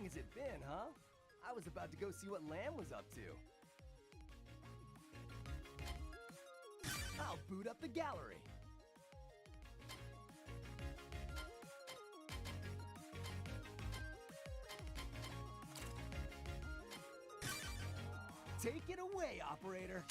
has it been, huh? I was about to go see what Lamb was up to. I'll boot up the gallery. Take it away, operator.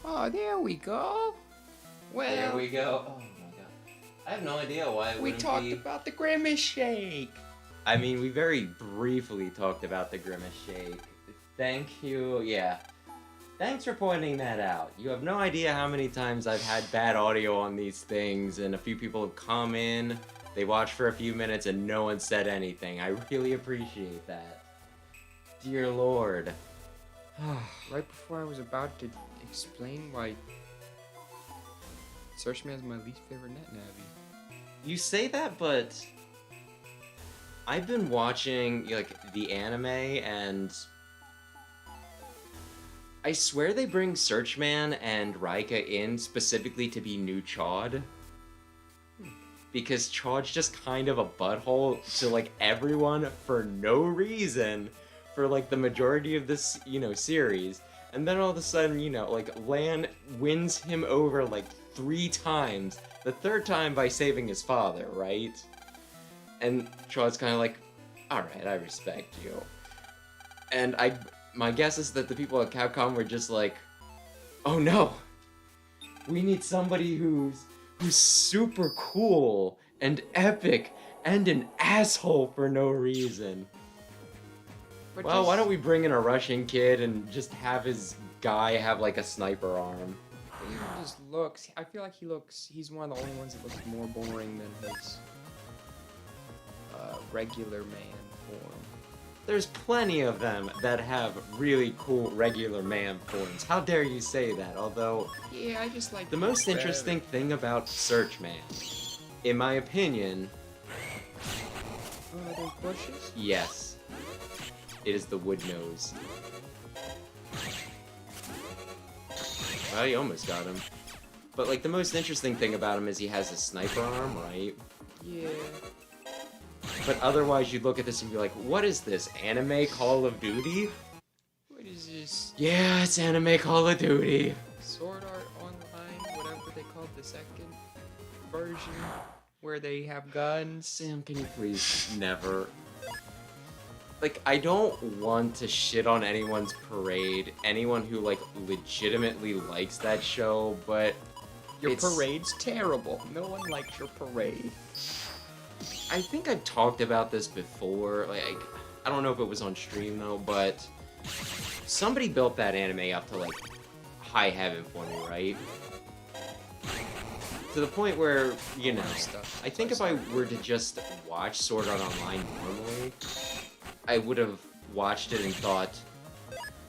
Oh, there we go. Well, There we go. Oh my god. I have no idea why it we wouldn't talked be... about the Grimace Shake. I mean, we very briefly talked about the Grimace Shake. Thank you. Yeah. Thanks for pointing that out. You have no idea how many times I've had bad audio on these things, and a few people have come in, they watched for a few minutes, and no one said anything. I really appreciate that. Dear Lord. Right before I was about to explain why Searchman is my least favorite NetNavi. You say that, but I've been watching like the anime, and I swear they bring Searchman and Raika in specifically to be new Chod. Because Chod's just kind of a butthole to like everyone for no reason for like the majority of this, series. And then all of a sudden, like Lan wins him over like 3 times. The 3rd time by saving his father, right? And Chod's kind of like, alright, I respect you. And my guess is that the people at Capcom were just like, oh no, we need somebody who's super cool and epic and an asshole for no reason. But Well, why don't we bring in a Russian kid and just have his guy have like a sniper arm? He just looks. I feel like he's one of the only ones that looks more boring than his regular man form. There's plenty of them that have really cool regular man forms. How dare you say that? Although, Yeah, I just like the most interesting thing about Searchman, in my opinion, those bushes. yes, it is the wood nose. Well, you almost got him. But like the most interesting thing about him is he has a sniper arm, right? Yeah. But otherwise you'd look at this and be like, what is this, anime Call of Duty? What is this? Yeah, it's anime Call of Duty. Sword Art Online, whatever they called the second version, where they have guns. Sam, can you please never... Like, I don't want to shit on anyone's parade, anyone who, like, legitimately likes that show, but... Your parade's terrible. No one likes your parade. I think I've talked about this before, like, I don't know if it was on stream, though, but... Somebody built that anime up to, like, high heaven for me, right? To the point where, I think if I were to just watch Sword Art Online normally, I would have watched it and thought,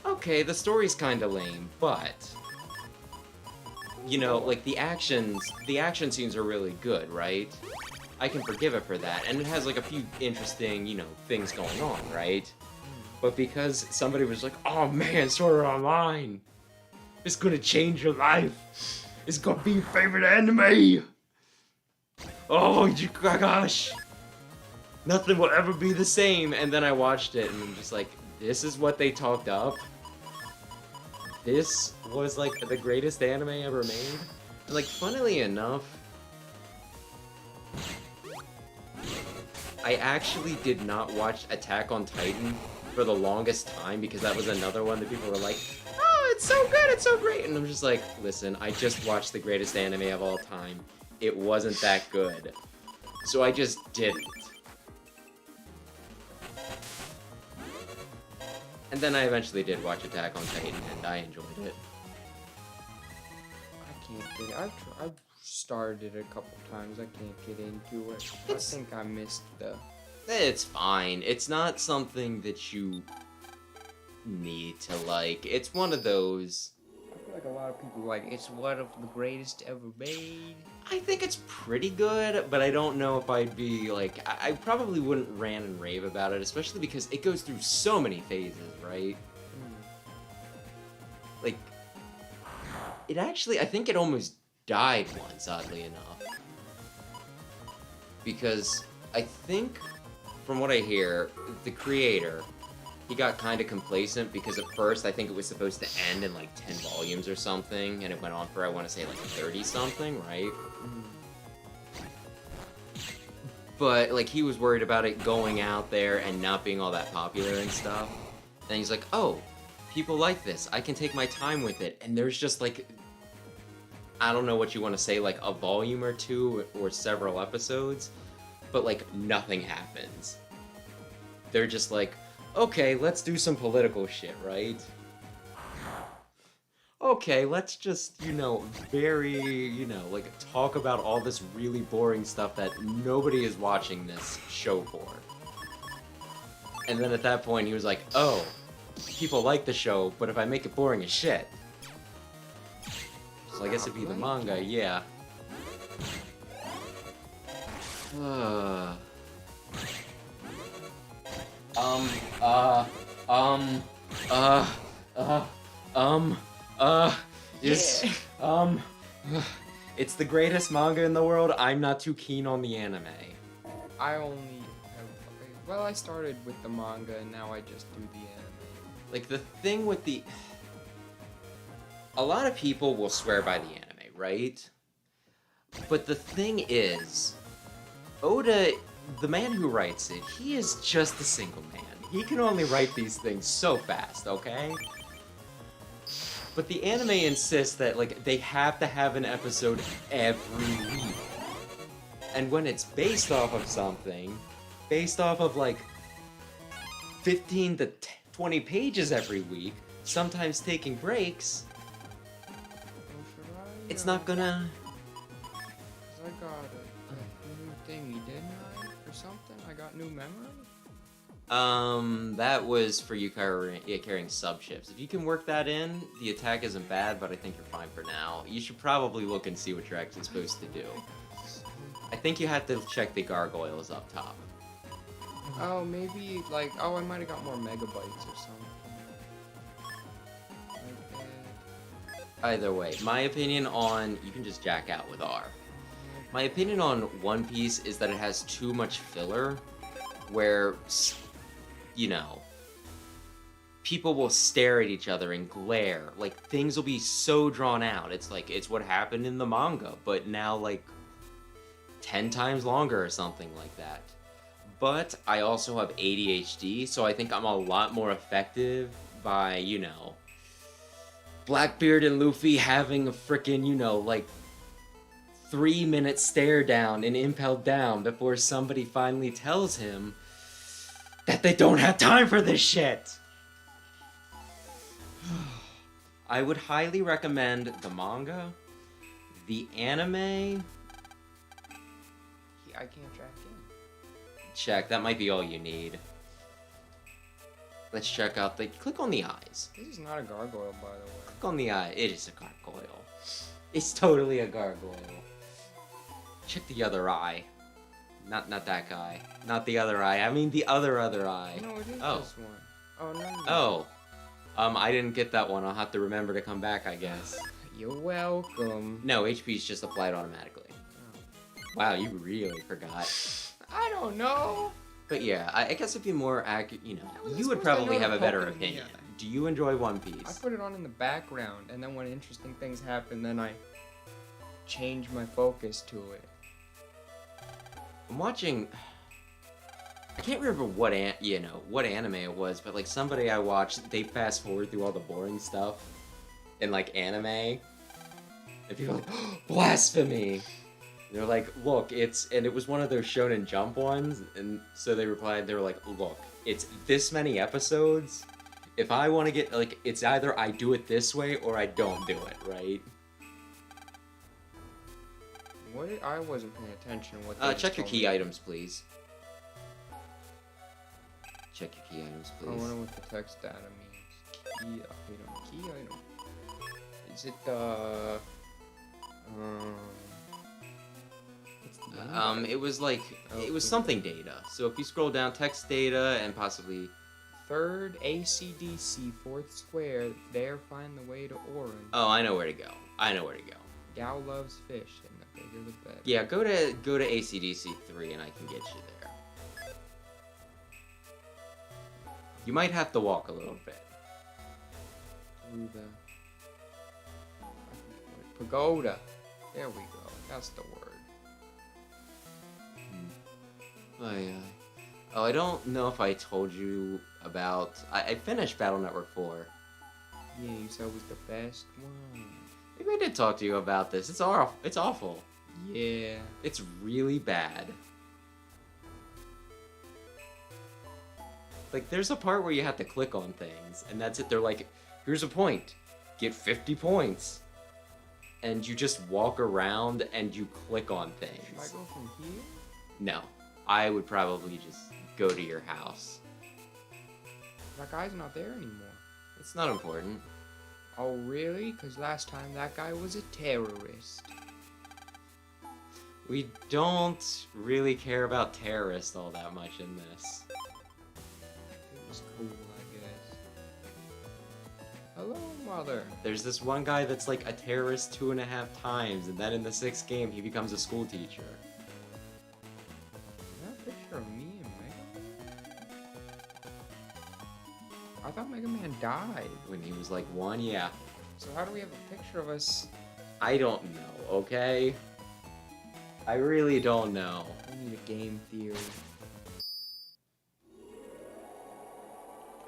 okay, the story's kinda lame, but... like, the action scenes are really good, right? I can forgive it for that, and it has, like, a few interesting, things going on, right? But because somebody was like, oh man, Sword Art Online! It's gonna change your life! It's gonna be your favorite anime! Oh, gosh! Nothing will ever be the same! And then I watched it, and I'm just like, this is what they talked up? This was, like, the greatest anime ever made? And, like, funnily enough, I actually did not watch Attack on Titan for the longest time because that was another one that people were like, oh, it's so good, it's so great. And I'm just like, listen, I just watched the greatest anime of all time. It wasn't that good. So I just didn't. And then I eventually did watch Attack on Titan and I enjoyed it. I can't get it. I've started it a couple times. I can't get into it. I think I missed the... It's fine. It's not something that you need to like. It's one of those... I feel like a lot of people like, it's one of the greatest ever made. I think it's pretty good, but I don't know if I'd be like... I probably wouldn't rant and rave about it, especially because it goes through so many phases, right? Like, it actually... I think it almost died once, oddly enough. Because I think, from what I hear, the creator, he got kind of complacent because at first I think it was supposed to end in like 10 volumes or something, and it went on for, I want to say, like 30-something, right? But, like, he was worried about it going out there and not being all that popular and stuff. And he's like, oh, people like this. I can take my time with it. And there's just, like, I don't know what you want to say, like a volume or two or several episodes, but like nothing happens. They're just like, okay, let's do some political shit, right? Okay, let's just, like talk about all this really boring stuff that nobody is watching this show for. And then at that point, he was like, oh, people like the show, but if I make it boring as shit. So I guess it'd be the manga, yeah. It's the greatest manga in the world. I'm not too keen on the anime. I started with the manga and now I just do the anime. Like, the thing with the... A lot of people will swear by the anime, right? But the thing is, Oda, the man who writes it, he is just a single man. He can only write these things so fast, okay? But the anime insists that, like, they have to have an episode every week. And when it's based off of something, based off of, like, 15 to 20 pages every week, sometimes taking breaks, it's not gonna... I got a new thingy, didn't I? Or something? I got new memory? That was for you carrying sub-ships. If you can work that in, the attack isn't bad, but I think you're fine for now. You should probably look and see what you're actually supposed to do. I think you have to check the gargoyles up top. Oh, maybe, like, I might have got more megabytes or something. Like that. Either way, my opinion on... You can just jack out with R. My opinion on One Piece is that it has too much filler, where, people will stare at each other and glare. Like, things will be so drawn out. It's like, it's what happened in the manga, but now, like, 10 times longer or something like that. But I also have ADHD, so I think I'm a lot more effective by, Blackbeard and Luffy having a frickin', like, 3-minute stare down and impelled down before somebody finally tells him that they don't have time for this shit. I would highly recommend the manga, the anime. I can't track in. Check, that might be all you need. Let's check out click on the eyes. This is not a gargoyle, by the way. Click on the eye. It is a gargoyle. It's totally a gargoyle. Check the other eye. Not that guy. Not the other eye. I mean the other eye. No, it is this one. Oh, no. Oh. I didn't get that one. I'll have to remember to come back, I guess. You're welcome. No, HP's just applied automatically. Oh. Wow, you really forgot. I don't know. But yeah, I guess if you're more accurate, you would probably have a better opinion. Do you enjoy One Piece? I put it on in the background, and then when interesting things happen, then I change my focus to it. I'm watching... I can't remember what anime it was, but like somebody I watched, they fast forward through all the boring stuff in like anime. And people are like, oh, blasphemy! They're like, look, and it was one of those Shonen Jump ones, and so they replied, they were like, look, it's this many episodes. If I want to get, like, it's either I do it this way or I don't do it, right? I wasn't paying attention. Check your key items, please. Check your key items, please. I wonder what the text data means. Key item. Is it the... it was like, it was something data. So if you scroll down, text data and possibly... Third ACDC, fourth square, there find the way to Orin. Oh, I know where to go. Gal loves fish, and the bigger the better. Yeah, go to ACDC 3 and I can get you there. You might have to walk a little bit. Through the... Pagoda. There we go. That's the word. Oh, I don't know if I told you about... I finished Battle Network 4. Yeah, you said it was the best one. Maybe I did talk to you about this. It's awful. It's awful. Yeah. It's really bad. Like, there's a part where you have to click on things, and that's it. They're like, here's a point. Get 50 points. And you just walk around and you click on Should I things. go from here? No. I would probably just go to your house. That guy's not there anymore. It's not important. Oh, really? Because last time that guy was a terrorist. We don't really care about terrorists all that much in this. It was cool, I guess. Hello, mother. There's this one guy that's like a terrorist 2.5 times, and then in the 6th game, he becomes a school teacher. Is that a picture of me and Mega Man? I thought Mega Man died. When he was like 1, yeah. So how do we have a picture of us? I don't know, okay? I really don't know. We need a game theory.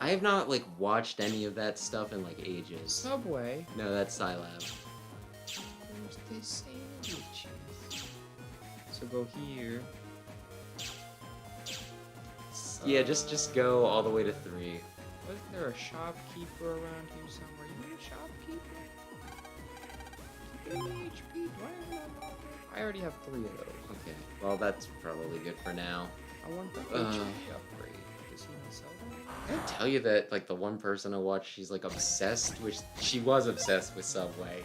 I have not, like, watched any of that stuff in, like, ages. Subway. No, that's Scilab. Where's the sandwiches? So go here. Yeah, just go all the way to 3. Wasn't there a shopkeeper around here somewhere? You need a shopkeeper? Give me HP. Do I have one? I already have 3 of those. Okay, well, that's probably good for now. I want the HP upgrade. Does he not sell that? I didn't tell you that, like, the one person I watched, she's, like, obsessed with... She was obsessed with Subway.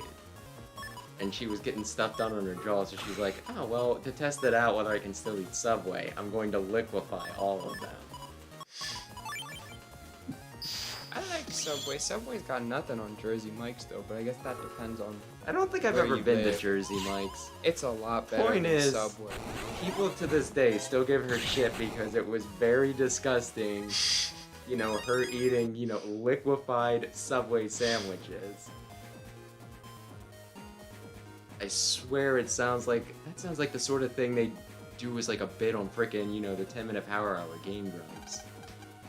And she was getting stuff done on her jaw, so she's like, oh, well, to test it out whether I can still eat Subway, I'm going to liquefy all of them. I like Subway. Subway's got nothing on Jersey Mike's though, but I guess that depends on. I don't think I've Where ever you been to live. Jersey Mike's. It's a lot better Point than is- Subway. People to this day still give her shit because it was very disgusting, you know, her eating, you know, liquefied Subway sandwiches. I swear it sounds like, that sounds like the sort of thing they do as like a bit on frickin', you know, the 10-minute Power Hour Game Grumps.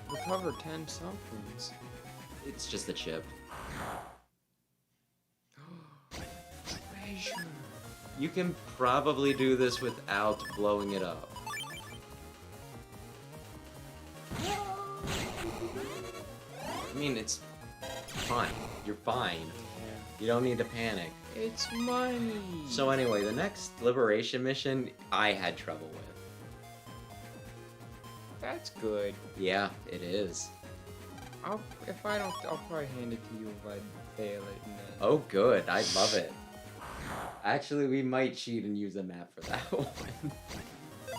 Recover 10 somethings. It's just a chip. Treasure. You can probably do this without blowing it up. I mean, it's fine. You're fine. Yeah. You don't need to panic. It's money. So anyway, the next liberation mission, I had trouble with. That's good. Yeah, it is. If I don't, I'll probably hand it to you if I fail it. And then... Oh, good. I love it. Actually, we might cheat and use a map for that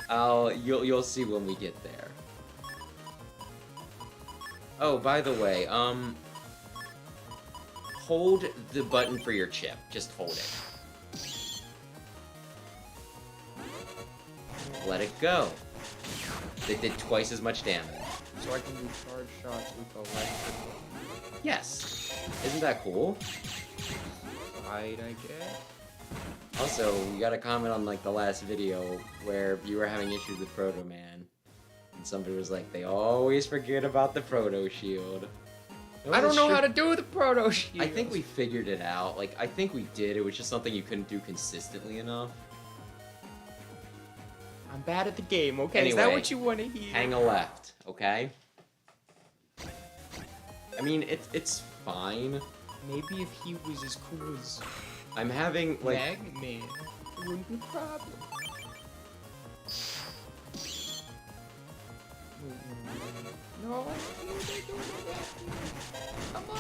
one. You'll see when we get there. Oh, by the way, hold the button for your chip. Just hold it. Let it go. It did twice as much damage. So I can do charge shots with electrical. Yes. Isn't that cool? Side, I guess. Also, you got a comment on like the last video where you were having issues with Proto Man. And somebody was like, they always forget about the Proto Shield. I don't know how to do the proto shield. I think we figured it out. Like, I think we did. It was just something you couldn't do consistently enough. I'm bad at the game, okay? Is Anyway, that what you want to hear? Hang a left, okay? I mean, it's fine. Maybe if he was as cool as I'm having, like... Man, it wouldn't be a problem. No, come on.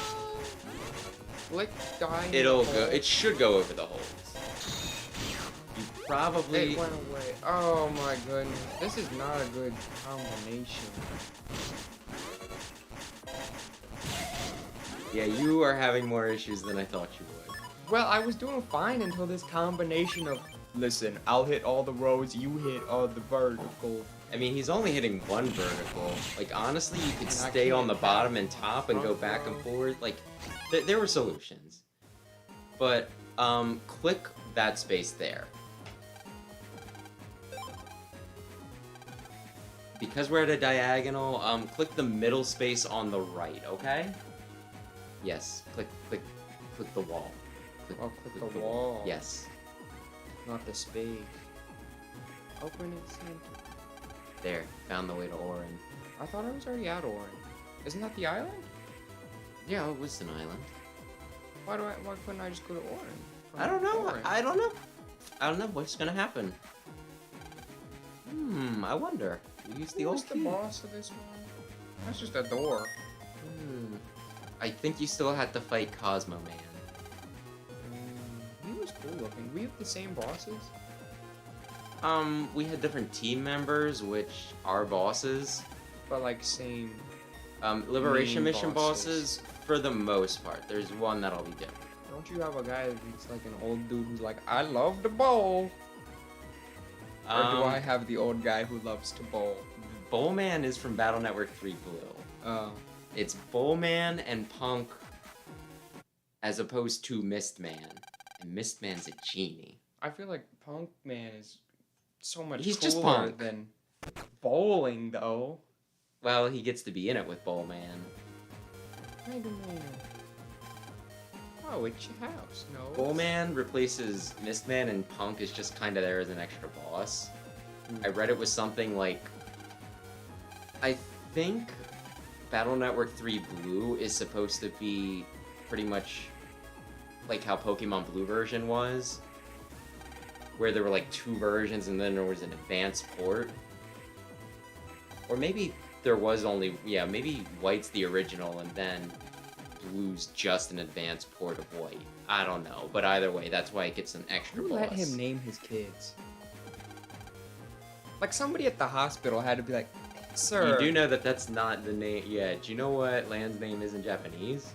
Flick dying. It'll go... It should go over the holes. You probably... It went away. Oh my goodness. This is not a good combination. Yeah, you are having more issues than I thought you would. Well, I was doing fine until this combination of, listen, I'll hit all the rows, you hit all the vertical. I mean, he's only hitting one vertical. Like, honestly, you could And I stay on can't the bottom and top and go front back and row. forth. Like, there were solutions. But, click that space there. Because we're at a diagonal, click the middle space on the right, okay? Yes, click the wall. I'll click the wall. Yes. Not the space. Open it, center. There. Found the way to Orin. I thought I was already at Orin. Isn't that the island? Yeah, it was an island. Why couldn't I just go to Orin? I don't know. Orin? I don't know. I don't know what's gonna happen. I wonder. We use the Who's old the key. boss of this one? That's just a door. I think you still had to fight Cosmo Man. He was cool looking. We have the same bosses? We had different team members, which are bosses. But like same. Liberation Main mission bosses, for the most part. There's one that'll be different. Don't you have a guy that's like an old dude who's like, I love to bowl? Or do I have the old guy who loves to bowl? Bowman is from Battle Network 3 Blue. Oh. It's Bowman and Punk as opposed to Mistman. And Mistman's a genie. I feel like Punk Man is so much He's cooler just Punk. than bowling, though. Well, he gets to be in it with Bowman. Wait a minute. Oh, it's your house. No. Bowman replaces Mistman, and Punk is just kind of there as an extra boss. I read it was something like... I think Battle Network 3 Blue is supposed to be pretty much like how Pokemon Blue version was, where there were like 2 versions and then there was an advanced port. Or maybe there was only... Yeah, maybe White's the original and then Blue's just an advanced port of White. I don't know, but either way, that's why it gets an extra Who boss. let him name his kids? Like, somebody at the hospital had to be like, sir. You do know that that's not the name. Yeah, do you know what Land's name is in Japanese?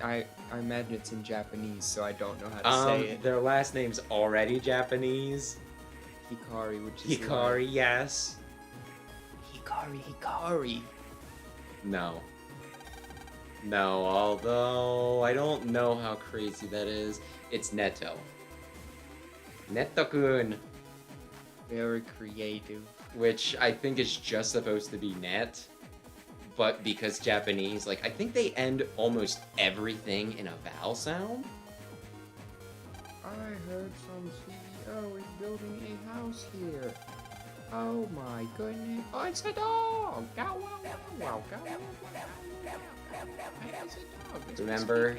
I imagine it's in Japanese, so I don't know how to say it. Their last name's already Japanese. Hikari, which is Hikari, yes. Hikari. No. No, although I don't know how crazy that is. It's Neto. Neto-kun, Very creative. which I think is just supposed to be net. But because Japanese, like, I think they end almost everything in a vowel sound. I heard some CEO is building a house here. Oh my goodness. Oh, it's a dog! Gow, wow, wow, wow, gow, wow, wow, wow, wow. It's a dog. It's Remember?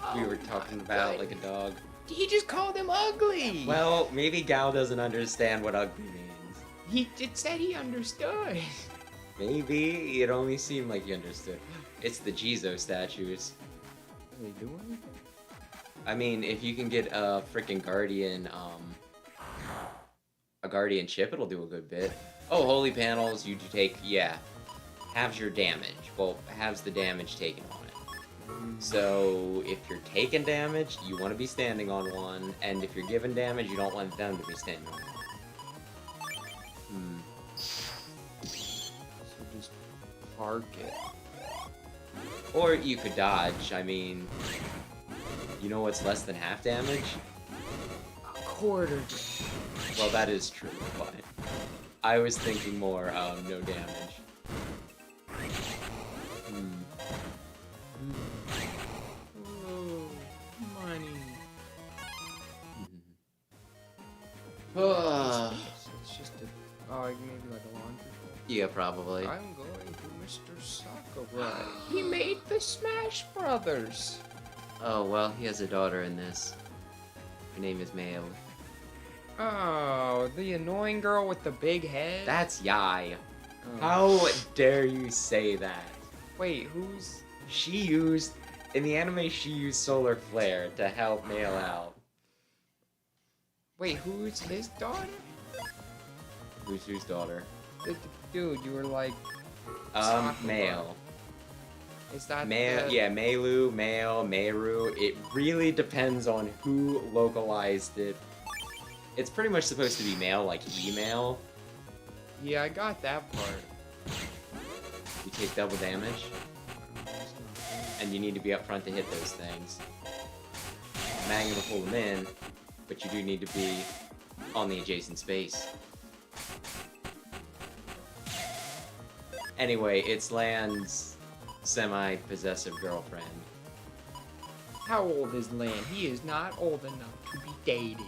Oh We were my talking about like a goodness. dog. He just called him ugly! Well, maybe Gal doesn't understand what ugly means. He just said he understood. Maybe it only seemed like you understood. It's the Jizo statues. Are they doing anything? I mean, if you can get a freaking guardian, a guardian chip, it'll do a good bit. Oh, holy panels, you do take, yeah, halves your damage. Well, halves the damage taken on it. So, if you're taking damage, you want to be standing on one, and if you're giving damage, you don't want them to be standing on one. So just park it. Or you could dodge, I mean, you know what's less than half damage? A quarter. Well, that is true, but I was thinking more, no damage. Oh, money. It's just a, oh, maybe like a laundry roll. Yeah, probably. I'm going to Mr. Sakurai. He made the Smash Brothers. Oh, well, he has a daughter in this. Her name is Mayo. Oh, the annoying girl with the big head? That's Yai. Oh. How dare you say that? Wait, who's... She used, in the anime, she used Solar Flare to help Mail out. Wait, who's his daughter? Who's daughter? Dude, you were like... Sakura. Mail. Is that Yeah, Meilu, Mail, Meiru. It really depends on who localized it. It's pretty much supposed to be mail, like email. Yeah, I got that part. You take double damage, and you need to be up front to hit those things. Magnum will pull them in, but you do need to be on the adjacent space. Anyway, it's Land's semi-possessive girlfriend. How old is Lan? He is not old enough to be dating.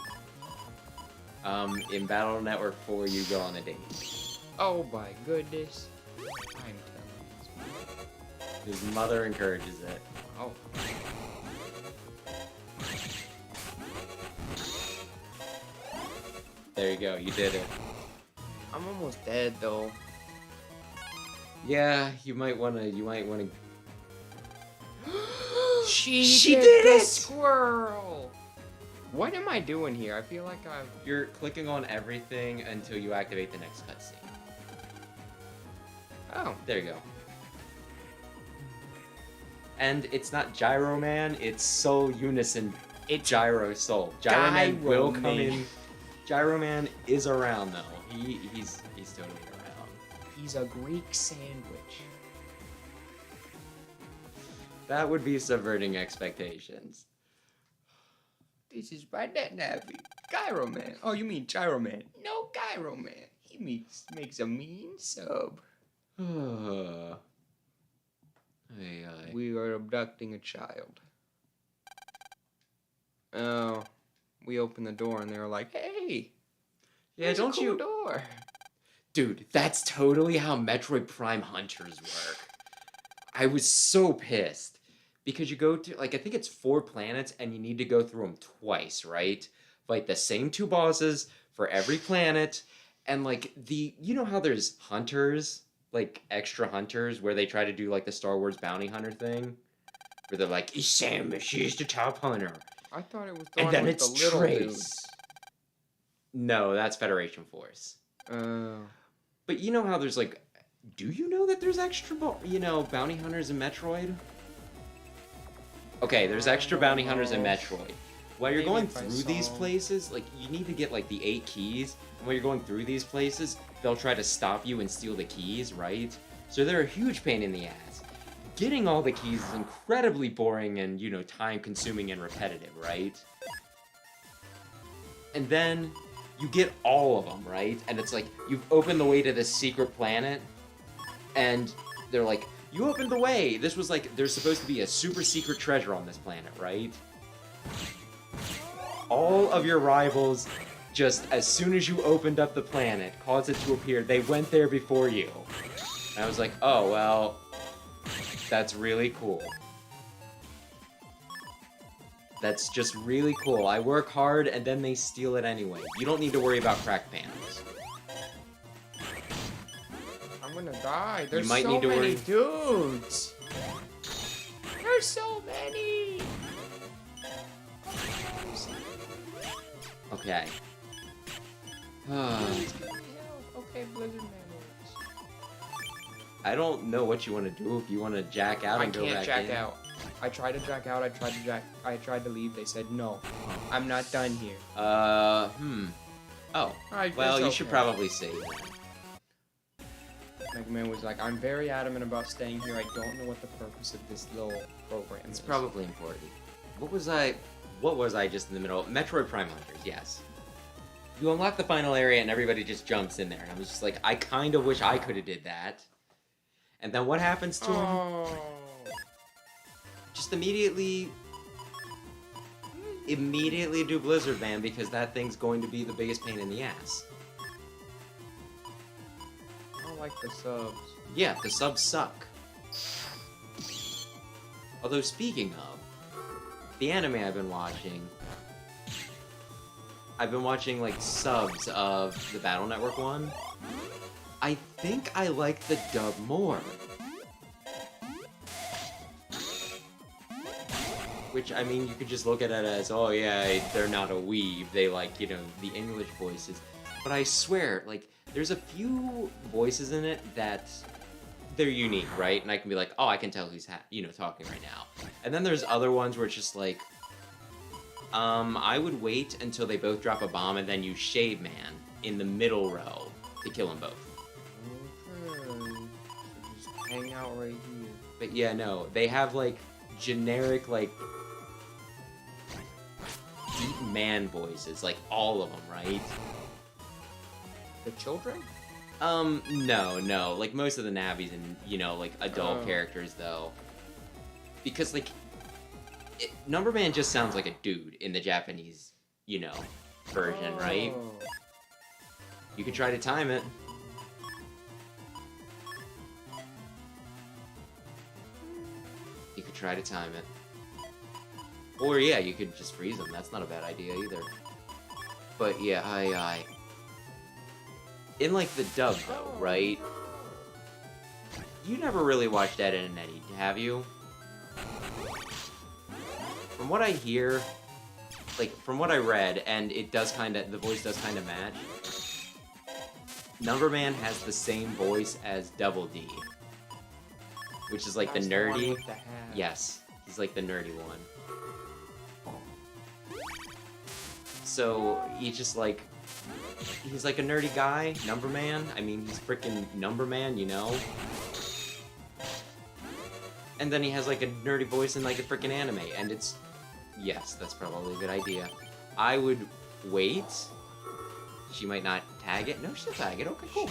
In Battle Network 4, you go on a date. Oh my goodness. I'm telling you. His mother encourages it. Oh. There you go, you did it. I'm almost dead though. Yeah, you might wanna. She did the it! Squirrel! What am I doing here? I feel like I'm... You're clicking on everything until you activate the next cutscene. Oh. There you go. And it's not Gyro Man, it's Soul Unison. It's Gyro Soul. Gyro Man will come in. Gyro Man is around though. He's totally around. He's a Greek sandwich. That would be subverting expectations. This is right that Navi. Gyro Man. Oh, you mean Gyro Man? No, Gyro Man. He makes a mean sub. Ay, ay. We are abducting a child. Oh, we opened the door and they were like, "Hey, Yeah, don't a cool you... door." Dude, that's totally how Metroid Prime Hunters work. I was so pissed. Because you go to, like, I think it's 4 planets, and you need to go through them twice, right? Fight the same 2 bosses for every planet, and, like, you know how there's hunters, like, extra hunters, where they try to do, like, the Star Wars bounty hunter thing? Where they're like, Samus, she's the top hunter. I thought it was the And one then with it's the little Trace. dudes. No, that's Federation Force. Oh. But you know how there's, like, do you know that there's extra, bounty hunters in Metroid? Okay, there's extra bounty hunters in Metroid. While you're Maybe going if I through these saw 'em. places, like, you need to get, like, the 8 keys. And while you're going through these places, they'll try to stop you and steal the keys, right? So they're a huge pain in the ass. Getting all the keys is incredibly boring and, time-consuming and repetitive, right? And then you get all of them, right? And it's like, you've opened the way to this secret planet, and they're like, you opened the way! This was like, there's supposed to be a super secret treasure on this planet, right? All of your rivals, just as soon as you opened up the planet, caused it to appear, they went there before you. And I was like, oh, well, that's really cool. That's just really cool. I work hard, and then they steal it anyway. You don't need to worry about crack pans. I'm gonna die. There's might so need to many worry- dudes. There's so many. Okay. Okay, Blizzard Man. I don't know what you want to do. If you want to jack out I and go can't back jack in. out. I tried to jack out. I tried to leave. They said no. I'm not done here. Oh. Well, it's you should okay. probably save. Mega Man was like, I'm very adamant about staying here. I don't know what the purpose of this little program It's is. probably important. What was I just in the middle? Metroid Prime Hunters, yes. You unlock the final area and everybody just jumps in there. And I was just like, I kind of wish I could have did that. And then what happens to him? Oh. Just immediately do Blizzard Man, because that thing's going to be the biggest pain in the ass. I don't like the subs. Yeah, the subs suck. Although, speaking of, the anime I've been watching, like, subs of the Battle Network one. I think I like the dub more. Which, I mean, you could just look at it as, oh yeah, they're not a weeb, they like, the English voices. But I swear, like, there's a few voices in it that they're unique, right? And I can be like, oh, I can tell who's, talking right now. And then there's other ones where it's just like, I would wait until they both drop a bomb and then use Shade Man in the middle row to kill them both. Okay. So just hang out right here. But yeah, no, they have, like, generic, like, deep man voices, like, all of them, right? The children? No, like, most of the Navis and, like, adult Oh. characters, though. Because, like, Number Man just sounds like a dude in the Japanese, version, right? Oh. You could try to time it. You could try to time it. Or yeah, you could just freeze them. That's not a bad idea either. But yeah, I in like the dub though, right? You never really watched Ed, Edd n Eddy, have you? From what I hear, like from what I read, and it does the voice does kind of match. Number Man has the same voice as Double D, which is like That's the the one nerdy. with the hat. Yes, he's like the nerdy one. So he's like a nerdy guy, Number Man. I mean, he's freaking Number Man, And then he has like a nerdy voice in like a freaking anime, and yes, that's probably a good idea. I would wait. She might not tag it. No, she'll tag it. Okay, cool.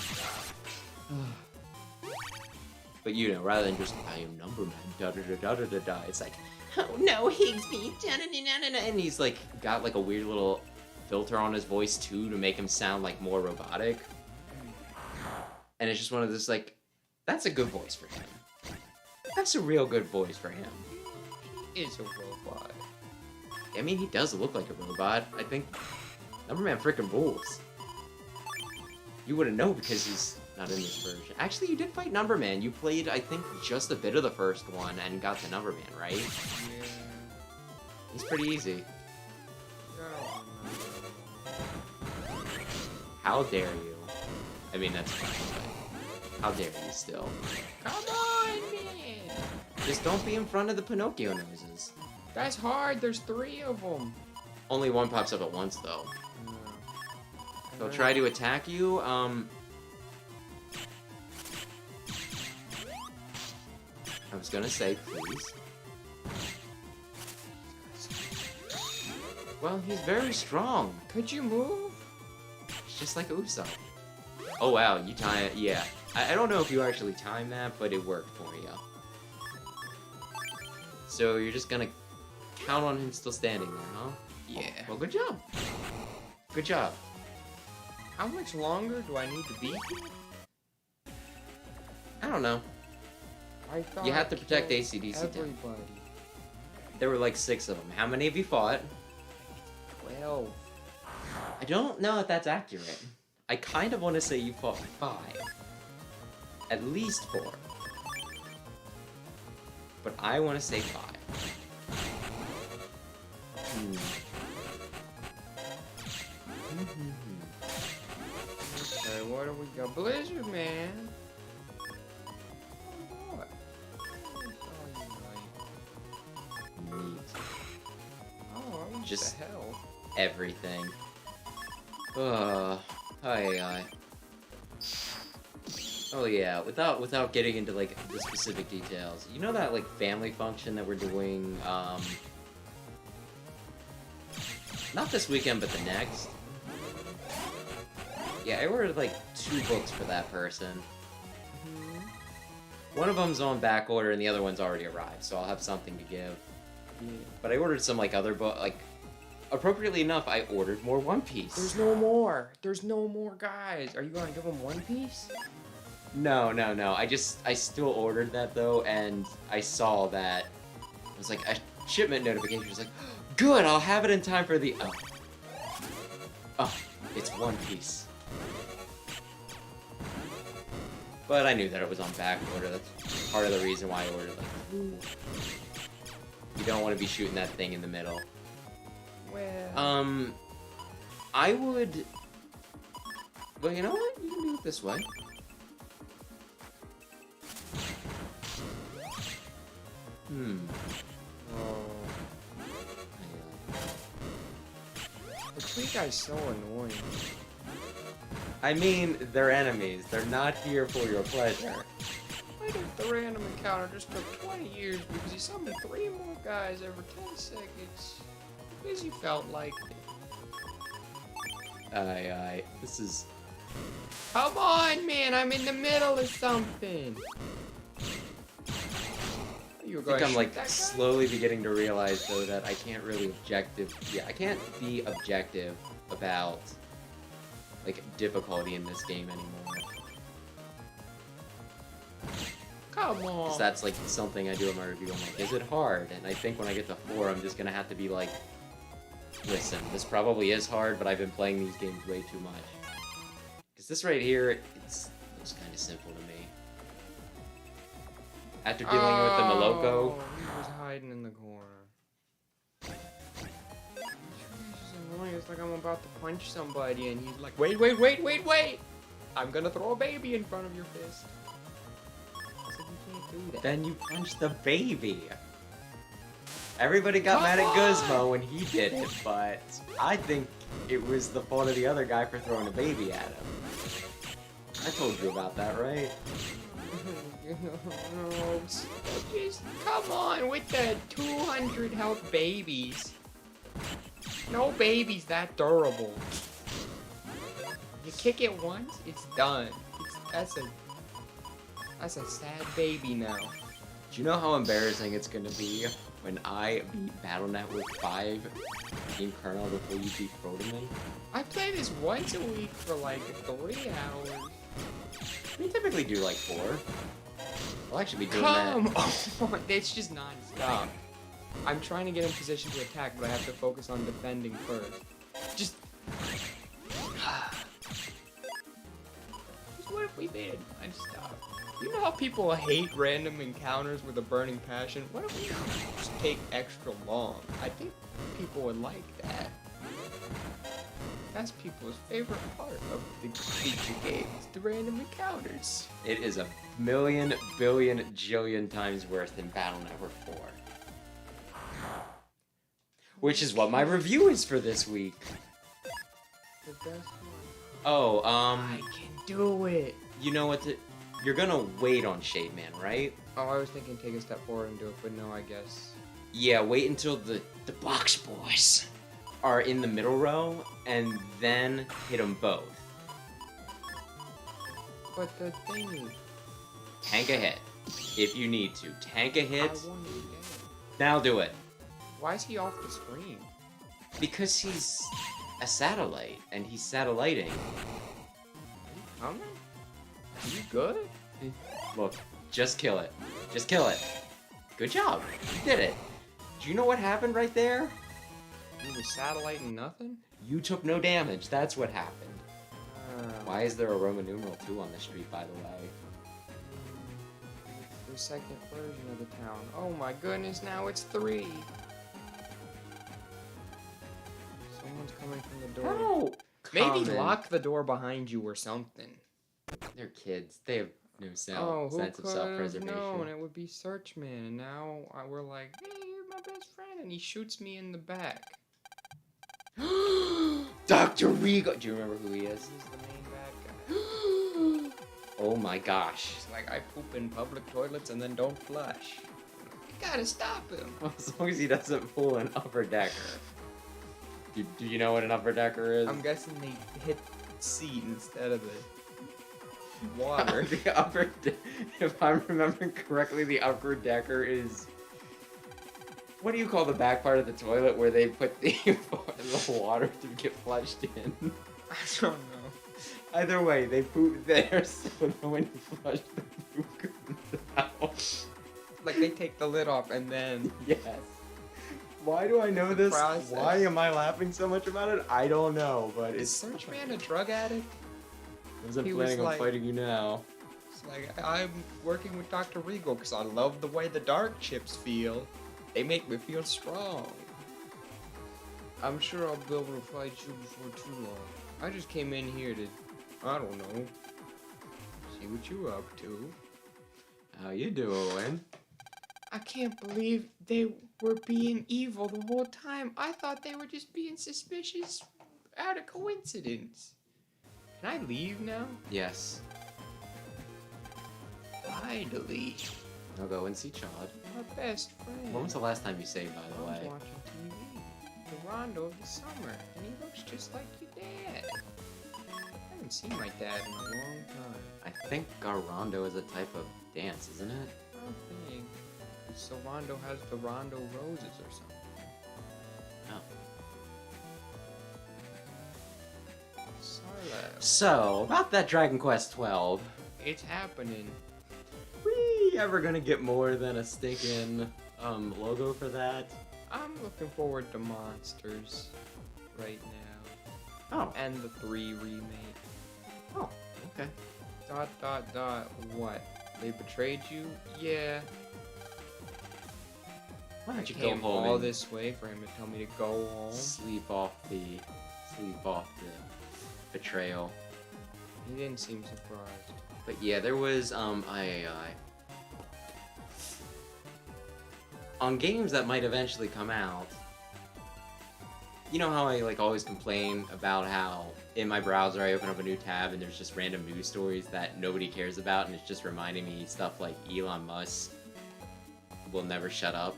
But rather than just I am Number Man, da da da da da da da, it's like, oh no, Higsby, da da da da da, and he's like got like a weird little filter on his voice too to make him sound like more robotic. And it's just one of those like, that's a good voice for him. That's a real good voice for him. He is a robot. I mean, he does look like a robot. I think Number Man freaking rules. You wouldn't know because he's not in this version. Actually, you did fight Number Man. You played, I think, just a bit of the first one and got the Number Man, right? Yeah. He's pretty easy. How dare you? I mean, that's fine, but how dare you still? Come on, man! Just don't be in front of the Pinocchio noses. That's hard. There's 3 of them. Only one pops up at once, though. They'll try to attack you. I was gonna say, please. Well, he's very strong. Could you move? It's just like Usopp. Oh wow, you time it. Yeah. I don't know if you actually timed that, but it worked for you. So you're just gonna count on him still standing there, huh? Yeah. Well, good job. Good job. How much longer do I need to be here? I don't know. I thought You have to I protect killed AC/DC down. everybody. There were like 6 of them. How many have you fought? 12. I don't know if that's accurate. I kind of want to say you fought 5. At least 4. But I want to say 5. Okay, what do we got? Blizzard Man. What? Neat. Oh, what Just- the hell? Everything. Aye. Oh yeah, without getting into like the specific details. You know that like family function that we're doing, not this weekend, but the next? Yeah, I ordered like 2 books for that person. One of them's on back order and the other one's already arrived, so I'll have something to give. Yeah. But I ordered some like other book, like appropriately enough, I ordered more One Piece. There's no more. There's no more guys. Are you gonna give them One Piece? No. I still ordered that though, and I saw that it was like a shipment notification. It was like, good, I'll have it in time for the. Oh, it's One Piece. But I knew that it was on back order. That's part of the reason why I ordered them. You don't want to be shooting that thing in the middle. Well. I would. Well, you know what? You can do it this way. Oh. The tree guy's so annoying. I mean, they're enemies. They're not here for your pleasure. What if the random encounter just took 20 years because he summoned 3 more guys every 10 seconds? Because he felt like it. Aye. This is. Come on, man, I'm in the middle of something. You I going think I'm to like shoot that guy? slowly beginning to realize though that I can't really I can't be objective about like difficulty in this game anymore. Come Because on. that's like something I do in my review. I'm like, is it hard? And I think when I get to 4, I'm just gonna have to be like, listen, this probably is hard, but I've been playing these games way too much. Because this right here, looks kind of simple to me. After dealing with the Moloko, He was hiding in the corner. It's annoying. It's like I'm about to punch somebody, and he's like, wait! I'm gonna throw a baby in front of your fist. I said, you can't do that. then you punch the baby. Everybody got mad at Guzmo when he did it, but I think it was the fault of the other guy for throwing a baby at him. I told you about that, right? No, just come on with the 200 health babies. No baby's that durable. You kick it once, it's done. That's a sad baby now. Do you know how embarrassing it's gonna be when I beat BattleNet with 5 Team Colonel before you beat Frodeman? I play this once a week for like 3 hours. We typically do like 4. I'll actually be doing Come that. on, it's just non-stop. I'm trying to get in position to attack, but I have to focus on defending first. Just what if we did non-stop? You know how people hate random encounters with a burning passion? What if we just take extra long? I think people would like that. That's people's favorite part of the feature games, the random encounters. It is a million, billion, jillion times worse than BattleNet 4. Which is what my review is for this week. The best one. Oh, I can do it. you know what you're gonna wait on Shade Man, right? Oh, I was thinking take a step forward and do it, but no, I guess. Yeah, wait until the box boys are in the middle row, and then hit them both. But the thing, Tank a hit, if you need to. Tank a I hit, want to get it. now do it. Why is he off the screen? Because he's a satellite, and he's satelliting. Coming? Are you good? Look, just kill it. Just kill it. Good job. You did it. Do you know what happened right there? You were satelliting nothing? You took no damage. That's what happened. Why is there a Roman numeral 2 on the street, by the way? The second version of the town. Oh my goodness, now it's 3. Someone's coming from the door. Oh! Maybe lock the door behind you or something. They're kids. They have no Oh, who sense of could have self-preservation. known it would be Searchman? And now we're like, hey, you're my best friend, and he shoots me in the back. Dr. Regal! Do you remember who he is? He's the main bad guy. Oh my gosh. It's like I poop in public toilets and then don't flush. You gotta stop him. As long as he doesn't pull an upper decker. Do you know what an upper decker is? I'm guessing they hit C instead of the water. The upper if I'm remembering correctly, the upper decker is... What do you call the back part of the toilet where they put the water to get flushed in? I don't know. Either way, they poop there, so that when you flush, the poop comes out. Like they take the lid off and then... Yes. Why do I know this? Process. Why am I laughing so much about it? I don't know, but Is it's... Searchman a drug addict? I wasn't he was planning on like- fighting you now. It's like, I'm working with Dr. Regal because I love the way the dark chips feel. They make me feel strong. I'm sure I'll be able to fight you before too long. I just came in here to, I don't know, see what you're up to. How you doing? I can't believe they were being evil the whole time. I thought they were just being suspicious out of coincidence. Can I leave now? Yes. Finally. I'll go and see Chad. My best friend. When was the last time you saved, by the I was way? watching TV. The Rondo of the Summer. And he looks just like your dad. I haven't seen my dad in a long time. I think Garrondo is a type of dance, isn't it? I don't think. Sylvando has the Rondo Roses or something. Oh. Sarlab. So, about that Dragon Quest 12. It's happening. We ever gonna get more than a stinking logo for that? I'm looking forward to Monsters right now. Oh. And the 3 remake. Oh, okay. ... What? They betrayed you? Yeah. Why I don't you go came home all and this way for him to tell me to go home. sleep off the betrayal? He didn't seem surprised. But yeah, there was I on games that might eventually come out. You know how I like always complain about how in my browser I open up a new tab and there's just random news stories that nobody cares about, and it's just reminding me stuff like Elon Musk will never shut up.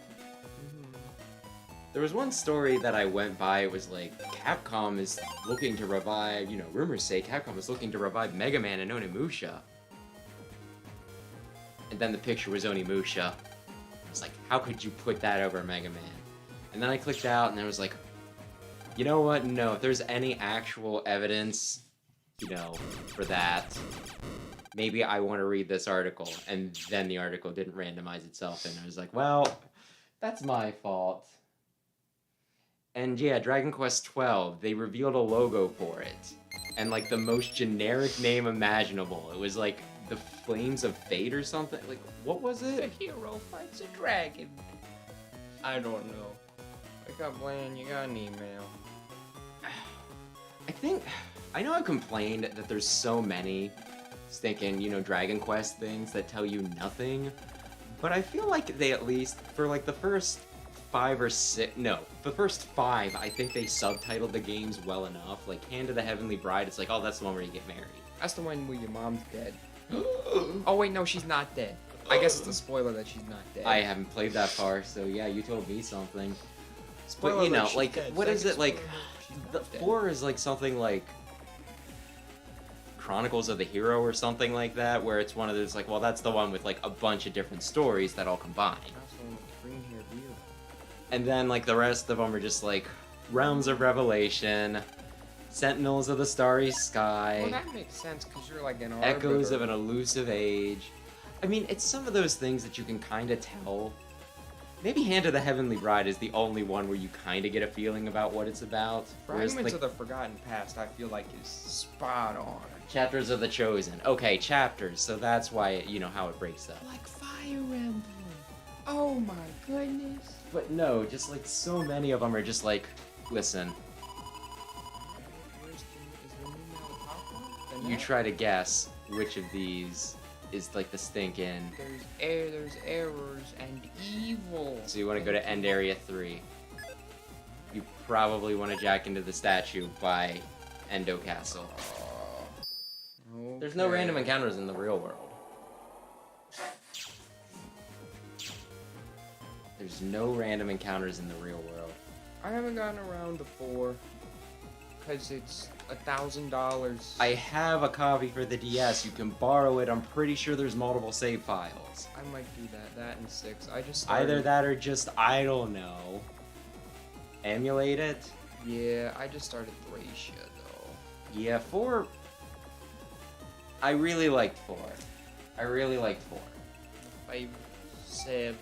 There was one story that I went by, it was like, Capcom is looking to revive, you know, rumors say Capcom is looking to revive Mega Man and Onimusha. And then the picture was Onimusha. I was like, how could you put that over Mega Man? And then I clicked out and I was like, you know what, no, if there's any actual evidence, you know, for that, maybe I want to read this article. And then the article didn't randomize itself, and I was like, well, that's my fault. And yeah, Dragon Quest 12, they revealed a logo for it. And like the most generic name imaginable. It was like the Flames of Fate or something. Like, what was The it? hero fights a dragon. I don't know. Wake up, Bland, you got an email. I know I complained that there's so many stinking, you know, Dragon Quest things that tell you nothing. But I feel like they at least, for like the first 5 or 6, no, the first 5, I think they subtitled the games well enough. Like, Hand of the Heavenly Bride, it's like, oh, that's the one where you get married. That's the one where your mom's dead. Oh wait, no, she's not dead. I guess it's a spoiler that she's not dead. I haven't played that far, so yeah, you told me something. Spoiler But, you know, alert, she's like, dead. what is Second it, like, spoiler alert, she's the not dead. 4 is like something like Chronicles of the Hero or something like that, where it's one of those, like, well, that's the one with, like, a bunch of different stories that all combine. That's the one with the green-haired wheel. And then, like, the rest of them are just, like, Realms of Revelation, Sentinels of the Starry Sky, Well, that makes sense, because you're like an Echoes arbiter. of an Elusive Age. I mean, it's some of those things that you can kind of tell. Maybe Hand of the Heavenly Bride is the only one where you kind of get a feeling about what it's about. Whereas, Fragments like, of the Forgotten Past, I feel like is spot on. Chapters of the Chosen. Okay, chapters, so that's why, you know, how it breaks up. Like Fire Emblem. Oh my goodness. But no, just, like, so many of them are just like, listen, Is the new Malapapa? you try to guess which of these is, like, the stinking. There's errors and evil. So you want to go to End Area 3. You probably want to jack into the statue by Endo Castle. There's no Okay. random encounters in the real world. There's no random encounters in the real world. I haven't gotten around to 4 because it's $1,000. I have a copy for the DS. You can borrow it. I'm pretty sure there's multiple save files. I might do that. That and 6. I just started. Either that or just, I don't know, emulate it? Yeah, I just started Thracia though. Yeah, 4... I really liked 4. I really liked 4. 5, 7.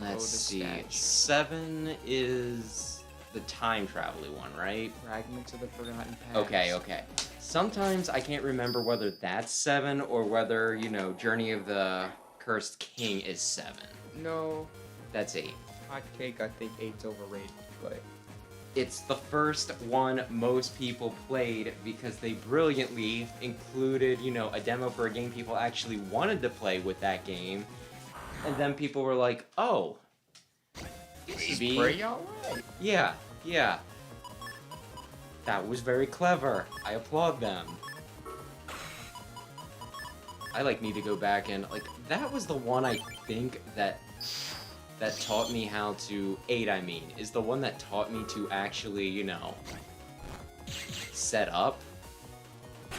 Let's the see. statue. 7 is the time travel one, right? Fragments of the Forgotten Past. Okay. Sometimes I can't remember whether that's 7 or whether, you know, Journey of the Cursed King is 7. No, That's 8. hot cake. I think 8's overrated, but It's the first one most people played because they brilliantly included, you know, a demo for a game people actually wanted to play with that game. And then people were like, oh, maybe... pretty alright. Yeah. That was very clever. I applaud them. I, like, need to go back and, like, that was the one I think that taught me how to... 8, I mean, is the one that taught me to actually, you know, set up. I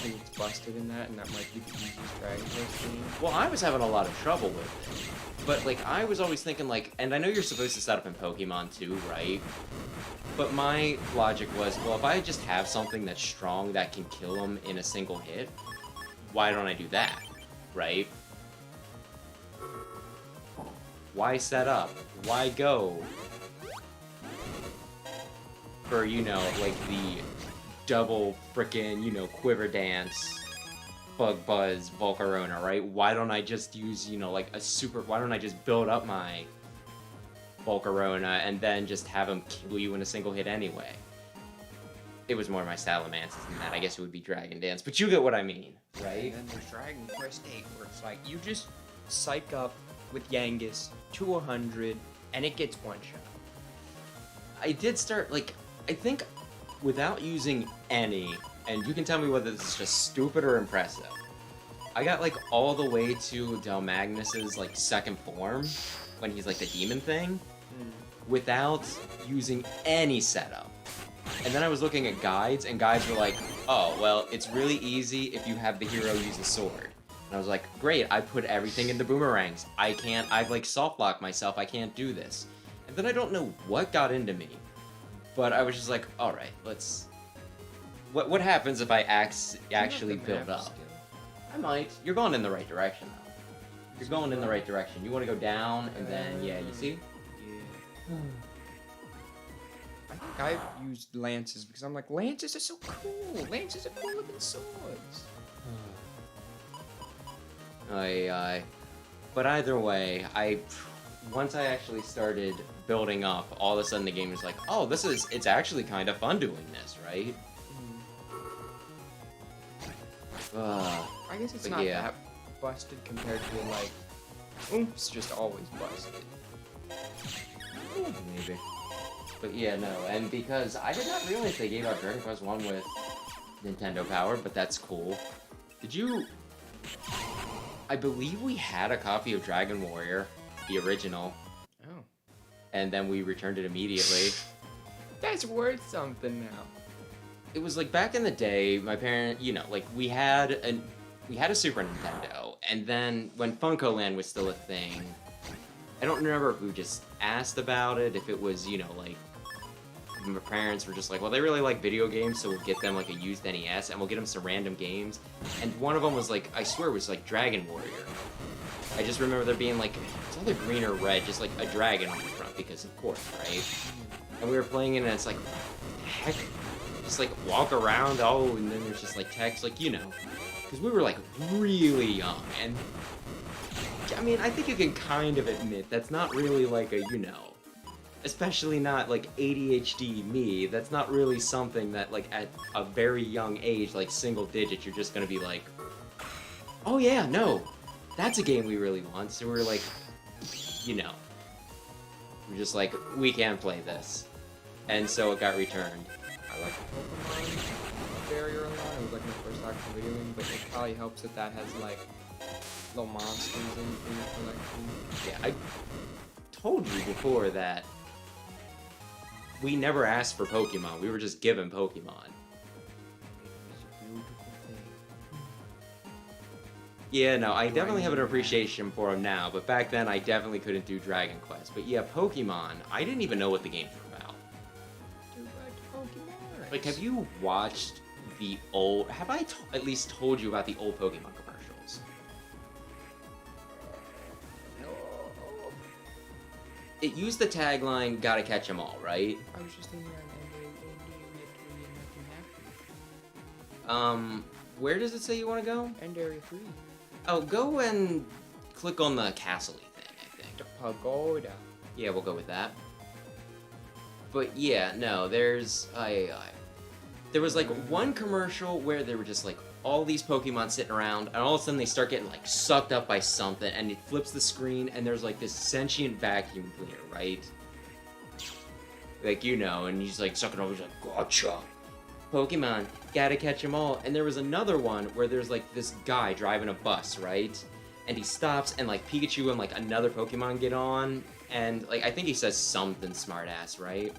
think it's busted in that, and that might be the easiest Dragon Quest game. Well, I was having a lot of trouble with it. But, like, I was always thinking, like, and I know you're supposed to set up in Pokemon too, right? But my logic was, well, if I just have something that's strong that can kill them in a single hit, why don't I do that, right? Why set up? Why go for, you know, like the double frickin', you know, Quiver Dance, Bug Buzz, Volcarona, right? Why don't I just use, you know, like a super, why don't I just build up my Volcarona and then just have him kill you in a single hit anyway? It was more my Salamances than that. I guess it would be Dragon Dance, but you get what I mean, right? And then there's Dragon Quest 8, where it's like, you just psych up with Yangus to 100, and it gets one shot. I did start, like, I think without using any, and you can tell me whether this is just stupid or impressive, I got, like, all the way to Del Magnus's, like, second form, when he's, like, the demon thing, without using any setup. And then I was looking at guides, and guides were like, oh, well, it's really easy if you have the hero use a sword. And I was like, great, I put everything into boomerangs. I've, like, soft-locked myself, I can't do this. And then I don't know what got into me, but I was just like, alright, let's... What happens if I actually build up? I might. You're going in the right direction, though. You're going in the right direction. You want to go down, and then, yeah, you see? Yeah. I think I've used lances because I'm like, lances are so cool. Lances are cool looking swords. Aye. But either way, once I actually started building up, all of a sudden the game was like, oh, it's actually kind of fun doing this, right? I guess it's not that busted compared to, like, Oomp's just always busted. Maybe. But yeah, no, and because I did not realize they gave out Dragon Quest 1 with Nintendo Power, but that's cool. Did you... I believe we had a copy of Dragon Warrior, the original. Oh. And then we returned it immediately. That's worth something now. It was like back in the day, my parent, you know, like we had a Super Nintendo, and then when Funko Land was still a thing, I don't remember if we just asked about it, if it was, you know, like, my parents were just like, well, they really like video games, so we'll get them, like, a used NES, and we'll get them some random games. And one of them was, like, I swear it was, like, Dragon Warrior. I just remember there being, like, it's either green or red, just, like, a dragon on the front, because of course, right? And we were playing it, and it's like, what the heck? Just, like, walk around, oh, and then there's just, like, text, like, you know. Because we were, like, really young, and... I mean, I think you can kind of admit that's not really, like, a, you know... Especially not, like, ADHD me, that's not really something that, like, at a very young age, like, single digit, you're just gonna be like... Oh yeah, no! That's a game we really want, so we're like... You know... We're just like, we can't play this. And so it got returned. I like Pokemon very early on. It was like my first actual video game, but it probably helps that has like little monsters in your collection. Yeah, I told you before that we never asked for Pokemon. We were just given Pokemon. It's a beautiful thing. Yeah, no, I definitely have an appreciation for them now, but back then I definitely couldn't do Dragon Quest. But yeah, Pokemon, I didn't even know what the games were about. Like, have you watched the old... Have I at least told you about the old Pokemon commercials? No. It used the tagline, gotta catch 'em all, right? I was just thinking on End Area 3 and nothing happened. Where does it say you want to go? End Area 3. Oh, go and click on the castle-y thing, I think. The pagoda. Yeah, we'll go with that. But yeah, no, there's... There was, like, one commercial where there were just, like, all these Pokemon sitting around, and all of a sudden they start getting, like, sucked up by something, and it flips the screen, and there's, like, this sentient vacuum cleaner, right? Like, you know, and he's, like, sucking over, he's like, gotcha! Pokemon, gotta catch 'em all. And there was another one where there's, like, this guy driving a bus, right? And he stops, and, like, Pikachu and, like, another Pokemon get on, and, like, I think he says something smart-ass, right?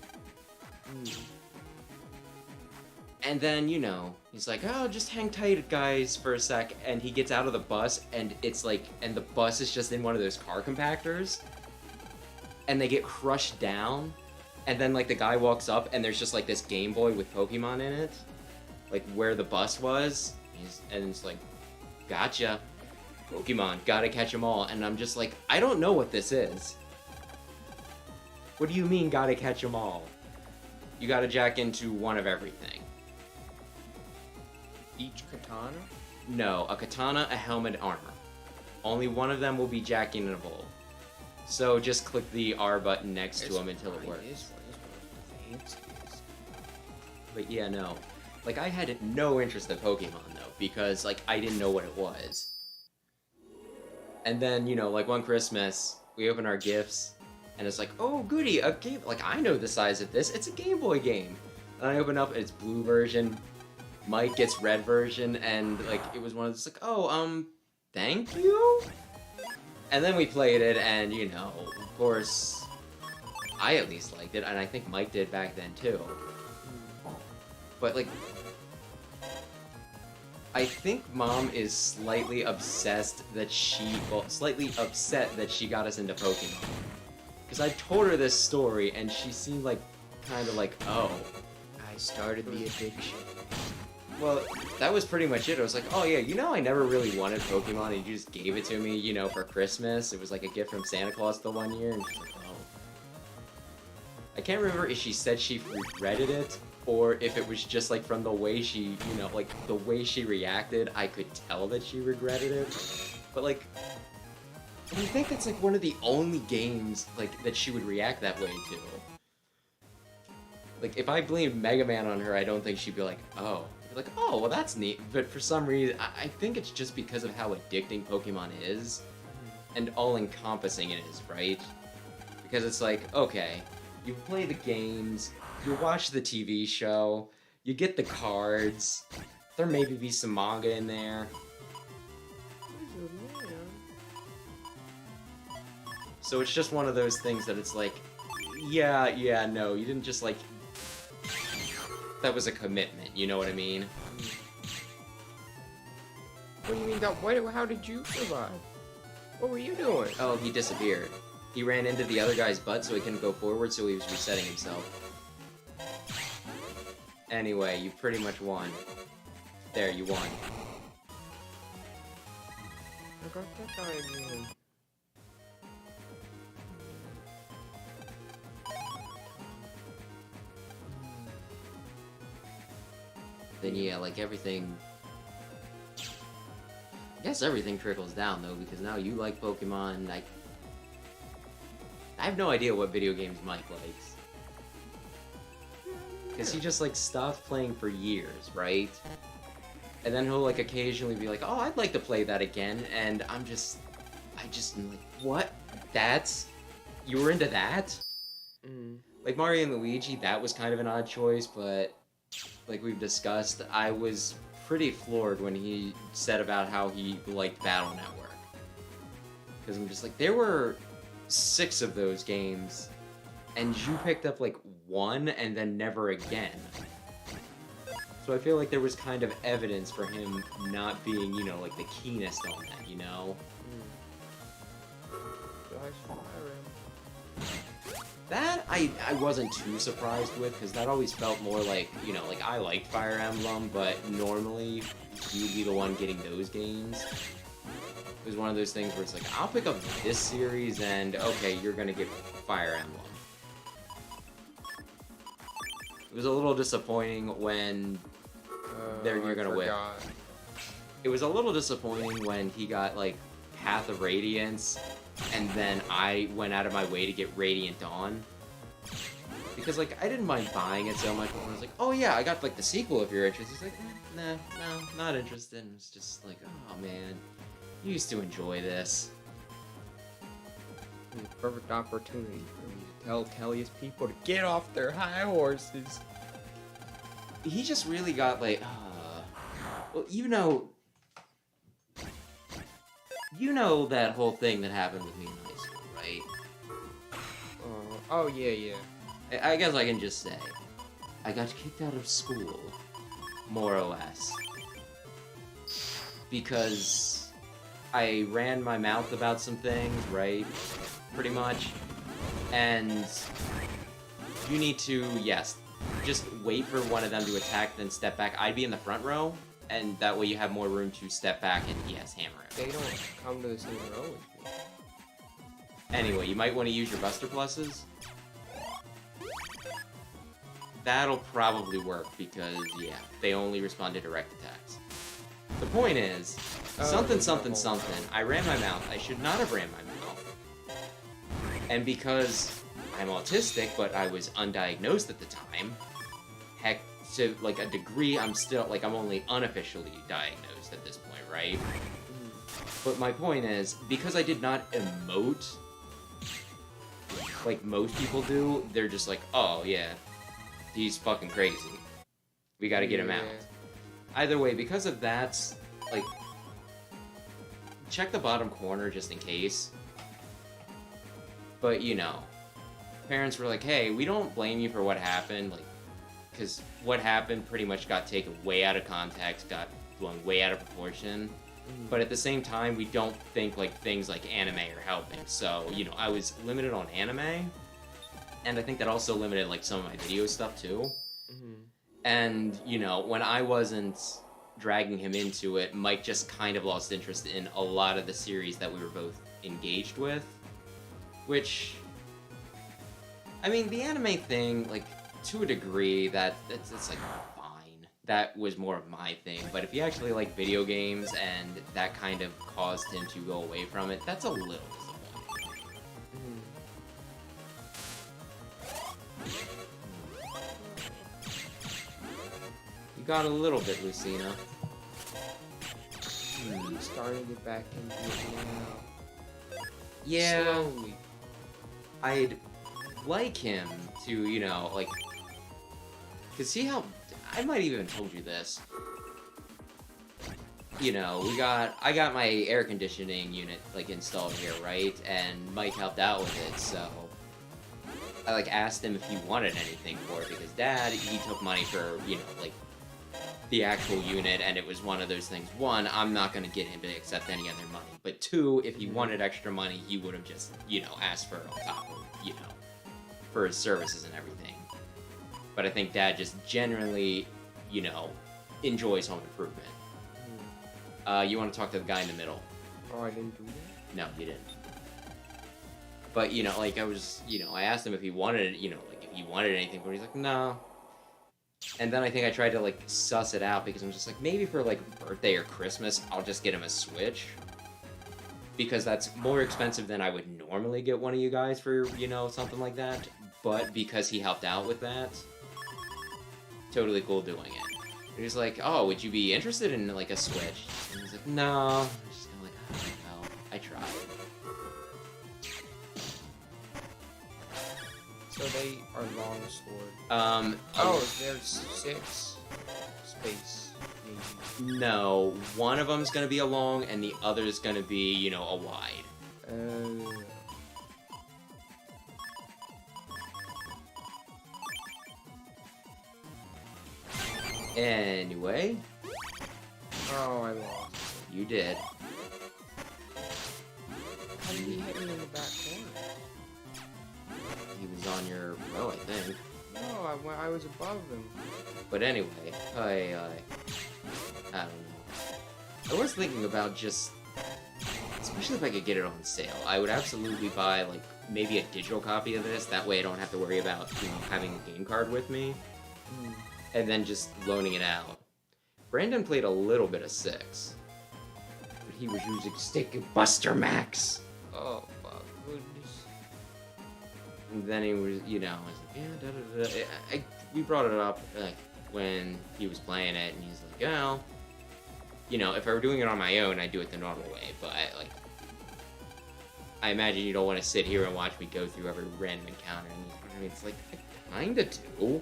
And then, you know, he's like, oh, just hang tight, guys, for a sec. And he gets out of the bus, and it's like, and the bus is just in one of those car compactors. And they get crushed down. And then, like, the guy walks up, and there's just, like, this Game Boy with Pokemon in it. Like, where the bus was. And it's like, gotcha. Pokemon, gotta catch them all. And I'm just like, I don't know what this is. What do you mean, gotta catch them all? You gotta jack into one of everything. Each katana? No, a katana, a helmet, armor. Only one of them will be jack-inable. So just click the R button next to him until it works. This one is the fanciest. But yeah, no. Like, I had no interest in Pokemon, though, because, like, I didn't know what it was. And then, you know, like, one Christmas, we open our gifts, and it's like, oh, goody, a game. Like, I know the size of this. It's a Game Boy game. And I open up, it's blue version. Mike gets red version, and, like, it was one of those, like, oh, thank you? And then we played it, and, you know, of course, I at least liked it, and I think Mike did back then, too. But, like, I think Mom is slightly obsessed that slightly upset that she got us into Pokemon. Because I told her this story, and she seemed like, kind of like, oh. I started the addiction. Well, that was pretty much it. I was like, oh yeah, you know I never really wanted Pokemon, and you just gave it to me, you know, for Christmas. It was like a gift from Santa Claus the one year, and she's like, oh. I can't remember if she said she regretted it, or if it was just like from the way she, you know, like the way she reacted, I could tell that she regretted it. But like, I think that's like one of the only games like that she would react that way to. Like, if I blamed Mega Man on her, I don't think she'd be like, oh. She'd be like, oh, well that's neat. But for some reason, I think it's just because of how addicting Pokemon is, and all-encompassing it is, right? Because it's like, okay, you play the games, you watch the TV show, you get the cards, there maybe be some manga in there. So it's just one of those things that it's like, yeah, no, you didn't just like... That was a commitment, you know what I mean? What do you mean, how did you survive? What were you doing? Oh, he disappeared. He ran into the other guy's butt so he couldn't go forward, so he was resetting himself. Anyway, you pretty much won. There, you won. I got that guy again. Then yeah, like everything... I guess everything trickles down though, because now you like Pokemon, I have no idea what video games Mike likes. Because he just like stopped playing for years, right? And then he'll like occasionally be like, oh, I'd like to play that again, and I just am like, what? You were into that? Like Mario and Luigi, that was kind of an odd choice, but like we've discussed, I was pretty floored when he said about how he liked Battle Network. Because I'm just like, there were 6 of those games, and you picked up like 1 and then never again. So I feel like there was kind of evidence for him not being, you know, like the keenest on that, you know? That I wasn't too surprised with, because that always felt more like, you know, like I liked Fire Emblem, but normally you'd be the one getting those games. It was one of those things where it's like, I'll pick up this series and, okay, you're gonna get Fire Emblem. It was a little disappointing when you're gonna win. It was a little disappointing when he got, like, Path of Radiance, and then I went out of my way to get Radiant Dawn. Because, like, I didn't mind buying it so much, but I was like, oh yeah, I got, like, the sequel if you're interested. He's like, nah, no, not interested. And it's just like, oh man, you used to enjoy this. Perfect opportunity for me to tell Tellius people to get off their high horses. He just really got, like, well, you know that whole thing that happened with me in high school, right? Oh, yeah. I guess I can just say, I got kicked out of school more or less. Because I ran my mouth about some things, right? Pretty much. And you need to, yes, just wait for one of them to attack, then step back. I'd be in the front row, and that way you have more room to step back and, yes, hammer it. They don't come to the same row with me. Anyway, you might want to use your Buster Pluses. That'll probably work because, yeah, they only respond to direct attacks. The point is, something. I ran my mouth. I should not have ran my mouth. And because I'm autistic, but I was undiagnosed at the time, heck, to, like, a degree, I'm still, like, I'm only unofficially diagnosed at this point, right? But my point is, because I did not emote like most people do, they're just like, oh, yeah, he's fucking crazy. We gotta get him out. Either way, because of that, like, check the bottom corner just in case. But, you know, parents were like, hey, we don't blame you for what happened, like, because what happened pretty much got taken way out of context, got blown way out of proportion. But at the same time, we don't think, like, things like anime are helping. So, you know, I was limited on anime, and I think that also limited, like, some of my video stuff, too. And, you know, when I wasn't dragging him into it, Mike just kind of lost interest in a lot of the series that we were both engaged with. Which, I mean, the anime thing, like, to a degree, it's like, fine. That was more of my thing. But if you actually like video games and that kind of caused him to go away from it, that's a little disappointing. You got a little bit, Lucina. He's starting to get back into it now. Yeah. Slowly. I'd like him to, you know, like, cause see how, I might even have told you this. You know, I got my air conditioning unit, like, installed here, right? And Mike helped out with it, so I, like, asked him if he wanted anything for it, because Dad, he took money for, you know, like, the actual unit, and it was one of those things. One, I'm not gonna get him to accept any other money, but two, if he wanted extra money, he would have just, you know, asked for it on top of, you know, for his services and everything. But I think Dad just generally, you know, enjoys home improvement. You want to talk to the guy in the middle? Oh, I didn't do that? No, you didn't. But, you know, like, I was, you know, I asked him if he wanted, you know, like, if he wanted anything, but he's like, no. And then I think I tried to, like, suss it out, because I'm just like, maybe for, like, birthday or Christmas, I'll just get him a Switch. Because that's more expensive than I would normally get one of you guys for, you know, something like that. But because he helped out with that, totally cool doing it. And he's like, oh, would you be interested in, like, a Switch? And he's like, no. I'm just kind of like, oh, no, I tried. So they are longsword. Oh, there's 6 space. Maybe. No, one of them's gonna be a long, and the other's gonna be, you know, a wide. Anyway. Oh, I lost. You did. How did he hit me in the back corner? He was on your row, I think. No, I was above him. But anyway, I don't know. I was thinking about just, especially if I could get it on sale, I would absolutely buy, like, maybe a digital copy of this. That way I don't have to worry about, you know, having a game card with me. And then just loaning it out. Brandon played a little bit of 6. But he was using Stick and Buster Max. Oh, my goodness. And then he was, you know, I was like, yeah, we brought it up, like, when he was playing it, and he's like, oh, you know, if I were doing it on my own, I'd do it the normal way, but, like, I imagine you don't want to sit here and watch me go through every random encounter, and I mean, it's like, I kinda do.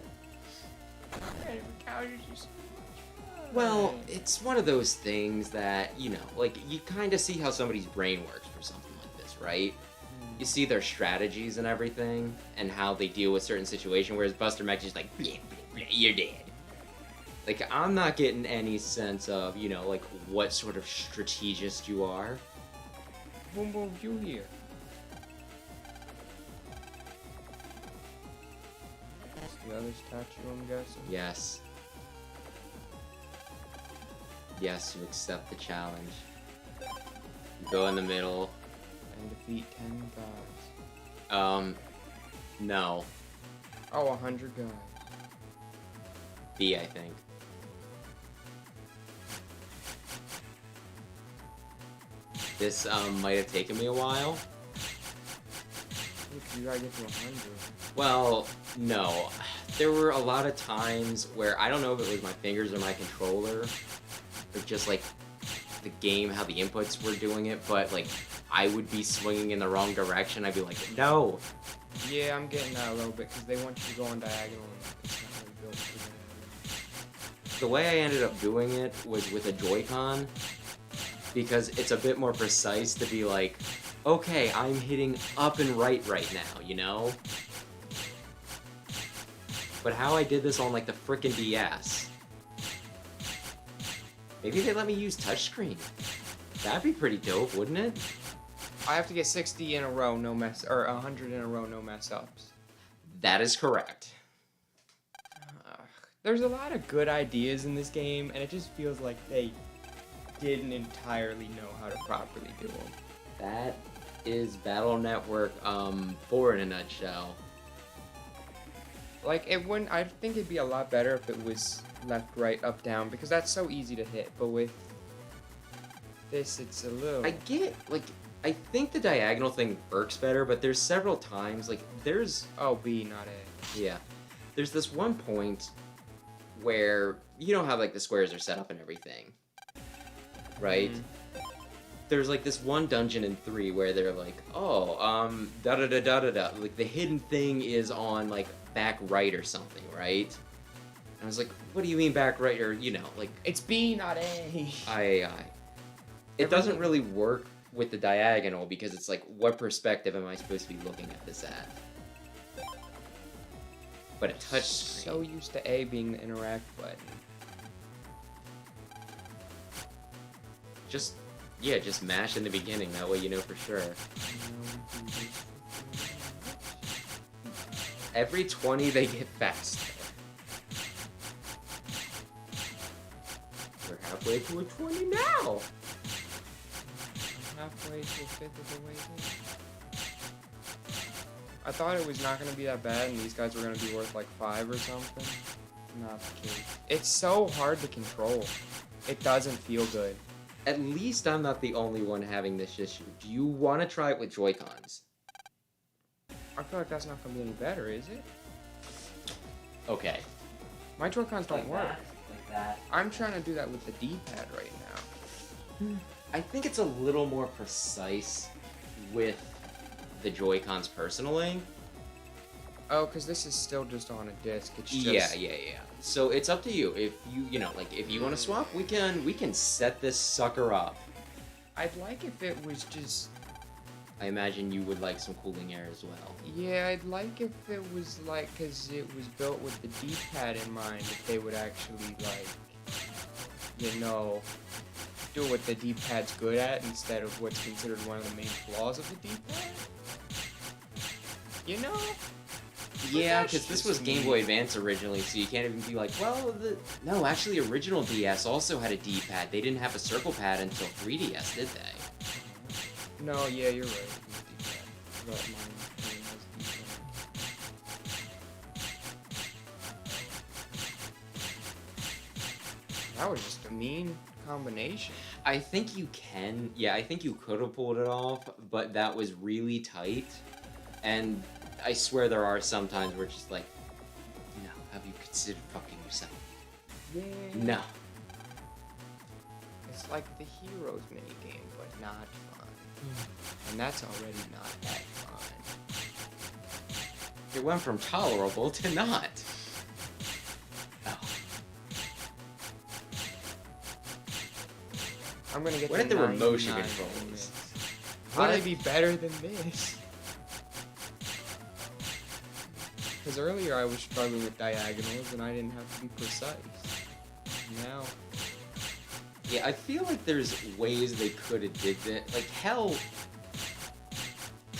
Random encounters are so much fun. Well, it's one of those things that, you know, like, you kind of see how somebody's brain works for something like this, right? You see their strategies and everything, and how they deal with certain situations, whereas Buster Max is like, bleh, bleh, bleh, you're dead. Like, I'm not getting any sense of, you know, like, what sort of strategist you are. Who moved you here? That's the other statue, I'm guessing. Yes. Yes, you accept the challenge. You go in the middle. And defeat 10 guys. No. Oh, 100 guys. B, I think. This, might have taken me a while. Look, you gotta get to 100. Well, no. There were a lot of times where I don't know if it was my fingers or my controller, or just like the game, how the inputs were doing it, but like I would be swinging in the wrong direction. I'd be like, no. Yeah, I'm getting that a little bit because they want you to go on diagonal and it's not really built for that. The way I ended up doing it was with a Joy-Con, because it's a bit more precise to be like, okay, I'm hitting up and right now, you know? But how I did this on like the frickin' DS. Maybe they let me use touchscreen. That'd be pretty dope, wouldn't it? I have to get 60 in a row, no mess, or 100 in a row, no mess ups. That is correct. There's a lot of good ideas in this game, and it just feels like they didn't entirely know how to properly do them. That is Battle Network 4 in a nutshell. Like, it wouldn't, I think it'd be a lot better if it was left, right, up, down, because that's so easy to hit, but with this, it's a little... I get, like, I think the diagonal thing works better, but there's several times, like, there's... Oh, B, not A. Yeah. There's this one point where, you know how, like, the squares are set up and everything, right? Mm-hmm. There's, like, this one dungeon in 3 where they're like, oh, da-da-da-da-da-da, like, the hidden thing is on, like, back right or something, right? And I was like, what do you mean back right, or, you know, like... It's B, not A. Aye. It doesn't really work with the diagonal, because it's like, what perspective am I supposed to be looking at this at? But a touch screen. So used to A being the interact button. Just mash in the beginning, that way you know for sure. Every 20 they get faster. We're halfway to a 20 now! Halfway to a fifth of the way there. I thought it was not going to be that bad and these guys were going to be worth like 5 or something. Not the case. It's so hard to control. It doesn't feel good. At least I'm not the only one having this issue. Do you want to try it with Joy-Cons? I feel like that's not going to be any better, is it? Okay. My Joy-Cons don't work. Like that. I'm trying to do that with the D-pad right now. I think it's a little more precise with the Joy-Cons personally. Oh, because this is still just on a disc. It's just... Yeah. So it's up to you. If you know, like, if you want to swap, we can set this sucker up. I'd like if it was just... I imagine you would like some cooling air as well. Yeah, I'd like if it was like, because it was built with the D-pad in mind, if they would actually, like, you know, do what the D-pad's good at instead of what's considered one of the main flaws of the D-pad. You know? Yeah, because this was Game Boy Advance originally, so you can't even be like, well, no, actually, original DS also had a D-pad. They didn't have a circle pad until 3DS, did they? No, yeah, you're right. But mine has D-pad. That was just a mean combination. I think you can. Yeah, I think you could have pulled it off, but that was really tight. And I swear there are some times where it's just like, no, have you considered fucking yourself? Yeah. No. It's like the Heroes minigame, but not fun. And that's already not that fun. It went from tolerable to not. Oh. I'm gonna get What are the motion 99 controls? How would they be better than this? Because earlier I was struggling with diagonals and I didn't have to be precise. now. Yeah, I feel like there's ways they could have did that. Like, hell,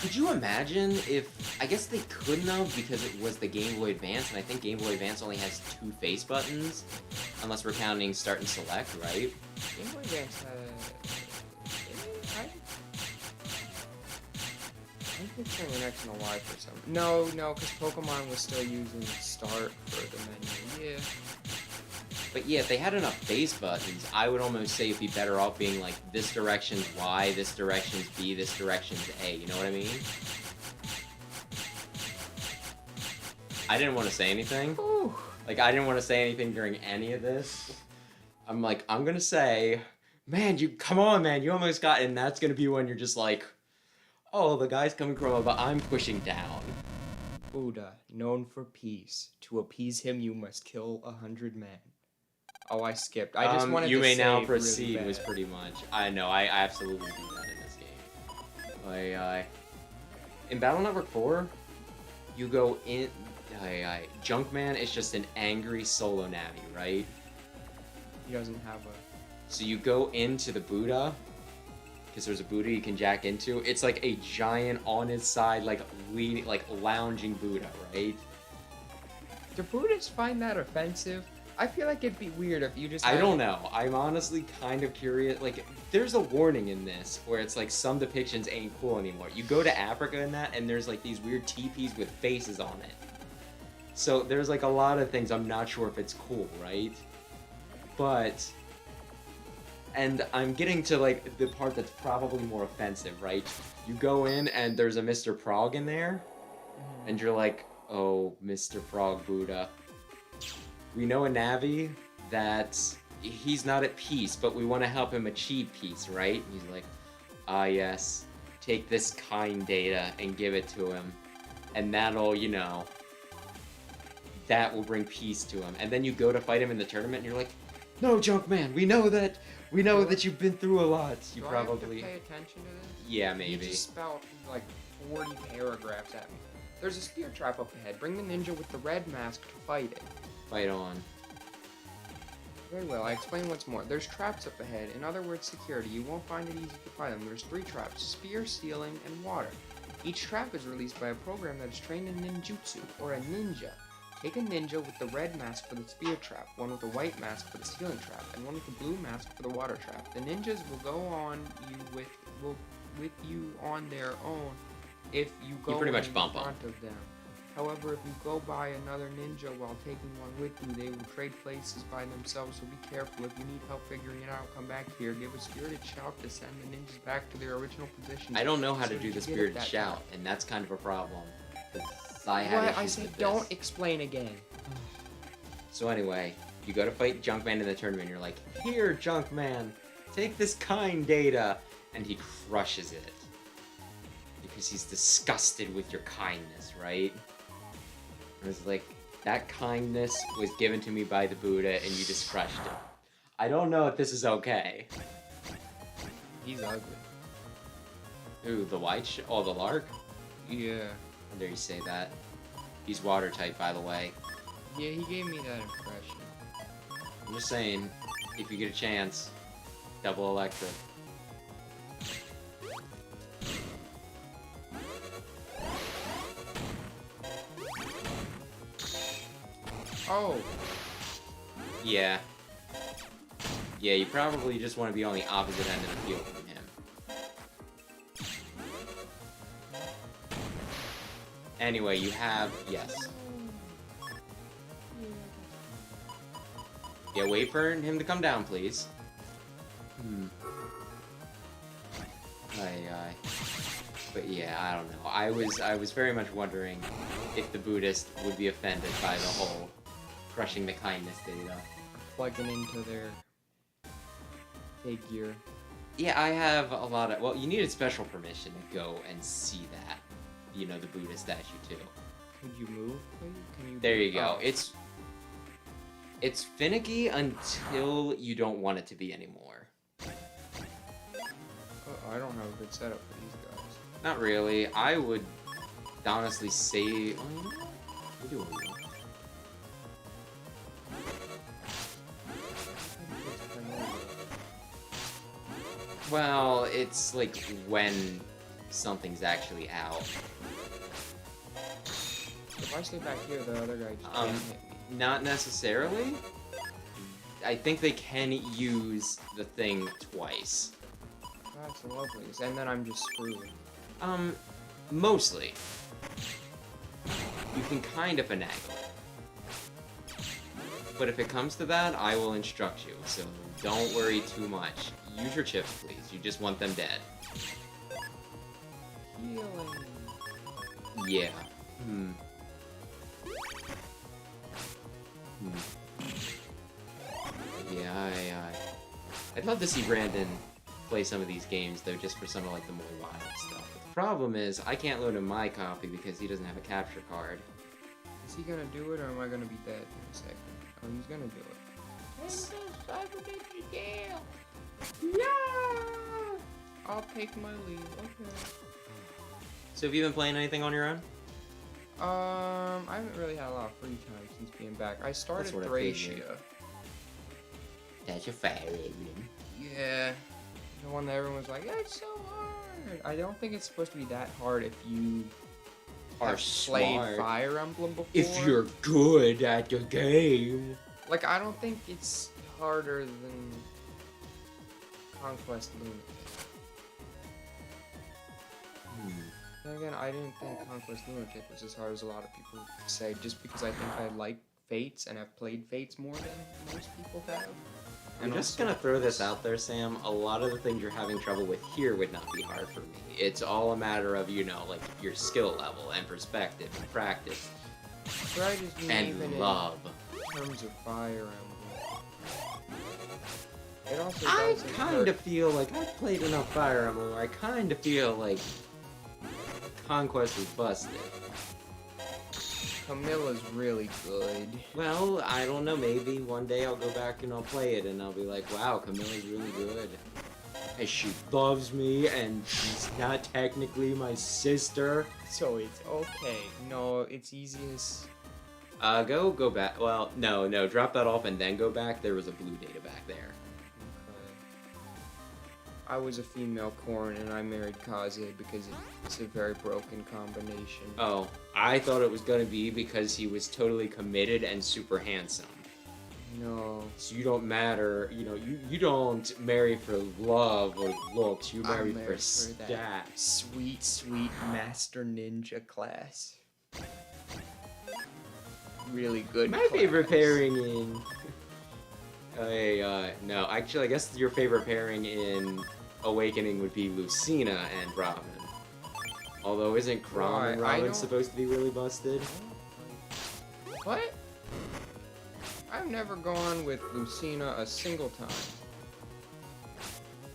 could you imagine if... I guess they couldn't have because it was the Game Boy Advance, and I think Game Boy Advance only has 2 face buttons, unless we're counting start and select, right? Game Boy Advance I'm picturing an X and a Y for some. No, because Pokemon was still using start for the menu. Yeah. But yeah, if they had enough face buttons, I would almost say it'd be better off being like, this direction's Y, this direction's B, this direction's A, you know what I mean? I didn't want to say anything. Ooh. Like, I didn't want to say anything during any of this. I'm like, I'm gonna say, man, come on, man, you almost got, and that's gonna be when you're just like, oh, the guy's coming from above, I'm pushing down. Buddha, known for peace. To appease him, you must kill 100 men. Oh, I skipped. I just wanted you to may say now really proceed bad. was pretty much. I know, I absolutely do that in this game. In Battle Network 4, you go in. Junkman is just an angry solo Navi, right? He doesn't have a. So you go into the Buddha, because there's a Buddha you can jack into. It's like a giant on his side, like leaning, like lounging Buddha, right? Do Buddhists find that offensive? I feel like it'd be weird if you just. I don't know. I'm honestly kind of curious. Like, there's a warning in this where it's like some depictions ain't cool anymore. You go to Africa and that, and there's like these weird teepees with faces on it. So there's like a lot of things I'm not sure if it's cool, right? But, and I'm getting to like the part that's probably more offensive, right? You go in and there's a Mr. Frog in there, and you're like, oh, Mr. Frog Buddha. We know a Navi that he's not at peace, but we want to help him achieve peace, right? He's like, ah, yes, take this kind data and give it to him, and that'll, you know, that will bring peace to him. And then you go to fight him in the tournament, and you're like, no, Junkman, we know that you've been through a lot. You Do probably I have to pay attention to this? Yeah, maybe. You just spelled like 40 paragraphs at me. There's a spear trap up ahead. Bring the ninja with the red mask to fight it. Fight on. Very well, I explain once more. There's traps up ahead. In other words, security. You won't find it easy to find them. There's 3 traps: spear, ceiling, and water. Each trap is released by a program that is trained in ninjutsu, or a ninja. Take a ninja with the red mask for the spear trap, one with a white mask for the ceiling trap, and one with a blue mask for the water trap. The ninjas will go on you with you on their own if you go pretty much in bump front 'em. of them. However, if you go by another ninja while taking one with you, they will trade places by themselves, so be careful. If you need help figuring it out, come back here. Give a spirited shout to send the ninjas back to their original positions. I don't know how So to do did the you get it spirited that shout, time? and that's kind of a problem. 'Cause I had What? I issues said with this. don't explain again. So anyway, you go to fight Junkman in the tournament, you're like, here, Junkman, take this kind data, and he crushes it. Because he's disgusted with your kindness, right? I was like, that kindness was given to me by the Buddha, and you just crushed it. I don't know if this is okay. He's ugly. Ooh, the white oh, the lark? Yeah. How dare you say that? He's water type, by the way. Yeah, he gave me that impression. I'm just saying, if you get a chance, double electric. Oh. Yeah. Yeah, you probably just want to be on the opposite end of the field from him. Anyway, you have... Yes. Yeah, wait for him to come down, please. Aye. But yeah, I don't know. I was very much wondering if the Buddhist would be offended by the whole crushing the kindness data. Plugging into their figure. Yeah, I have a lot of... Well, you needed special permission to go and see that. You know, the Buddha statue, too. Could you move, please? Can you? There you go. Oh. It's finicky until you don't want it to be anymore. Oh, I don't have a good setup for these guys. Not really. I would honestly say... Oh, you know what? We do what we want. Well, it's like when something's actually out. If I stay back here, the other guy just can't hit me. Not necessarily. I think they can use the thing twice. That's lovely. And then I'm just screwed. Mostly. You can kind of finagle it. But if it comes to that, I will instruct you, so don't worry too much. Use your chips, please. You just want them dead. Healing. Yeah. Yeah, I'd love to see Brandon play some of these games, though, just for some of, like, the more wild stuff. But the problem is, I can't load in my copy because he doesn't have a capture card. Is he gonna do it, or am I gonna be dead in a second? Oh, he's gonna do it. Yeah! I'll take my leave, okay. So have you been playing anything on your own? I haven't really had a lot of free time since being back. I started what I Thracia. figured. That's your Fire Emblem. Yeah. The one that everyone was like, it's so hard. I don't think it's supposed to be that hard if you Are have played smart. Fire Emblem before. If you're good at the game. Like, I don't think it's harder than Conquest Lunatic. Then again, I didn't think Conquest Lunatic was as hard as a lot of people say, just because I think I like Fates and have played Fates more than most people have. I'm just gonna throw this out there, Sam. A lot of the things you're having trouble with here would not be hard for me. It's all a matter of, you know, like, your skill level and perspective and practice. But I just mean And even love. in terms of Fire Emblem. It also I doesn't kind hurt. of feel like I've played enough Fire Emblem where I kind of feel like Conquest was busted. Camilla's really good. Well, I don't know, maybe one day I'll go back and I'll play it and I'll be like, wow, Camilla's really good. And she loves me and she's not technically my sister. So it's okay. No, it's easiest. Go back. Well, no, drop that off and then go back. There was a blue data back there. I was a female corn and I married Kaze because it's a very broken combination. Oh, I thought it was gonna be because he was totally committed and super handsome. No. So you don't matter, you know, you don't marry for love or looks, you marry for that stats. sweet, sweet Master Ninja class. Really good My class. favorite pairing in... no, actually, I guess your favorite pairing in Awakening would be Lucina and Robin. Although, isn't Chrom and Why? I Robin don't- supposed to be really busted? What? I've never gone with Lucina a single time.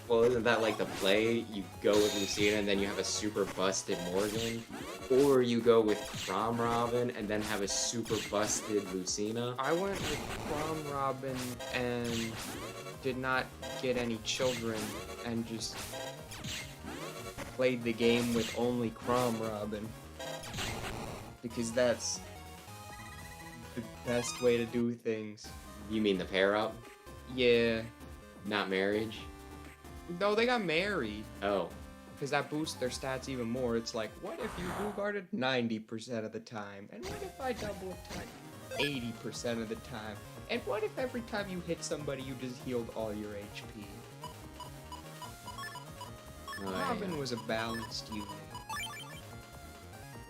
Well, isn't that like the play? You go with Lucina and then you have a super busted Morgan? Or you go with Chrom Robin and then have a super busted Lucina? I went with Chrom Robin and did not get any children and just played the game with only Chrom Robin. Because that's the best way to do things. You mean the pair up? Yeah. Not marriage? No, they got married. Oh. Because that boosts their stats even more. It's like, what if you blue guarded 90% of the time? And what if I double attack 80% of the time? And what if every time you hit somebody, you just healed all your HP? Oh, Robin yeah. was a balanced unit.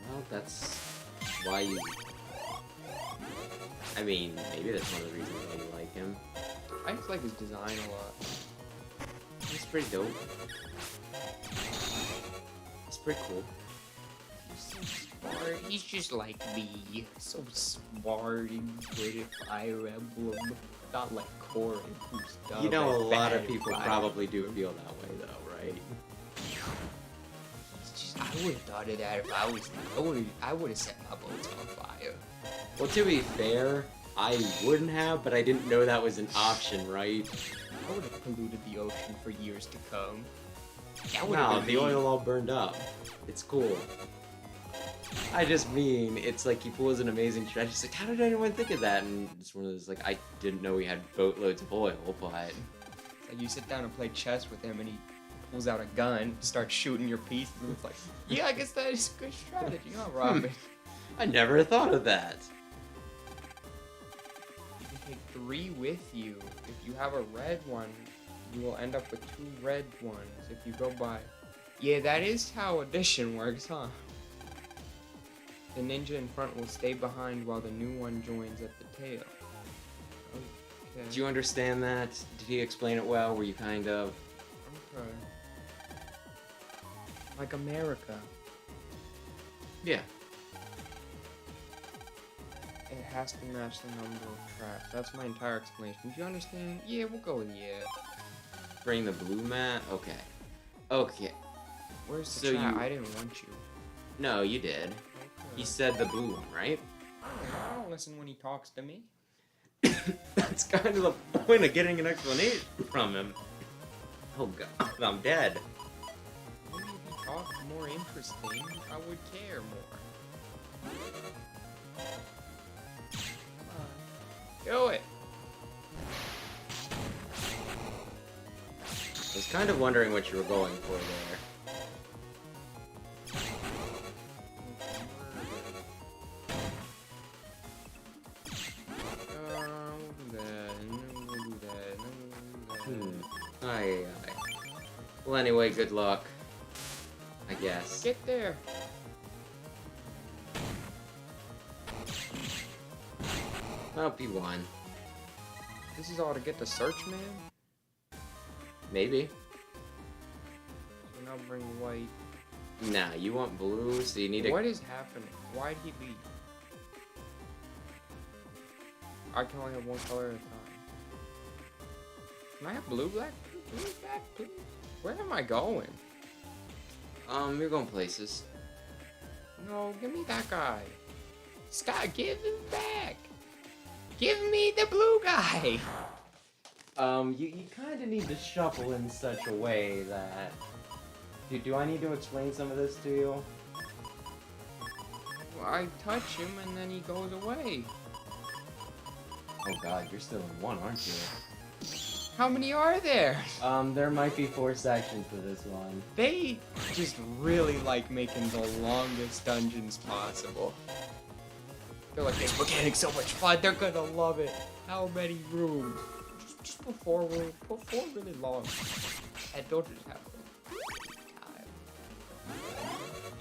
Well, that's why you... I mean, maybe that's one of the reasons why you like him. I just like his design a lot. He's pretty dope. It's pretty cool. He's so smart. He's just like me. So smart and good at Fire Emblem. Not like Corrin, who's dumb. You know, a and lot bad of at people Fire probably do feel that way, though, right? It's just, I would have thought of that if I would have set my boats on fire. Well, to be fair, I wouldn't have, but I didn't know that was an option, right? I would have polluted the ocean for years to come. That would No, have the been oil all burned up. It's cool. I just mean, it's like he pulls an amazing strategy. It's like, how did anyone think of that? And it's one of those, like, I didn't know he had boatloads of oil, but... Like you sit down and play chess with him and he pulls out a gun, starts shooting your pieces, and it's like, yeah, I guess that is a good strategy, huh, Robin? I never thought of that. You can take 3 with you. If you have a red one, you will end up with 2 red ones. If you go by... Yeah, that is how addition works, huh? The ninja in front will stay behind while the new one joins at the tail. Okay. Do you understand that? Did he explain it well? Were you kind of... Okay. Like America. Yeah. It has to match the number of traps. That's my entire explanation. Do you understand? Yeah, we'll go with yeah. Bring the blue mat? Okay. Okay. Where's the So trap? you- I didn't want you. No, you did. Okay. He said the blue one, right? I don't listen when he talks to me. That's kind of the point of getting an explanation from him. Oh god, I'm dead. Maybe if he talked more interesting, I would care more. Come on. Do it! I was kind of wondering what you were going for there. We'll do that, and then we'll do that, and then we'll do that. Aye. Well, anyway, good luck. I guess. Get there! Hope you won. This is all to get the search man? Maybe. So now bring white. Nah, you want blue, so you need to... What is happening? Why'd he leave? I can only have one color at a time. Can I have blue, black, blue, black, please? Where am I going? You're going places. No, give me that guy. Stop, give him back. Give me the blue guy. You kind of need to shuffle in such a way that... Do I need to explain some of this to you? Well, I touch him and then he goes away. Oh god, you're still in one, aren't you? How many are there? There might be 4 sections to this one. They just really like making the longest dungeons possible. They're like, this mechanic's so much fun, they're gonna love it. How many rooms? Just put 4 rooms, put 4 really long. And don't just have time.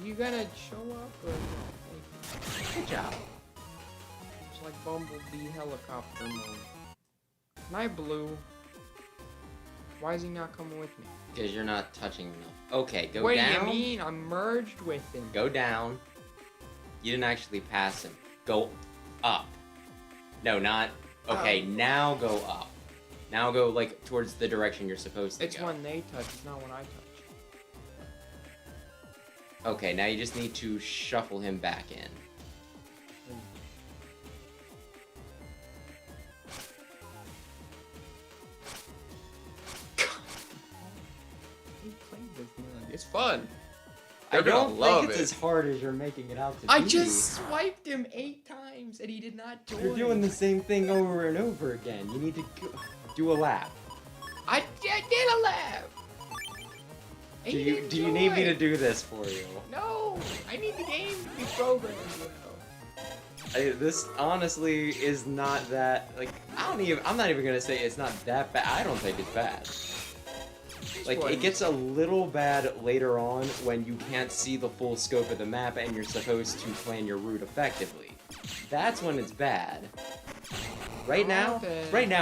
You gonna show up or no? Good job. It's like Bumblebee helicopter mode. My blue. Why is he not coming with me? Because you're not touching enough. Okay, go What down. do you mean? I'm merged with him. Go down. You didn't actually pass him. Go up. No, not... Okay, now go up. Now go, like, towards the direction you're supposed to It's go. when they touch, it's not when I touch. Okay, now you just need to shuffle him back in. It's fun. I They're gonna don't love think it's it. as hard as you're making it out to I be. just swiped him 8 times and he did not join. You're doing the same thing over and over again. You need to do a lap. I did a lap. And Do he you didn't need me to join. do this for you? No, I need the game to be programmed well. This honestly is not that, like, I'm not even gonna say it's not that bad. I don't think it's bad. Like, it gets a little bad later on when you can't see the full scope of the map and you're supposed to plan your route effectively. That's when it's bad. Right now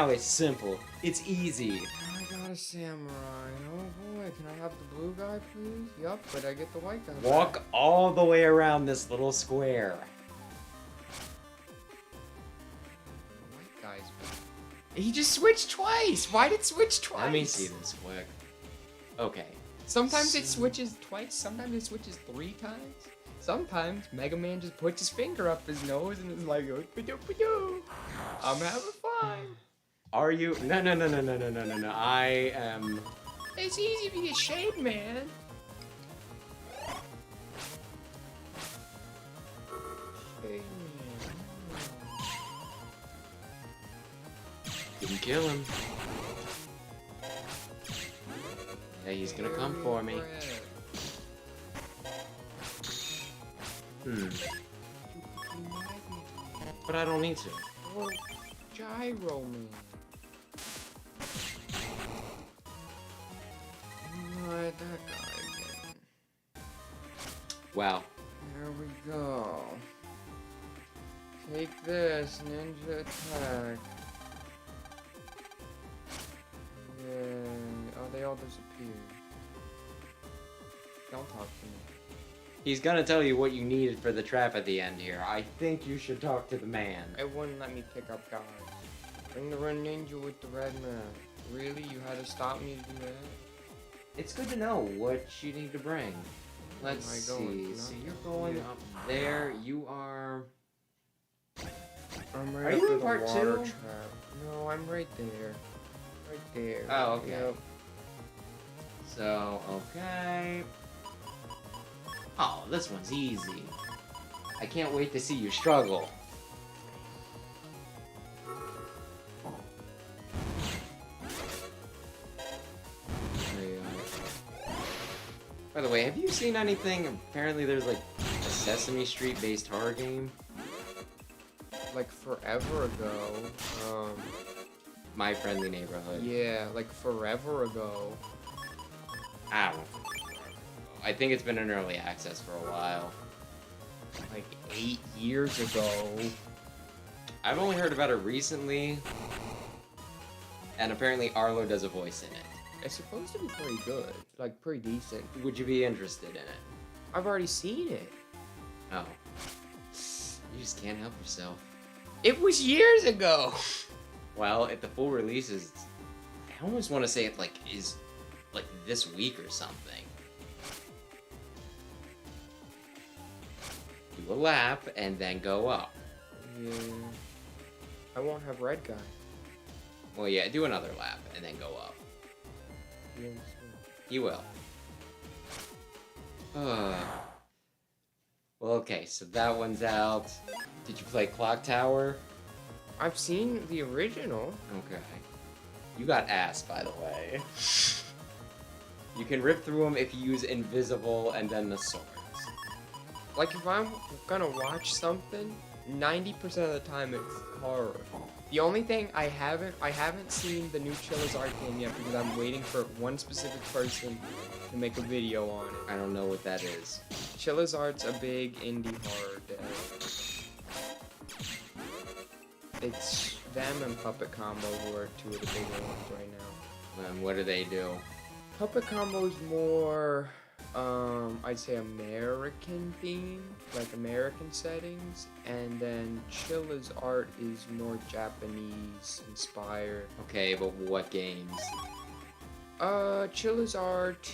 it's simple. It's easy. I got a samurai. Oh boy, can I have the blue guy, please? Yup, but I get the white guy. Walk all the way around this little square. The white guy's back. He just switched twice. Why did it switch twice? Let me see this quick. Okay. Sometimes it switches twice. Sometimes it switches 3 times. Sometimes Mega Man just puts his finger up his nose and is like, "Ba-do-ba-do. I'm having fun." Are you? No. I am. It's easy to be a Shade Man. Shade Man. Didn't kill him. Okay, he's gonna come for me. But I don't need to. Oh, gyro man. Alright, that guy again. Wow. There we go. Take this, ninja attack. Yay. Oh, they all disappeared. Don't talk to me. He's gonna tell you what you needed for the trap at the end here. I think you should talk to the man. It wouldn't let me pick up guys. Bring the red ninja with the red man. Really? You had to stop me to do that? It's good to know what you need to bring. Let's see. So you're going up there. You are... I'm Are right you up in to part the water 2? trap. No, I'm right there. Right there. Oh, okay. Yep. So, okay. Oh, this one's easy. I can't wait to see you struggle. There you are. By the way, have you seen anything? Apparently there's like a Sesame Street based horror game. Like forever ago. My Friendly Neighborhood. Yeah, like forever ago. I don't know. I think it's been in early access for a while. Like 8 years ago. I've only heard about it recently. And apparently Arlo does a voice in it. It's supposed to be pretty good. Like, pretty decent. Would you be interested in it? I've already seen it. Oh. You just can't help yourself. It was years ago! Well, if the full release is... I almost want to say it, like, is, like, this week or something. Do a lap, and then go up. Yeah. I won't have red guy. Well, yeah, do another lap, and then go up. Yes. You will. Well, okay, so that one's out. Did you play Clock Tower? I've seen the original. Okay. You got ass, by the way. You can rip through them if you use invisible and then the swords. Like, if I'm gonna watch something, 90% of the time it's horror. The only thing I haven't seen the new Chillazart game yet because I'm waiting for one specific person to make a video on it. I don't know what that is. Chillazart's a big indie horror dev. It's them and Puppet Combo who are two of the bigger ones right now. And what do they do? Puppet Combo's more, I'd say American themed, like American settings, and then Chilla's art is more Japanese inspired. Okay, but what games? Chilla's art,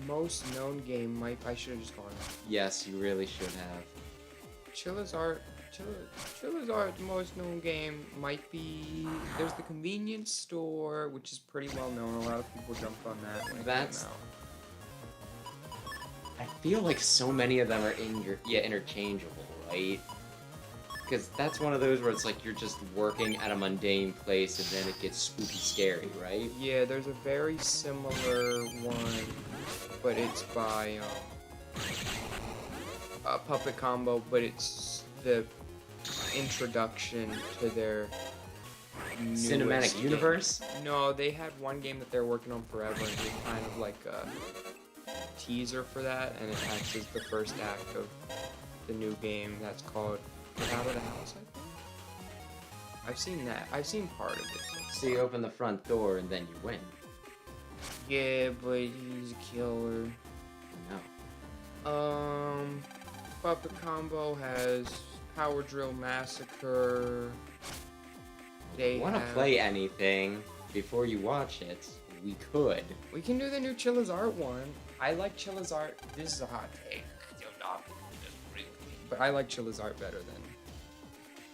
most known game I should have just gone off. Yes, you really should have. Chilla's art, most known game might be, there's the convenience store, which is pretty well known. A lot of people jumped on that when it came out. I feel like so many of them are interchangeable, right? Because that's one of those where it's like you're just working at a mundane place and then it gets spooky scary, right? Yeah, there's a very similar one, but it's by Puppet Combo, but it's the introduction to their Cinematic game. universe? No, they had one game that they're working on forever, and it was kind of like a teaser for that, and it acts as the first act of the new game that's called Get Out of the House, I think? I've seen that. I've seen part of it. So you open the front door and then you win. Yeah, but he's a killer. No. Puppet Combo has Power Drill Massacre. They Want to have... play anything before you watch it? We could. We can do the new Chilla's Art one. I like Chilla's Art. This is a hot take. But I like Chilla's Art better than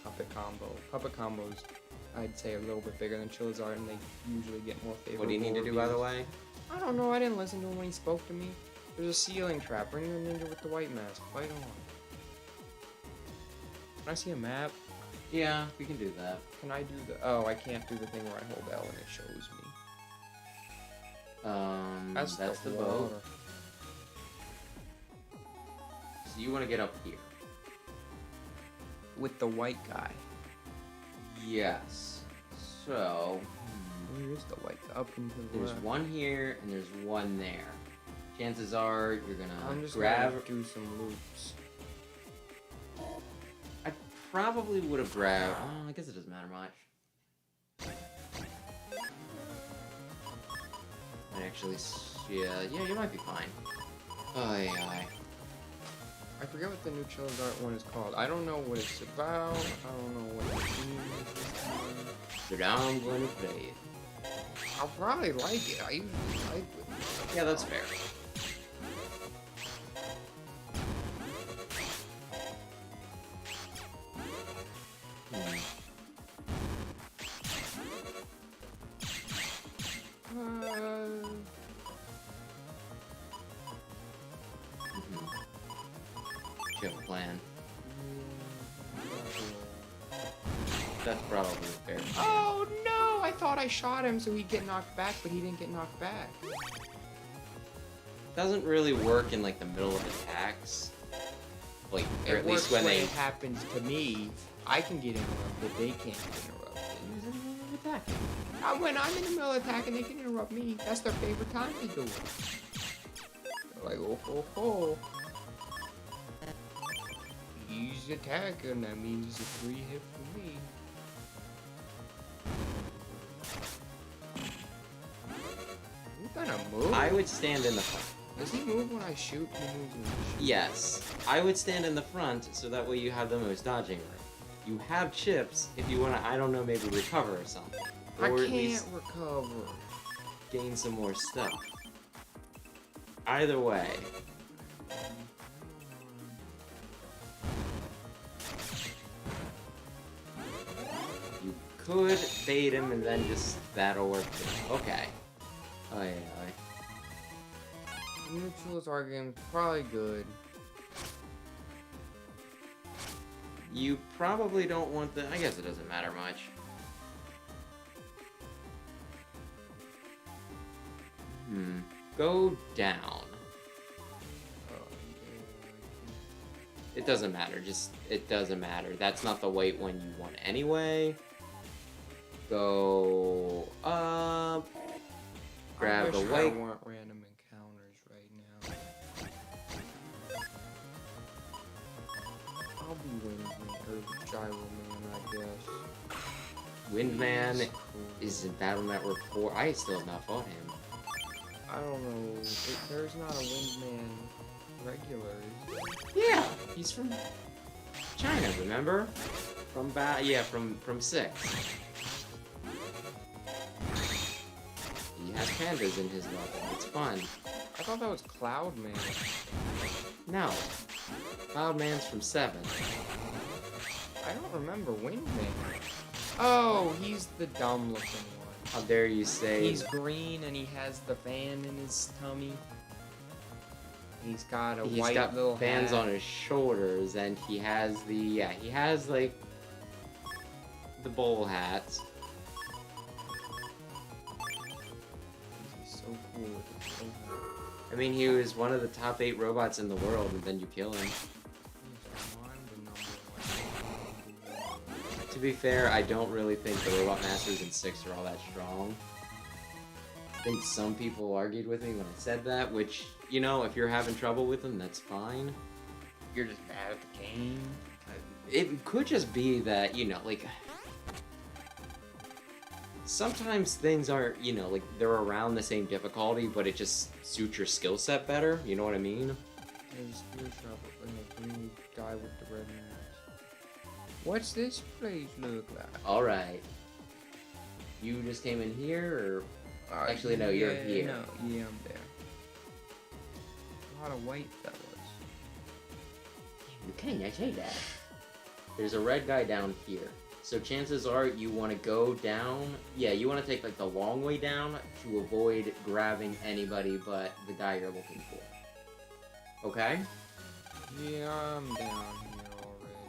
Puppet Combo. Puppet Combo's, I'd say, a little bit bigger than Chilla's Art, and they usually get more favorable What do you need to do, by the way? I don't know. I didn't listen to him when he spoke to me. There's a ceiling trap. Bring the ninja with the white mask. Fight on. Can I see a map? Yeah, we can do that. Can I do the... Oh, I can't do the thing where I hold L and it shows me. That's the boat. water. So you want to get up here. With the white guy. Yes. So, Where is the white guy? Up into the there's left. one here and there's one there. Chances are you're I'm gonna just grab. gonna do some loops. I probably would have grabbed. Oh, I guess it doesn't matter much. Actually, yeah, you might be fine. Aye, aye. I forget what the new Charizard one is called. I don't know what it's about. I don't know what the theme is. So now I'm going to play it. I'll probably like it. I usually like it. Yeah, that's fair. You have a plan. That's probably fair. Oh no! I thought I shot him so he'd get knocked back, but he didn't get knocked back. Doesn't really work in like the middle of attacks. Like, or It at least works when they it happens to me. I can get interrupted. They can't get interrupted. When I'm in the middle of attacking, they can interrupt me. That's their favorite time to do it. They're like, oh ho ho. He's attacking. That means it's a free hit for me. You gonna move? I would stand in the front. Does he move when I shoot? He moves when I shoot. Yes, I would stand in the front so that way you have the most dodging room. You have chips if you want to, I don't know, maybe recover or something. Or I at can't least recover. gain some more stuff. Either way. You could bait him and then just, that'll work too. Okay. Oh yeah. New Charizard game is probably good. You probably don't want the, I guess it doesn't matter much. Go down. It doesn't matter, just, it doesn't matter. That's not the white one you want anyway. Go up. Grab the white. I want random encounters right now. I'll be Windman, or Gyro Man, I guess. Windman He's cool. is in Battle Network 4. I still have not fought him. I don't know. There's not a Windman regular, is there? Yeah, he's from China, remember? From from 6. He has pandas in his level. It's fun. I thought that was Cloud Man. No. Cloudman's from 7. I don't remember Windman. Oh, he's the dumb looking one. How dare you say... He's green and he has the fan in his tummy. He's got a He's white got little fans hat. on his shoulders, and he has the, he has, like, the bowl hats. He's so cool with his bow hat. I mean, he was one of the top 8 robots in the world, and then you kill him. He's one of the number one. To be fair, I don't really think the Robot Masters in 6 are all that strong. I think some people argued with me when I said that, which, you know, if you're having trouble with them, that's fine. You're just bad at the game. It could just be that, you know, like... Sometimes things aren't, you know, like, they're around the same difficulty, but it just suits your skill set better, you know what I mean? There's Spear Shop and the green guy with the red mask. What's this place look like? Alright. You just came in here, or... Actually, no, you're here. No, yeah, I'm there. A lot of white fellas. You cannot say that. There's a red guy down here. So chances are you want to go down. Yeah, you want to take like the long way down to avoid grabbing anybody but the guy you're looking for. Okay? Yeah, I'm down here already.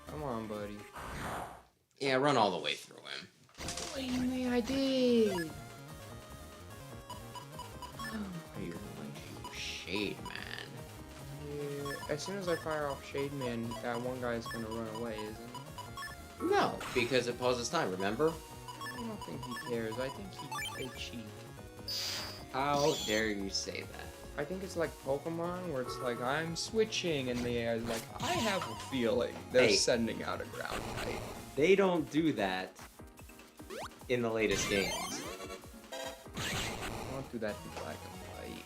Come on, buddy. Yeah, run all the way through him. Wait a minute, I did. Shade Man. Yeah, as soon as I fire off Shade Man, that one guy is gonna run away, isn't he? No, because it pauses time, remember? I don't think he cares. I think they cheat. How dare you say that? I think it's like Pokemon, where it's like, I'm switching, and they are like, I have a feeling they're Hey. sending out a ground type. They don't do that in the latest games. I don't do that in Black and White.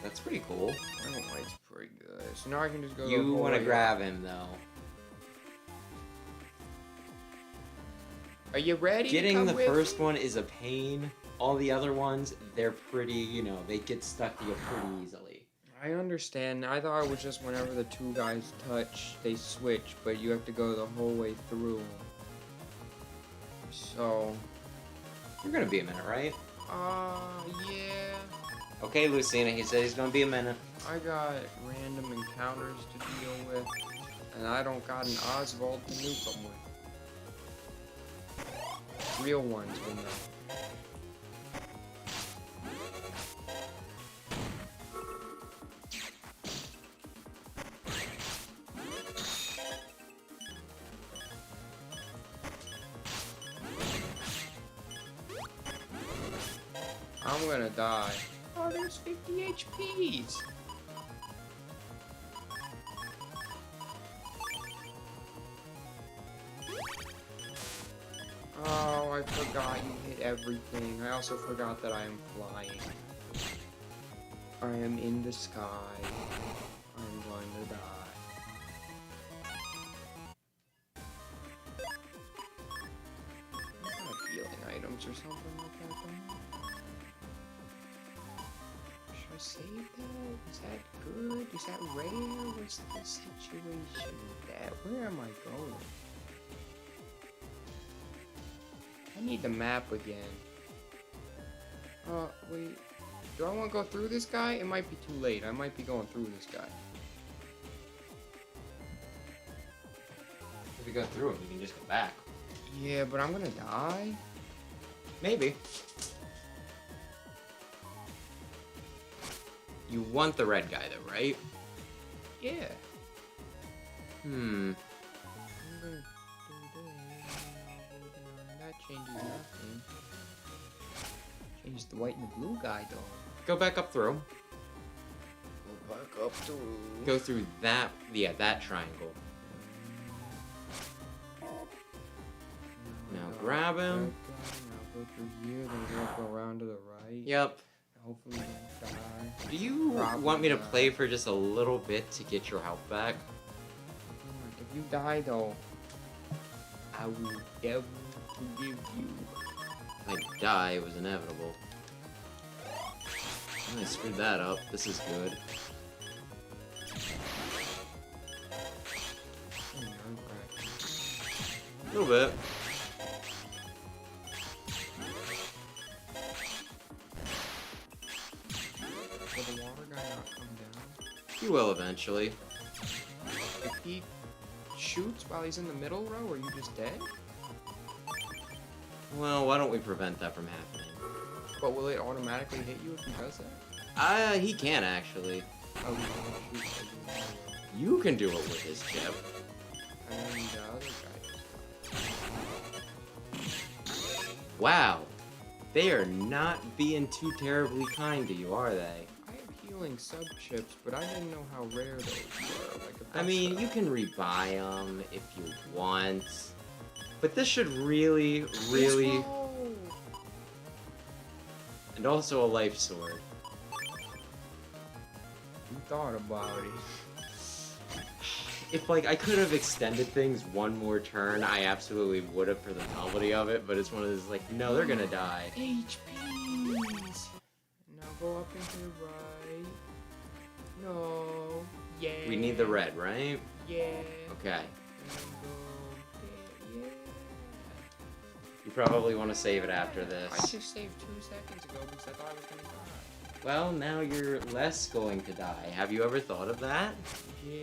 That's pretty cool. Black and White's pretty good. So now I can just go. You want to grab him, though. Are you ready? Getting the first one is a pain. All the other ones, they're pretty, you know, they get stuck to you pretty easily. I understand. I thought it was just whenever the two guys touch, they switch, but you have to go the whole way through. So. You're gonna be a minute, right? Yeah. Okay, Lucina, he said he's gonna be a minute. I got random encounters to deal with, and I don't got an Oswald to nuke them with. Real ones will know. I'm gonna die. Oh, there's 50 HPs. Oh, I forgot you hit everything. I also forgot that I am flying. I am in the sky. I'm going to die. I got healing items or something like that, don't I? Should I save that? Is that good? Is that rare? What's the situation with that? Where am I going? I need the map again. Wait. Do I want to go through this guy? It might be too late. I might be going through this guy. If you go through him, you can just go back. Yeah, but I'm gonna die. Maybe. You want the red guy, though, right? Yeah. Hmm. I'm gonna do that. That changes nothing. Changes the white and the blue guy, though. Go back up through. Go back up through. Go through that, yeah, that triangle. Now grab him. Now go through here, then we'll go around to the right. Yep. Hopefully don't die. Do you want me to play for just a little bit to get your health back? If you die, though, I will never forgive you. If I die, it was inevitable. I screwed that up. This is good. A little bit. Will the water guy not come down? He will eventually. If he shoots while he's in the middle row, are you just dead? Well, why don't we prevent that from happening? But will it automatically hit you if he does that? He can actually. Oh, he can't shoot while you're in You can do it with his chip. the middle. And then the other guy just died. Wow. They are not being too terribly kind to you, are they? I have healing sub-chips, but I didn't know how rare those were. Like, if I that's mean, the- you can rebuy them if you want. But this should really, really... Whoa! And also a life sword. You thought about it. If, like, I could have extended things one more turn, I absolutely would have for the novelty of it, but it's one of those, like, no, they're gonna die. HPs! Now go up and to the right. No. Yeah. We need the red, right? Yeah. Okay. And then go there. Yeah. You probably want to save it after this. I just saved 2 seconds ago because I thought I was gonna die. Well, now you're less going to die. Have you ever thought of that? Yeah.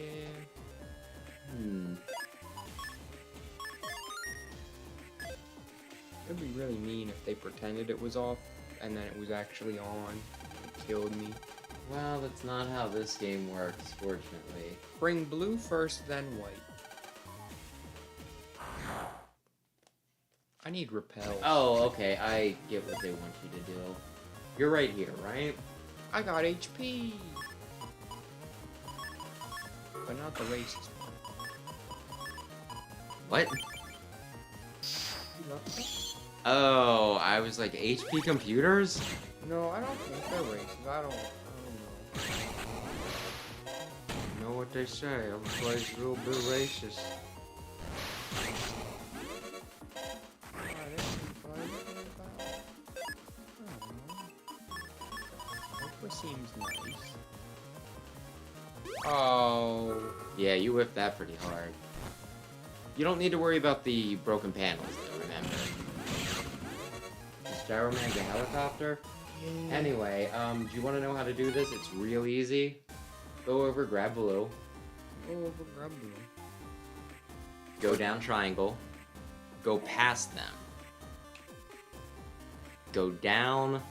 It'd be really mean if they pretended it was off and then it was actually on. It killed me. Well, that's not how this game works, fortunately. Bring blue first, then white. I need repel. Oh, okay, I get what they want you to do. You're right here, right? I got HP! But not the racist one. What? You love that? Oh, I was like, HP computers? No, I don't think they're racist. I don't know. You know what they say, everybody's a little bit racist. Seems nice. Oh. Yeah, you whipped that pretty hard. You don't need to worry about the broken panels, though, remember? Is Gyro Man's a helicopter? Yeah. Anyway, do you want to know how to do this? It's real easy. Go over, grab blue. Go over, grab blue. Go down triangle. Go past them. Go down.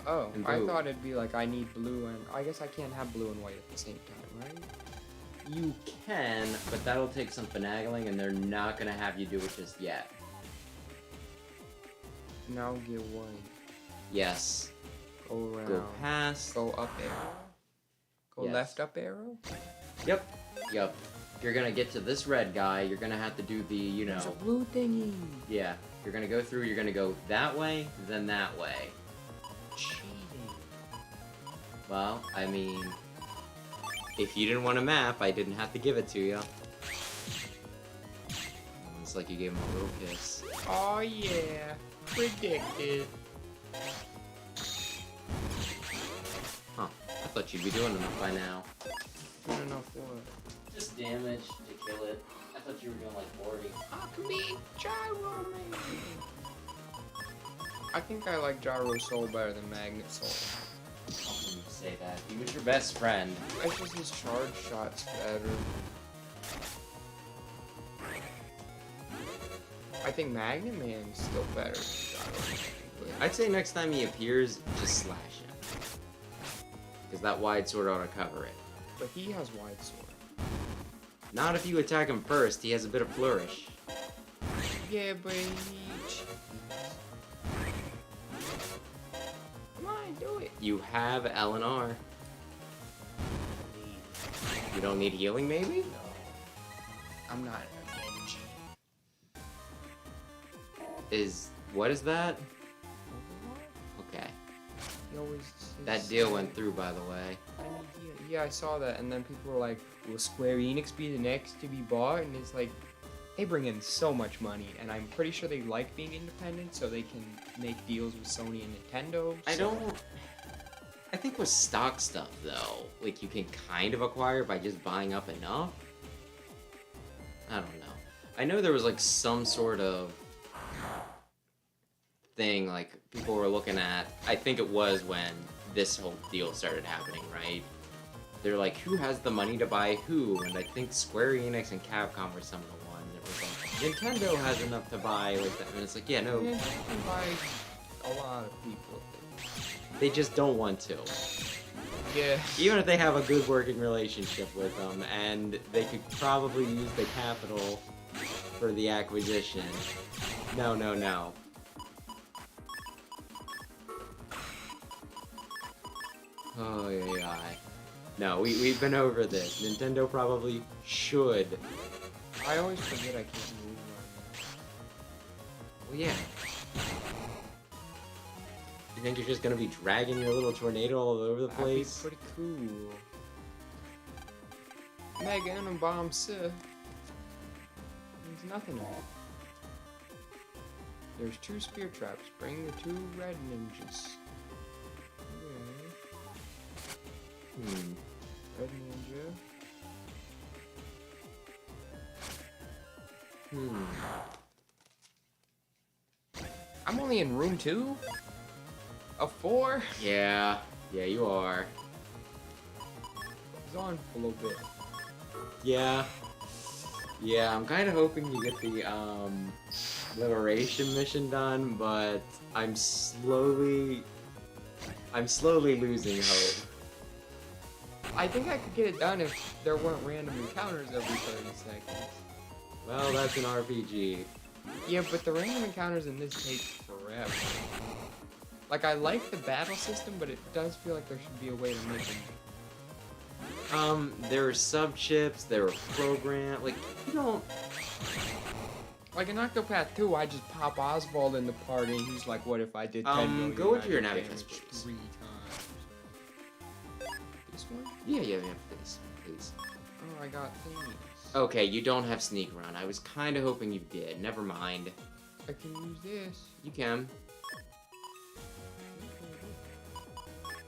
Oh, And I blue. thought it'd be like I need blue and... I guess I can't have blue and white at the same time, right? You can, but that'll take some finagling, and they're not going to have you do it just yet. Now get white. Yes. Go around. Go past. Go up arrow. Go Yes. left up arrow. Yep. Yep. If you're going to get to this red guy, you're going to have to do the, you There's a know... blue thingy. Yeah. You're going to go through, you're going to go that way, then that way. Cheating. Well, I mean... If you didn't want a map, I didn't have to give it to you. It's like you gave him a little kiss. Oh yeah. Predicted. Huh. I thought you'd be doing enough by now. Good enough what? Just damage to kill it. I thought you were doing like 40. Alchemy Gyro Man. I think I like Gyro Soul better than Magnet Soul. How can you say that? He was your best friend. It's just his charge shots better. I think Magnet Man's still better than Gyro Man. I'd say next time he appears, just slash him. Because that wide sword ought to cover it. But he has wide sword. Not if you attack him first, he has a bit of flourish. Yeah, but he... Come on, do it. You have L and R. You don't need healing, maybe? I'm not a Genji. What is that? Okay. He always That deal went through, by the way. Yeah, I saw that, and then people were like, will Square Enix be the next to be bought? And it's like, they bring in so much money, and I'm pretty sure they like being independent, so they can make deals with Sony and Nintendo. I think with stock stuff, though, like, you can kind of acquire by just buying up enough. I don't know. I know there was, like, some sort of thing, like, people were looking at, I think it was when this whole deal started happening, right? They're like, who has the money to buy who? And I think Square Enix and Capcom were some of the ones. It was like, Nintendo has enough to buy like that. And it's like, yeah, no. Nintendo can buy a lot of people. They just don't want to. Yeah. Even if they have a good working relationship with them, and they could probably use the capital for the acquisition. No, no, no. Oh, yeah. No, we've been over this. Nintendo probably should. I always forget I can't move Well, yeah. You think you're just gonna be dragging your little tornado all over the That'd be place? pretty cool. Mega and Bomb Sith. There's nothing in it. There's 2 spear traps. Bring the 2 red ninjas. Okay. Red ninja. I'm only in room 2? Of 4? Yeah, you are. It's on for a little bit. Yeah, I'm kind of hoping you get the, liberation mission done, but I'm slowly losing hope. I think I could get it done if there weren't random encounters every 30 seconds. Well, that's an RPG. Yeah, but the random encounters in this take forever. Like, I like the battle system, but it does feel like there should be a way to make them. There are sub-chips, there are program, like, you don't... Like in Octopath 2, I just pop Oswald in the party, and he's like, what if I did 10 million go into your magic Navitas, damage please. 3 times? This one? Yeah, please. Oh, I got things. Okay, you don't have sneak run. I was kind of hoping you did. Never mind. I can use this. You can.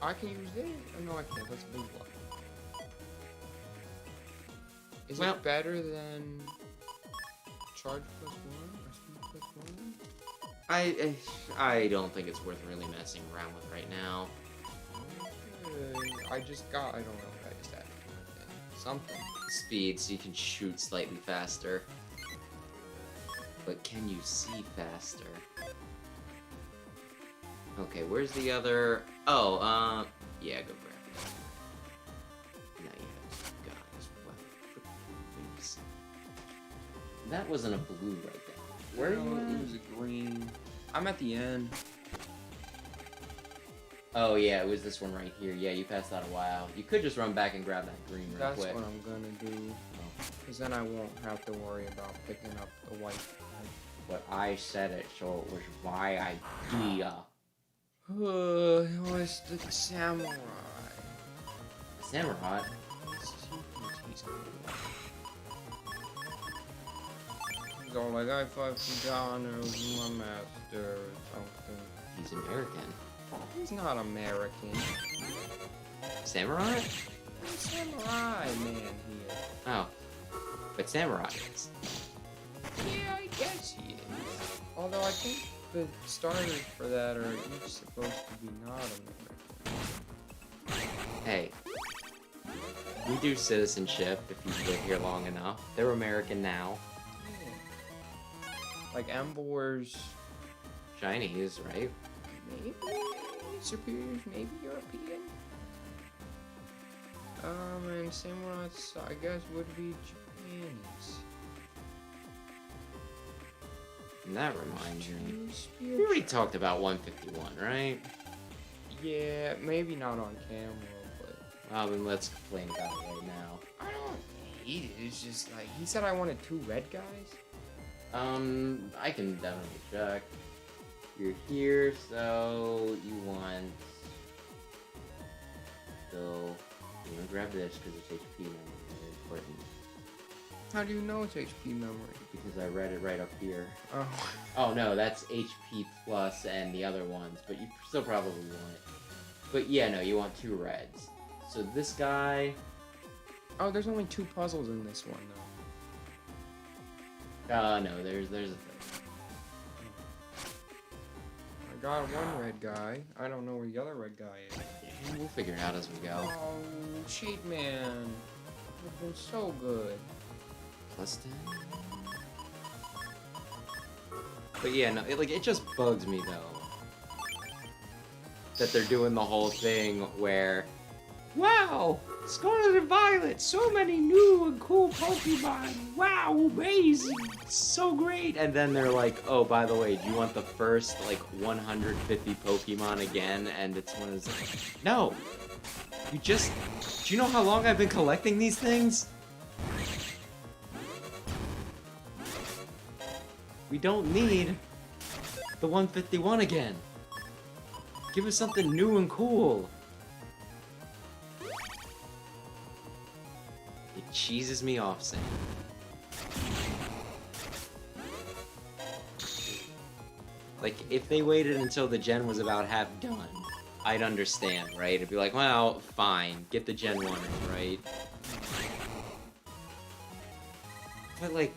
I can use this. Oh, no, I can't. That's a blue block. Is Well- it better than charge +1 or speed +1? I don't think it's worth really messing around with right now. Okay. I don't know what I just had. Something. Speed, so you can shoot slightly faster. But can you see faster? Okay, where's the other... Oh, yeah, go grab it. Now you have two guys. What? Please. That wasn't a blue right there. Where are you? It was a green. I'm at the end. Oh yeah, it was this one right here. Yeah, you passed out a while. You could just run back and grab that green real That's quick. what I'm gonna do. Because then I won't have to worry about picking up the white. But I said it, so it was my idea. It was the samurai. Samurai? He's all like, I fought for John, or my master, or something. He's American. He's not American. Samurai? He's a samurai man here. Oh. But Samurai is. Yeah, I guess he is. Although I think the starters for that are each supposed to be not American. Hey. We do citizenship if you live here long enough. They're American now. Yeah. Like Embor's Chinese, right? maybe superiors, maybe European. And Samurai's, I guess, would be Japanese. And that reminds me. We We already talked about 151, right? Yeah, maybe not on camera, but Well, then let's complain about it right now. I don't hate it. It's just like he said I wanted 2 red guys. I can definitely check. You're here, so you want... So, you want to grab this because it's HP memory. Very important. How do you know it's HP memory? Because I read it right up here. Oh. Oh no, that's HP plus and the other ones, but you still probably want it. But yeah, no, you want 2 reds. So this guy... Oh, there's only 2 puzzles in this one, though. No, there's a third. I got 1 red guy. I don't know where the other red guy is. We'll figure it out as we go. Oh, Cheat Man. It's been so good. Plus 10. But yeah, no, it just bugs me though that they're doing the whole thing where, wow, Scarlet and Violet, so many new and cool Pokemon. Wow, amazing, so great. And then they're like, oh, by the way, do you want the first like 150 Pokemon again? And it's one of those, no, do you know how long I've been collecting these things? We don't need the 151 again. Give us something new and cool. It cheeses me off, Sam. Like, if they waited until the gen was about half done, I'd understand, right? It'd be like, well, fine, get the Gen 1, right? But like,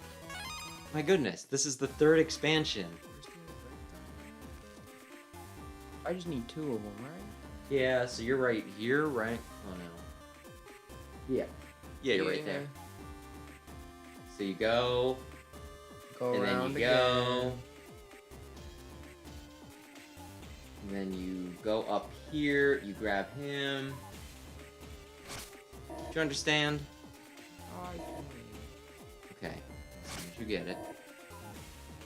my goodness, this is the 3rd expansion. I just need 2 of them, right? Yeah, so you're right here, right? Oh no. Yeah. Yeah, you're right there. So you go, Go and then around you go, and then you go up here, you grab him, you understand? I can. Okay. As soon as you get it.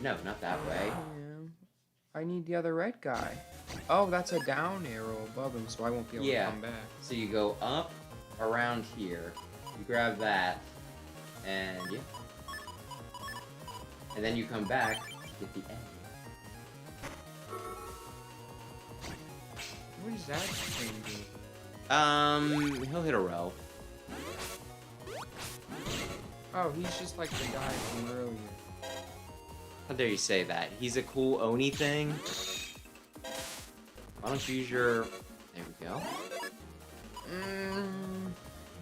No, not that way. Yeah. I need the other red guy. Oh, that's a down arrow above him, so I won't be able to come back. So you go up around here. You grab that. And yeah. And then you come back to get the egg. What does that thing do? He'll hit a row. Oh, he's just like the guy from earlier. How dare you say that? He's a cool Oni thing. Why don't you use your... There we go.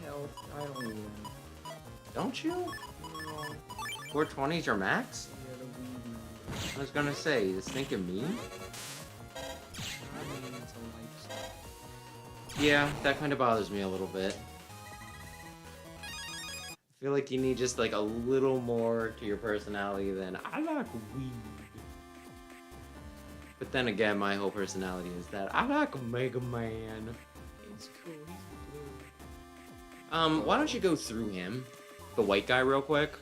Health, I don't need them. Don't you? No. 420's your max? Yeah, the weed number. I was gonna say, you just thinking me? I mean, it's a lifestyle. Yeah, that kind of bothers me a little bit. I feel like you need just like a little more to your personality than I like weed. But then again, my whole personality is that I like Mega Man. It's cool, he's blue. Why don't you go through him, the white guy, real quick?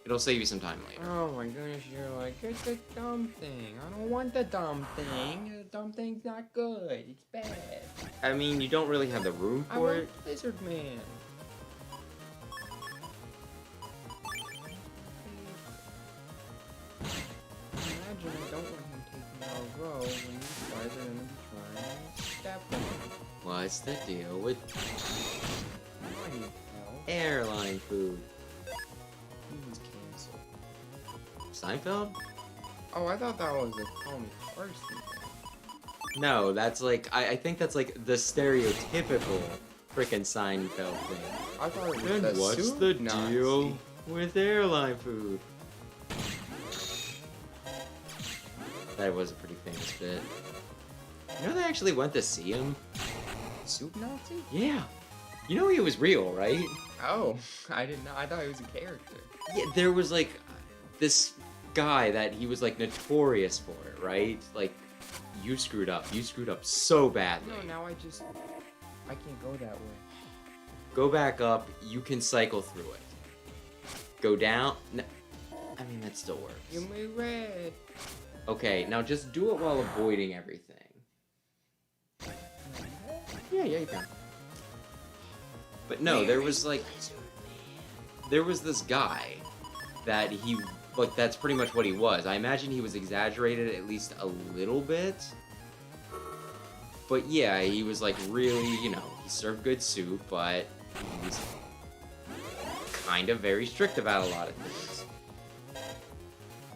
It'll save you some time later. Oh my goodness, you're like, it's the dumb thing. I don't want the dumb thing. The dumb thing's not good. It's bad. I mean, you don't really have the room I for want it. Lizard Man. Imagine I don't want him taking our row when these guys are gonna be trying to step on him. What's the deal with I need help. airline food? He's canceled. Seinfeld? Oh, I thought that was a Call Me First thing. No, that's like, I think that's like the stereotypical frickin' Seinfeld thing. I thought it was And the what's soup the Nazi. deal with airline food? That was a pretty famous bit. You know they actually went to see him? Soup Nazi? Yeah. You know he was real, right? Oh, I didn't know. I thought he was a character. Yeah, there was like this guy that he was like notorious for it, right? Like, you screwed up. You screwed up so badly. No, now I can't go that way. Go back up. You can cycle through it. Go down. No, I mean, that still works. Give me red. Okay, now just do it while avoiding everything. Yeah, you can. But no, there was like... There was this guy that he... Like, that's pretty much what he was. I imagine he was exaggerated at least a little bit. But yeah, he was like really, you know, he served good soup, but he was kind of very strict about a lot of things.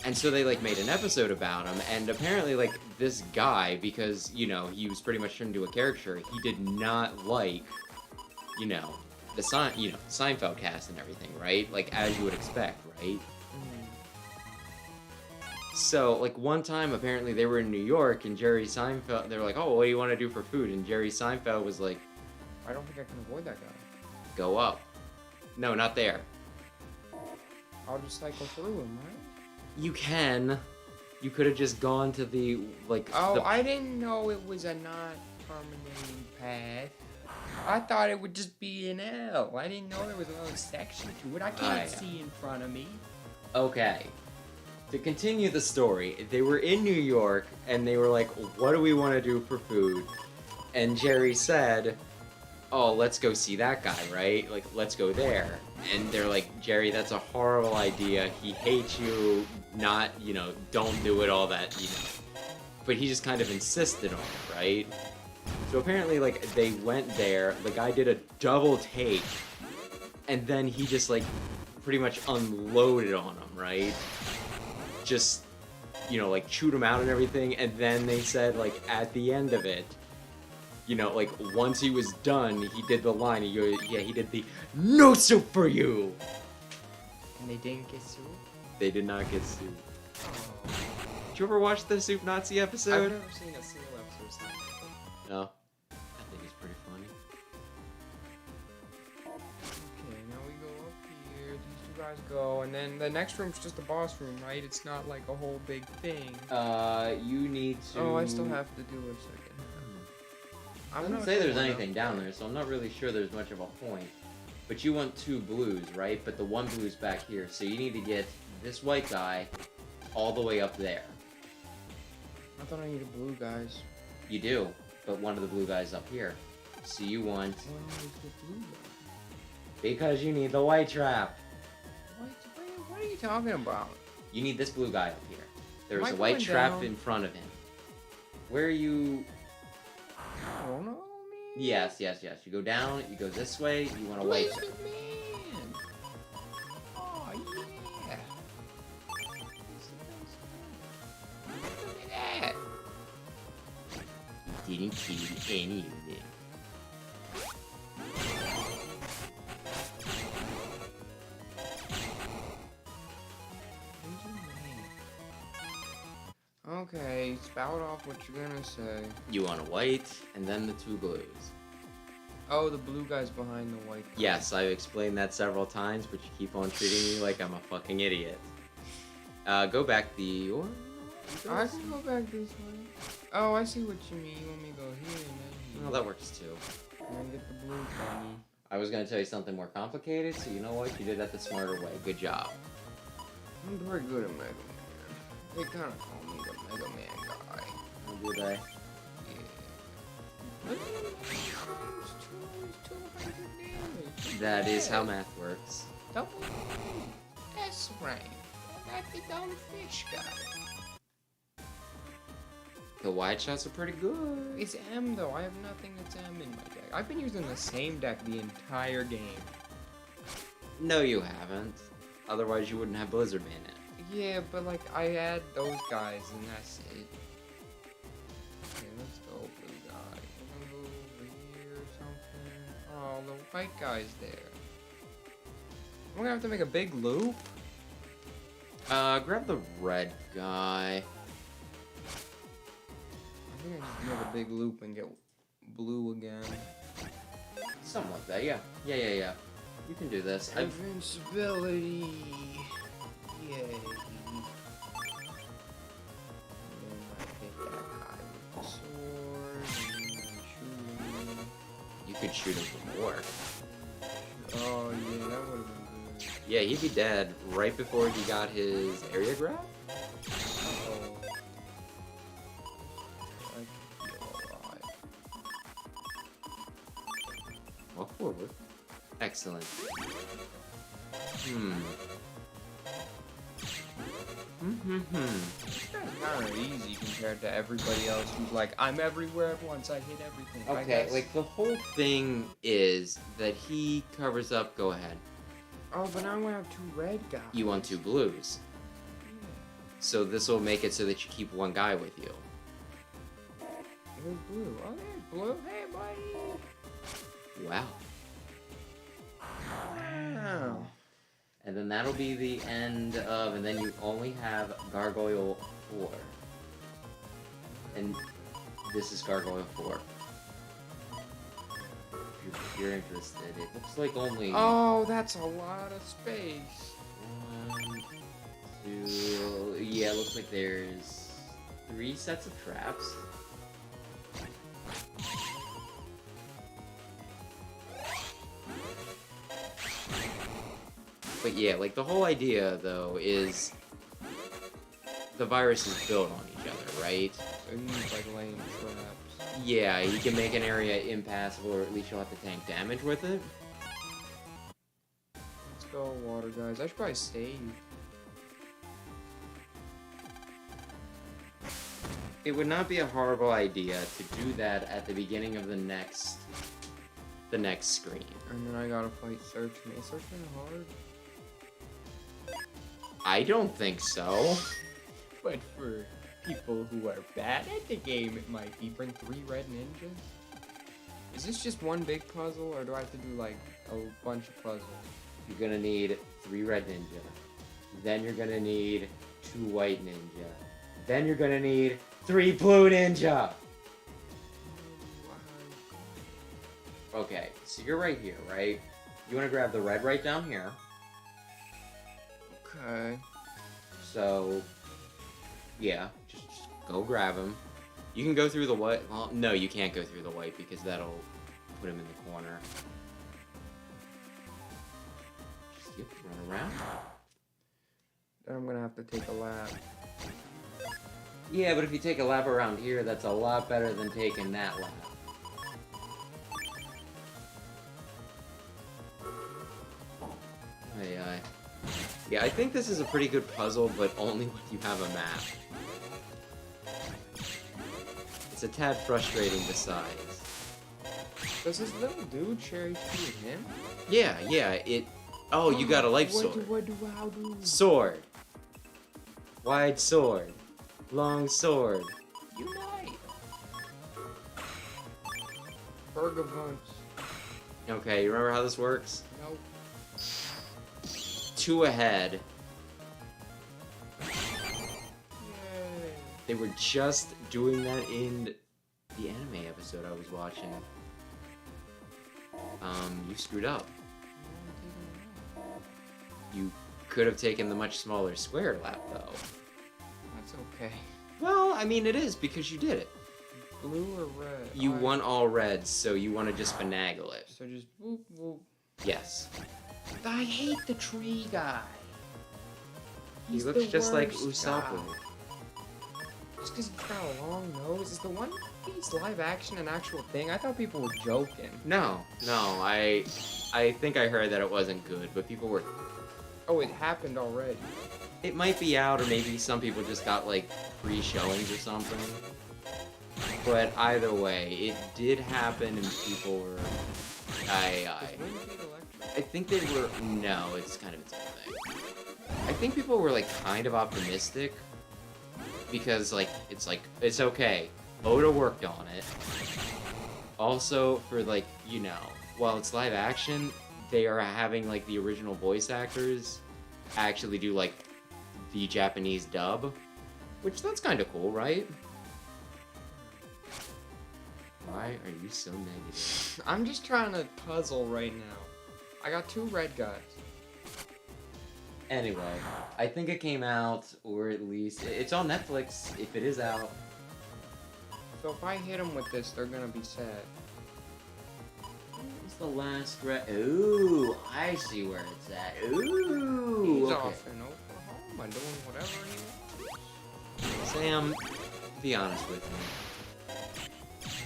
And so they like made an episode about him, and apparently like this guy, because, you know, he was pretty much turned into a caricature, he did not like, you know, the Seinfeld cast and everything, right? Like, as you would expect, right? So, like, one time, apparently, they were in New York, and Jerry Seinfeld, they were like, oh, what do you want to do for food? And Jerry Seinfeld was like, I don't think I can avoid that guy. go up. No, not there. I'll just cycle through him, right? You can. You could have just gone to the, like... Oh, the... I didn't know it was a non-terminating path. I thought it would just be an L. I didn't know there was another section to it. I can't see in front of me. Okay. To continue the story, they were in New York, and they were like, what do we want to do for food? And Jerry said, oh, let's go see that guy, right? Like, let's go there. And they're like, Jerry, that's a horrible idea. He hates you. Not, you know, don't do it, all that, you know. But he just kind of insisted on it, right? So apparently, like, they went there, the guy did a double take, and then he just, like, pretty much unloaded on him, right? Just, you know, like, chewed him out and everything, and then they said, like, at the end of it, you know, like, once he was done, he did the line, he goes, yeah, he did the, no soup for you! And they didn't get soup? They did not get soup. Oh. Did you ever watch the Soup Nazi episode? I've never seen a single episode of Seinfeld. No. I think it's pretty funny. Okay, now we go up here, these two guys go, and then the next room's just a boss room, right? It's not like a whole big thing. You need to... Oh, I still have to do a second. I wouldn't say there's anything down there, so I'm not really sure there's much of a point. But you want 2 blues, right? But the 1 blue's back here, so you need to get this white guy all the way up there. I thought I needed blue guys. You do, but one of the blue guys up here. So you want... Why always get blue guys? Because you need the white trap. What are you talking about? You need this blue guy up here. There's Am a I white going trap down? in front of him. Where are you... I don't know, man. Yes. You go down, you go this way, you want a white trap. Blizzard Man! Oh, yeah! Look at that! Didn't kill any of them. Okay, spout off what you're gonna say. You want a white, and then the 2 blues. Oh, the blue guy's behind the white guy. Yes, I've explained that several times, but you keep on treating me like I'm a fucking idiot. Go back the... I can go back this way. Oh, I see what you mean. You want me to go here and then here. Well, that works too. And then get the blue thingy. I was gonna tell you something more complicated, so you know what? You did that the smarter way. Good job. I'm very good at Mega Man. They kind of call me the Mega Man guy. How do they? Yeah. It's 200 damage. That is how math works. Double S rank. I got the dumb fish guy. The wide shots are pretty good. It's M though. I have nothing that's M in my deck. I've been using the same deck the entire game. No, you haven't. Otherwise, you wouldn't have Blizzard Man in it. Yeah, but like I add those guys and that's it. Okay, let's go, blue guy. We're gonna go over here or something. Oh, the white guy's there. We're gonna have to make a big loop. Grab the red guy. I think I just make a big loop and get blue again. Something like that, yeah. Yeah. You can do this. Invincibility. Yay. You could shoot him for more. Oh yeah, that would have been good. Yeah, he'd be dead right before he got his area grab. Uh-oh. I could feel alive. Walk forward. Excellent. It's kind of easy compared to everybody else who's like, I'm everywhere at once, I hit everything. I Okay, guess. like the whole thing is that he covers up. Go ahead. Oh, but now I'm gonna have 2 red guys. You want 2 blues, Yeah. so this will make it so that you keep 1 guy with you. There's blue. Oh, there's blue. Hey, buddy. Wow. Wow. And then that'll be the end of, and then you only have Gargoyle 4. And this is Gargoyle 4. If you're interested, it looks like only Oh, that's a lot of space. 1, 2, yeah, it looks like there's 3 sets of traps. But yeah, like the whole idea though is the virus is built on each other, right? So he's like laying traps. Yeah, you can make an area impassable, or at least you'll have to tank damage with it. Let's go, water guys. I should probably save. It would not be a horrible idea to do that at the beginning of the next screen. And then I gotta fight Searchman. Is Searchman hard? I don't think so. But for people who are bad at the game, it might be. Bring 3 red ninjas? Is this just one big puzzle, or do I have to do like a bunch of puzzles? You're gonna need 3 red ninja. Then you're gonna need 2 white ninja. Then you're gonna need 3 blue ninja! Okay, so you're right here, right? You wanna grab the red right down here. Okay. So, yeah, just go grab him. You can go through the white. Well, no, you can't go through the white because that'll put him in the corner. You have to run around. Then I'm gonna have to take a lap. Yeah, but if you take a lap around here, that's a lot better than taking that lap. Aye. Yeah, I think this is a pretty good puzzle, but only when you have a map. It's a tad frustrating besides. Does this little dude share HP with him? Yeah, it... Oh, you got a life sword. What do I do? Sword. Wide sword. Long sword. Unite! Burgavunch. Okay, you remember how this works? Nope. 2 ahead. Yay. They were just doing that in the anime episode I was watching. You screwed up. You could have taken the much smaller square lap, though. That's okay. Well, I mean, it is, because you did it. Blue or red? You won all reds, so you want to just finagle it. So just whoop whoop. Yes. I hate the tree guy. He looks just like worst Usopp. guy. Just because he's got a long nose. Is the One Piece live action an actual thing? I thought people were joking. No, I think I heard that it wasn't good, but people were... Oh, it happened already. It might be out, or maybe some people just got, like, pre-showings or something. But either way, it did happen, and people were... I think they were... No, it's kind of its own thing. I think people were, like, kind of optimistic. Because, like, it's okay. Oda worked on it. Also, for, like, you know, while it's live action, they are having, like, the original voice actors actually do, like, the Japanese dub. Which, that's kind of cool, right? Why are you so negative? I'm just trying to puzzle right now. I got 2 red guys. Anyway, I think it came out, or at least... It's on Netflix, if it is out. So if I hit them with this, they're gonna be sad. What's the last red... Ooh, I see where it's at. Ooh, He's okay. off in Oklahoma doing whatever he wants. Sam, be honest with me.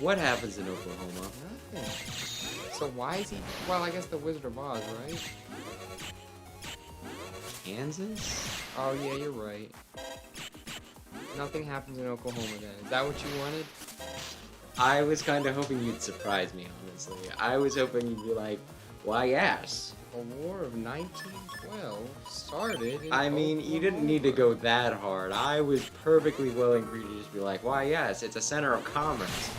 What happens in Oklahoma? Nothing. So why is he... Well, I guess the Wizard of Oz, right? Kansas? Oh, yeah, you're right. Nothing happens in Oklahoma then. Is that what you wanted? I was kind of hoping you'd surprise me, honestly. I was hoping you'd be like, why yes? The War of 1912 started in I mean, you didn't need to go that hard. I was perfectly willing for you to just be like, why yes, it's a center of commerce.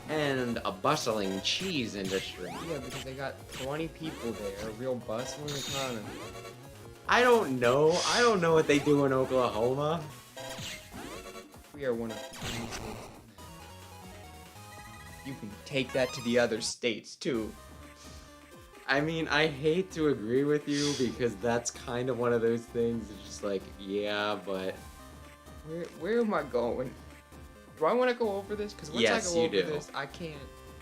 And a bustling cheese industry. Yeah, because they got 20 people there, a real bustling economy. I don't know what they do in Oklahoma. We are one of the states. You can take that to the other states, too. I mean, I hate to agree with you because that's kind of one of those things. It's just like, yeah, but... Where am I going? Do I want to go over this? Because once Yes, I go you over do. this, I can't...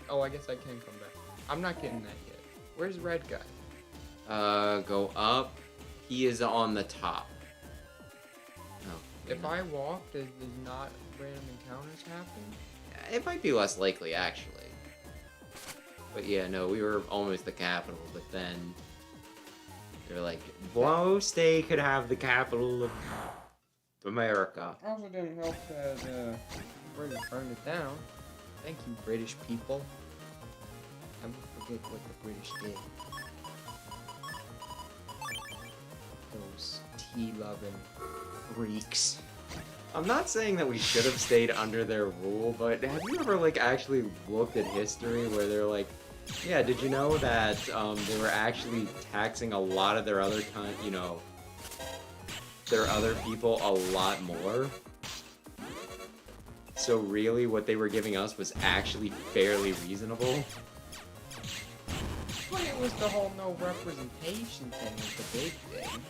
Oh, I guess I can come back. I'm not getting that yet. Where's Red Guy? Go up. He is on the top. Oh, If I walk, does not random encounters happen? It might be less likely, actually. But yeah, no, we were almost the capital, but then... They're like, Blow State could have the capital of America. Also didn't help that, British burned it down. Thank you, British people. I won't forget what the British did. Those tea-loving freaks. I'm not saying that we should have stayed under their rule, but have you ever, like, actually looked at history where they're like, yeah, did you know that, they were actually taxing a lot of their other their other people a lot more? So really, what they were giving us was actually fairly reasonable? But it was the whole no representation thing was the big thing.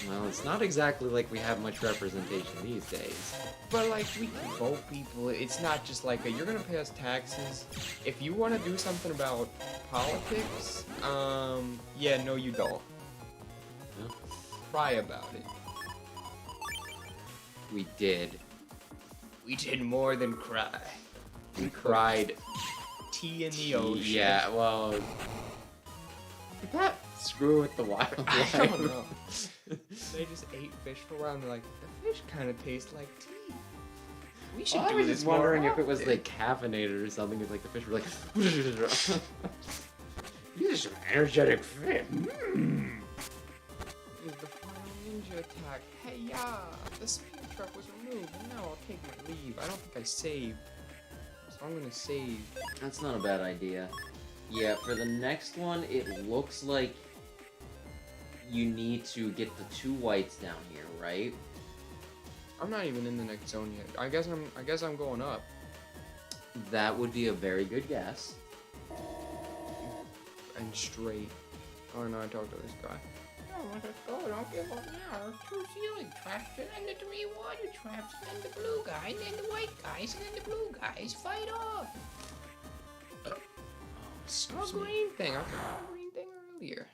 Well, it's not exactly like we have much representation these days. But like, we can vote people. It's not just like you're gonna pay us taxes. If you want to do something about politics, yeah, no, you don't. No. Cry about it. We did. We did more than cry. We cried. Tea in the ocean. Yeah, well... Did that screw with the wildlife? I don't know. They just ate fish for a while and they're like, the fish kind of tastes like tea. We should I do was this just more wondering if it was often." like caffeinated or something. If like the fish were like, "These are some energetic fish." Is the final ninja attack. Hey, yeah, the speed truck was removed, and now I'll take my leave. I don't think I saved, so I'm gonna save. That's not a bad idea. Yeah, for the next one, it looks like you need to get the 2 whites down here, right? I'm not even in the next zone yet. I guess I'm going up. That would be a very good guess. And straight. Oh no, I talked to this guy. No, let's go. Don't give up now. There's 2 ceiling traps, and then the 3 water traps, and then the blue guy, and then the white guys, and then the blue guys fight off. Oh, green thing. I found a green thing earlier.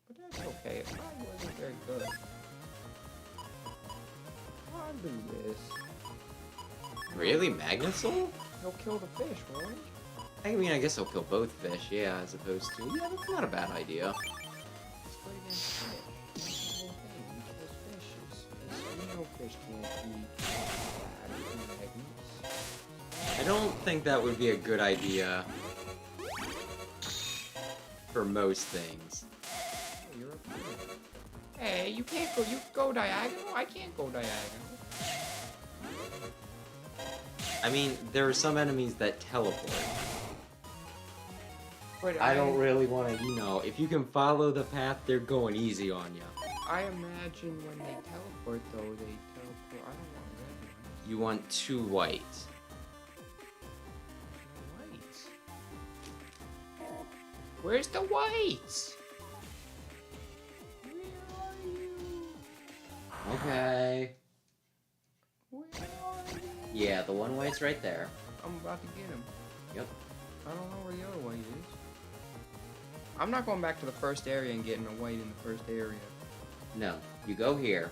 But that's okay. It probably wasn't very good. I'll do this. Really, Magnesoul? He'll kill the fish, won't he? I mean, I guess he'll kill both fish, yeah, as opposed to... Yeah, that's not a bad idea. Let's fight against fish. That's the whole thing. He kills fishes. You know fish can't eat bad magnets. I don't think that would be a good idea for most things. Oh, you're up here. Hey, you can't go. You go diagonal? I can't go diagonal. I mean, there are some enemies that teleport. But I don't really want to, you know, if you can follow the path, they're going easy on you. I imagine when they teleport, though, they teleport. I don't want red ones. You want 2 whites. Whites. Where's the whites? Where are you? Okay. Where are you? Yeah, the 1 white's right there. I'm about to get him. Yep. I don't know where the other white is. I'm not going back to the first area and getting a white in the first area. No, you go here,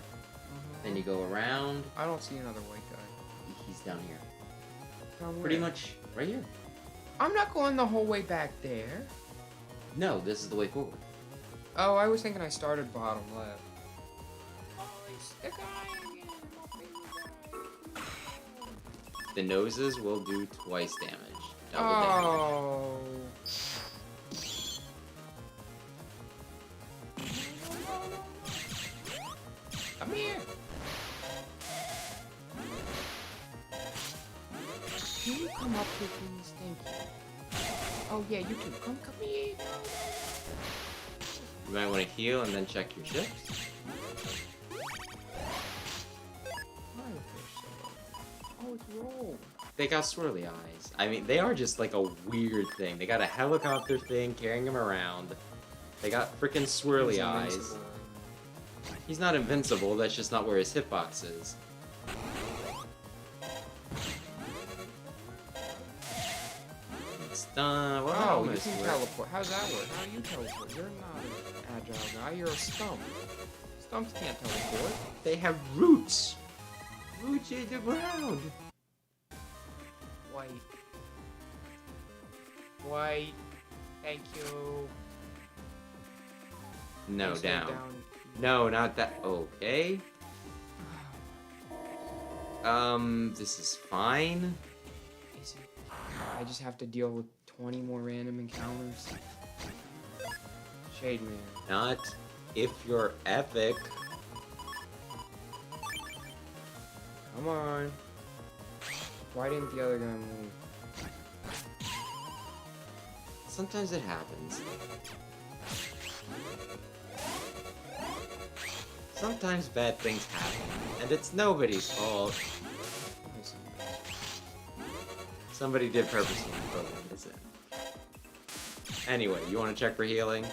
then you go around. I don't see another white guy. He's down here. Down where? Pretty much right here. I'm not going the whole way back there. No, this is the way forward. Oh, I was thinking I started bottom left. Oh, it's the guy again. My favorite guy. The noses will do twice damage. Double damage. Oh. Come here. Can you come up here, please? Thank you. Oh yeah, you too. Come here. You might want to heal and then check your chips. Why are the fish so low? Oh, it's roll. They got swirly eyes. I mean, they are just like a weird thing. They got a helicopter thing carrying him around. They got freaking swirly He's eyes. invincible. He's not invincible, that's just not where his hitbox is. It's done. Well, that Oh, you almost can worked. teleport. How's that work? How do you teleport? You're not an agile guy. You're a stump. Stumps can't teleport. They have roots. Roots in the ground. White. White. Thank you. No, Stay down. No, not that. Okay. This is fine. Is it? I just have to deal with 20 more random encounters. Shade Man. Not if you're epic. Come on. Why didn't the other guy move? Sometimes it happens. Sometimes bad things happen, and it's nobody's fault. Somebody did purposely program this in. Anyway, you want to check for healing?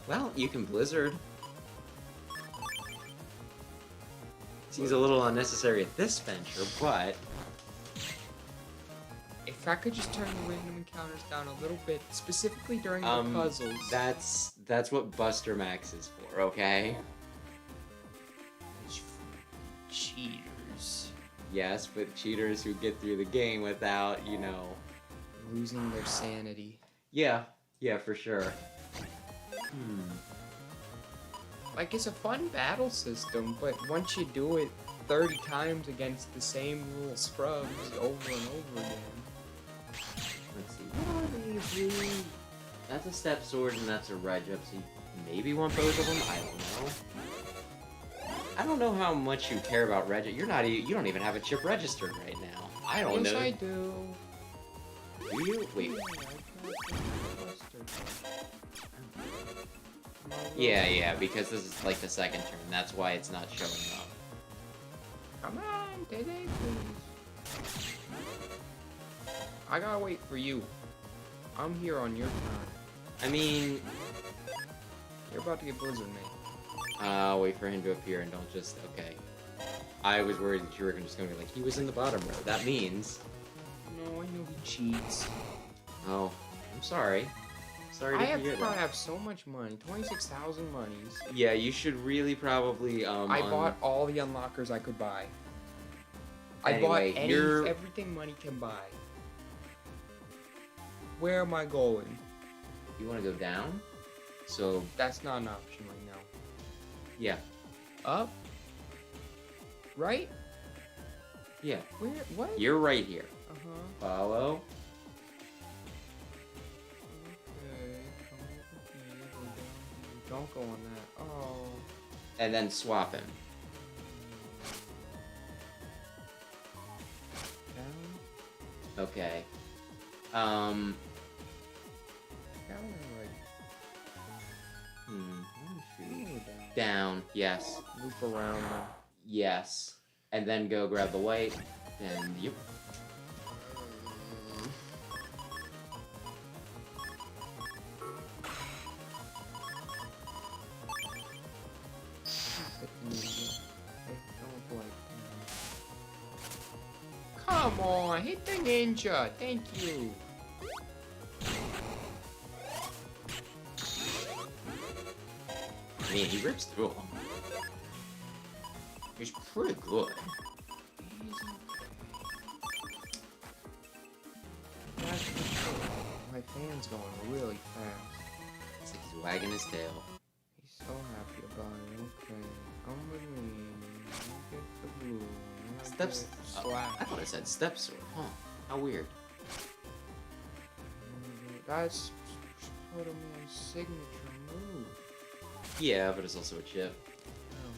Well, you can blizzard. Seems a little unnecessary at this venture, but If I could just turn the random encounters down a little bit, specifically during the puzzles. that's what Buster Max is for, okay? It's for cheaters. Yes, but cheaters who get through the game without, you know... Losing their sanity. Yeah, for sure. Like, it's a fun battle system, but once you do it 30 times against the same little scrubs over and over again. Let's see, what are these? That's a step sword and that's a Regips. So you maybe want both of them? I don't know. I don't know how much you care about Regis. You don't even have a chip registered right now. I don't know. Yes, I do. Do you? Wait. Yeah, because this is like the second turn. That's why it's not showing up. Come on, Dede, please. I gotta wait for you. I'm here on your time. I mean... You're about to get Blizzard, mate. Wait for him to appear and don't just... Okay. I was worried that you were just gonna be like, he was in the bottom row. That means... No, I know he cheats. Oh, I'm sorry. Sorry to hear that. I have so much money. 26,000 monies. Yeah, you should really probably, I bought all the unlockers I could buy. Anyway, I bought everything money can buy. Where am I going? You want to go down? So... That's not an option right now. Yeah. Up? Right? Yeah. Where? What? You're right here. Uh-huh. Follow. Okay. Come over here. Go down here. Don't go on that. Oh. And then swap him. Down? Okay. Down or right? Down, yes. Loop around them. Yes. And then go grab the white. And yep. Come on, hit the ninja. Thank you. I mean, he rips through them. He's pretty good. My fan's going really fast. It's like he's wagging his tail. He's so happy about it. Okay, come with me. You get the blue. Steps. I thought it said step sword. Huh? How weird. That's Spider-Man's signature move. Yeah, but it's also a chip. Oh.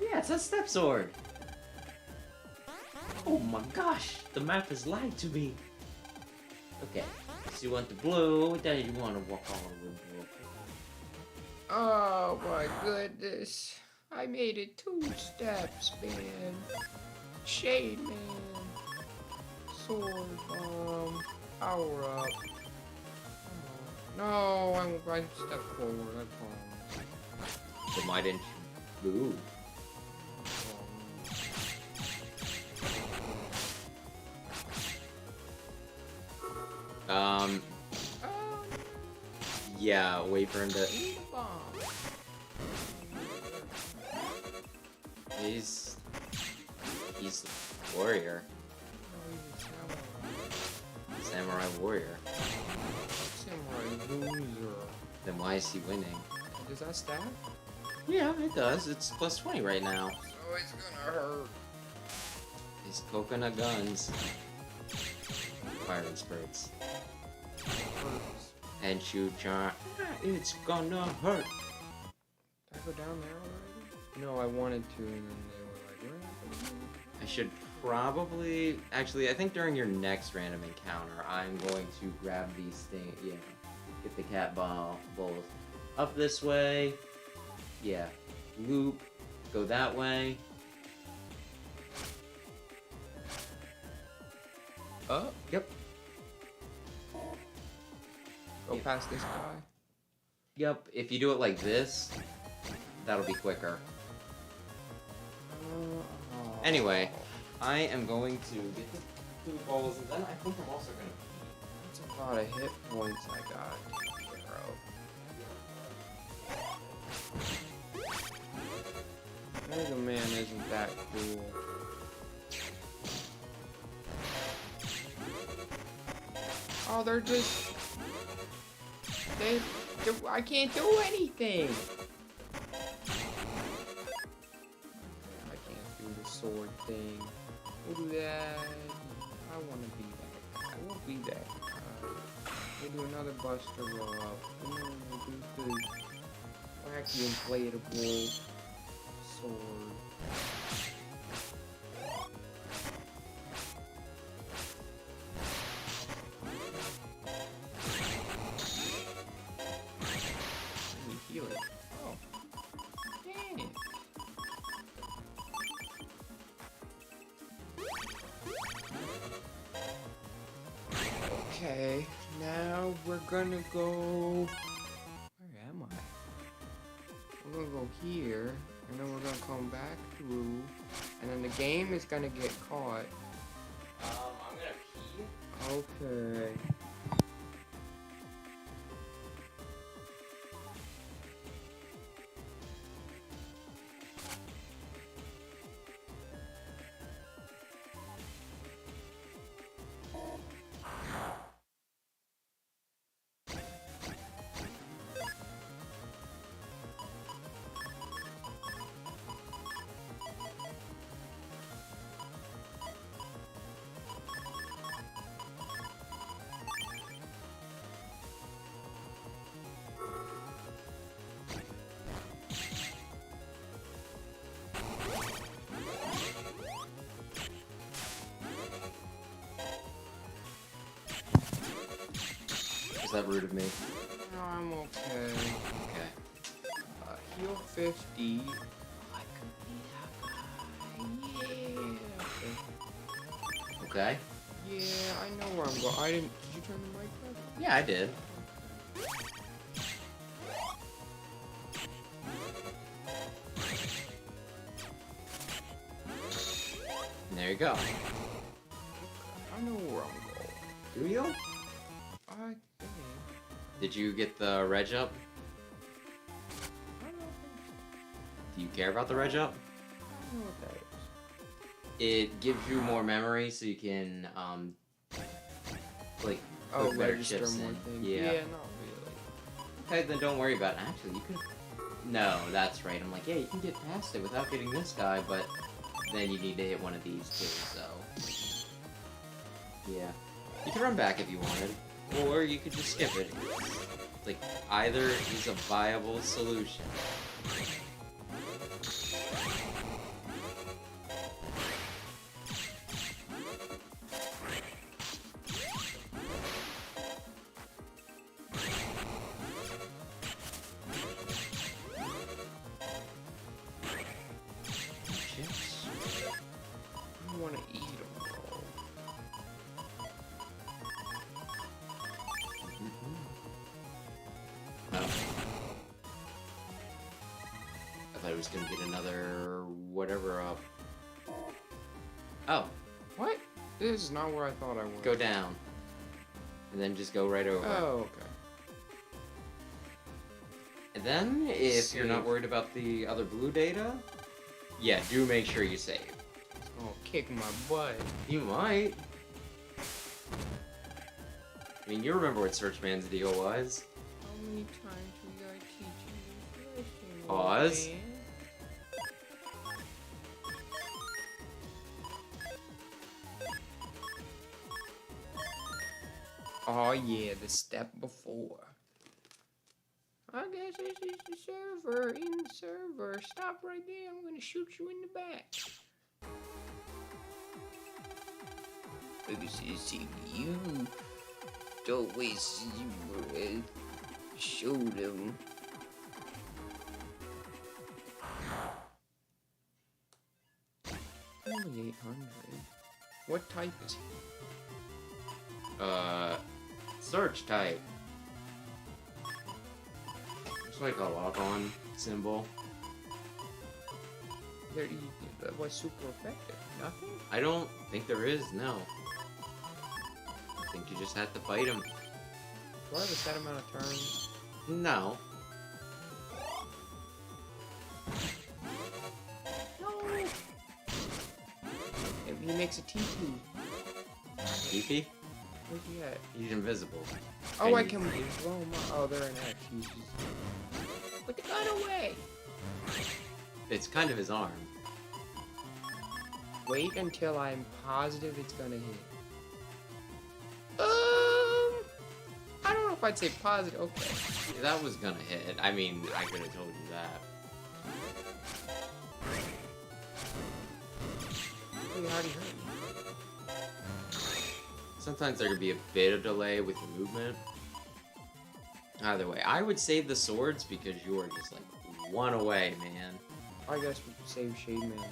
Yeah, it's a step sword. Oh my gosh, the map is lied to me. Okay, so you want the blue, then you want to walk all the way blue. Oh my goodness. I made it 2 steps, man. Shade, man. Sword bomb. Power up. No, I stepped forward. I promise. Then why didn't you move? Yeah, wait for him to... He's the warrior. Samurai warrior. Samurai loser. Then why is he winning? Does that stack? Yeah, it does. It's plus 20 right now. So it's gonna hurt. His coconut guns. Firing spurts. And shoot charm. It's gonna hurt. Did I go down there already? No, I wanted to, and then they were like, where? I should probably... Actually, I think during your next random encounter, I'm going to grab these things. Yeah. Get the cat ball bowls up this way. Yeah. Loop. Go that way. Up? Yep. Go past this guy. Yep, if you do it like this, that'll be quicker. Anyway, I am going to get the 2 balls, and then I think I'm also gonna pee. That's a lot of hit points I got to take care of. Mega Man isn't that cool. Oh, they're just... I can't do anything! I can't do the sword thing. We'll do that. I want to be that guy. I won't be that guy. We'll do another Buster roll up. We'll do the wacky inflatable sword. Heal it. Oh. Dang it. Okay, now we're gonna go... Where am I? We're gonna go here, and then we're gonna come back through, and then the game is gonna get caught. I'm gonna pee. Okay. Is that rude of me? No, I'm okay. Okay. Heal 50. Oh, I could be that guy. Yeah. Okay. Yeah, I know where I'm going. I didn't. Did you turn the mic up? Yeah, I did. And there you go. I know where I'm going. Do you? I think. Did you get the reg up? I don't think Do you care about the reg up? so. I don't know what that is. It gives you more memory, so you can like Oh, put better register chips more in. things. Yeah. Yeah, not really. Okay, then don't worry about it. Actually, you could. No, that's right. I'm like, yeah, you can get past it without getting this guy, but then you need to hit one of these too. So yeah, you can run back if you wanted, or you could just skip it. Like either is a viable solution. Chips. I want to eat them, bro. Oh. I thought I was gonna get another whatever up. Oh, What? This is not where I thought I was. go down. And then just go right over. Oh, okay. And then, if you're not Save. worried about the other blue data, yeah, do make sure you save. It's gonna kick my butt. You might. I mean, you remember what Searchman's deal was. How many times we gotta teach you this lesson, Pause. man? Oh yeah, the step before. I guess this is the server. In the server. Stop right there. I'm gonna shoot you in the back. This is you. Don't waste your breath. Show them. Only 800. What type is he? Search type. Looks like a lock-on symbol. What's super effective? Nothing? I don't think there is, no. I think you just have to fight him. Do I have a set amount of turns? No. No! He makes a TP. TP? Where's he at? He's invisible. Oh, And I you- can blow him up. Oh, they're an X. He's just... Put the gun away! It's kind of his arm. Wait until I'm positive it's gonna hit. I don't know if I'd say positive. Okay. That was gonna hit. I mean, I could have told you that. Wait, how'd he hurt me? Sometimes there could be a bit of delay with the movement. Either way, I would save the swords because you are just like one away, man. I guess we could save Shade Man.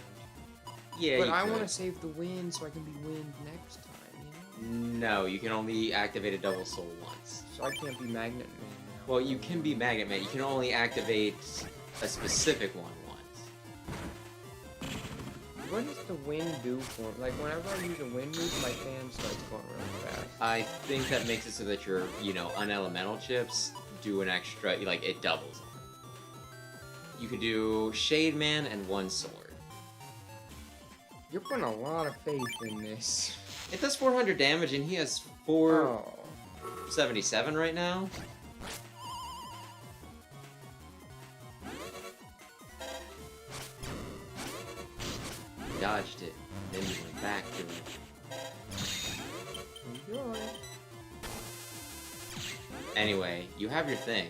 Yeah, But you I could. want to save the wind so I can be wind next time, you know? No, you can only activate a double soul once. So I can't be Magnet Man now. Well, you can be Magnet Man. You can only activate a specific one once. What does the wind do for me? Like, whenever I use a wind move, my fan starts going really fast. I think that makes it so that your, unelemental chips do an extra, like, it doubles them. You can do Shade Man and one sword. You're putting a lot of faith in this. It does 400 damage, and he has Oh. 477 right now. Dodged it, then you went back to it. Enjoy. Anyway, you have your thing.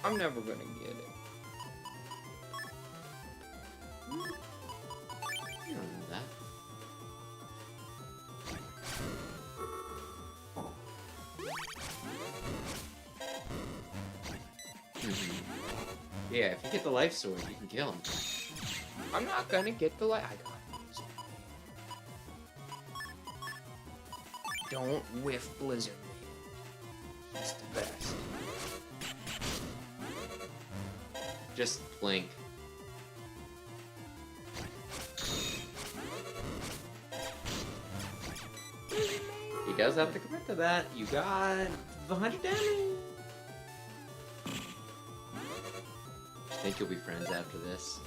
I'm never gonna get it. You don't know that. Yeah, if you get the life sword, you can kill him. I'm not gonna get the light. I got Blizzard Man. Don't whiff Blizzard Man. He's the best. Just blink. He does have to commit to that. You got the 100 damage. Think you'll be friends after this?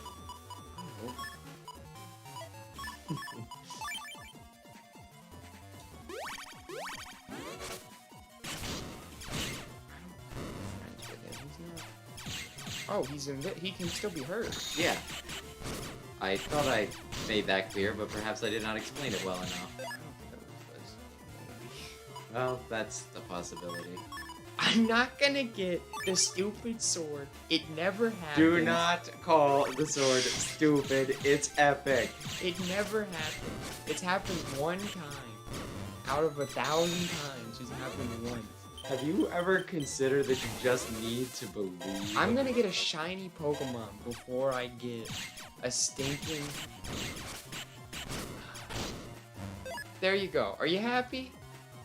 Oh, he can still be hurt. Yeah. I thought I made that clear, but perhaps I did not explain it well enough. I don't think that was Well, that's a possibility. I'm not gonna get the stupid sword. It never happens. Do not call the sword stupid. It's epic. It never happens. It's happened one time. Out of 1,000 times, it's happened once. Have you ever considered that you just need to believe? I'm gonna get a shiny Pokemon before I get a stinking... There you go. Are you happy?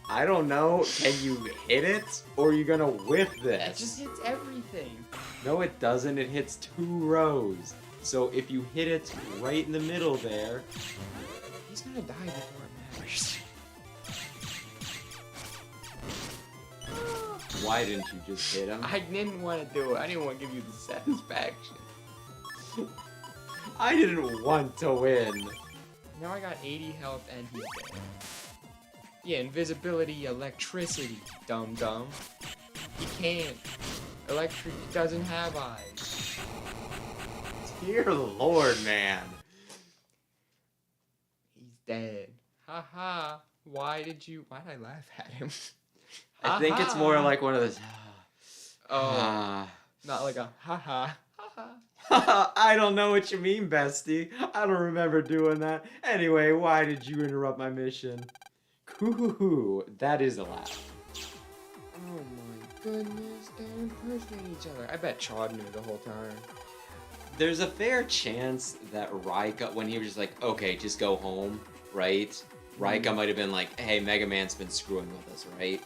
I don't know. Can you hit it? Or are you gonna whiff It this? just hits everything. No, it doesn't. It hits 2 rows. So if you hit it right in the middle there... He's gonna die before it matters. Why didn't you just hit him? I didn't want to do it. I didn't want to give you the satisfaction. I didn't want to win. Now I got 80 health and he's dead. Yeah, invisibility, electricity, dum-dum. He can't. Electric doesn't have eyes. Dear Lord, man. He's dead. Haha. Why did I laugh at him? I think it's more like one of those... Oh, not like a haha. Haha. I don't know what you mean, bestie. I don't remember doing that. Anyway, why did you interrupt my mission? Coo-hoo-hoo. That is a laugh. Oh my goodness, they're impersonating each other. I bet Chad knew the whole time. There's a fair chance that Raika, when he was just like, okay, just go home, right? Raika might have been like, hey, Mega Man's been screwing with us, right?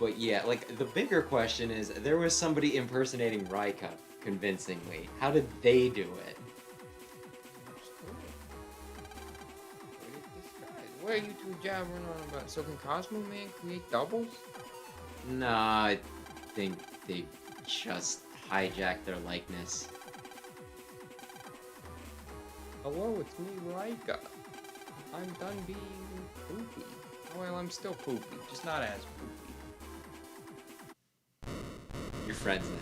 But yeah, like, the bigger question is, there was somebody impersonating Raika convincingly. How did they do it? What are you two jabbering on about? So can Cosmo Man create doubles? Nah, I think they just hijacked their likeness. Hello, it's me, Raika. I'm done being poopy. Well, I'm still poopy, just not as poopy. You're friends now.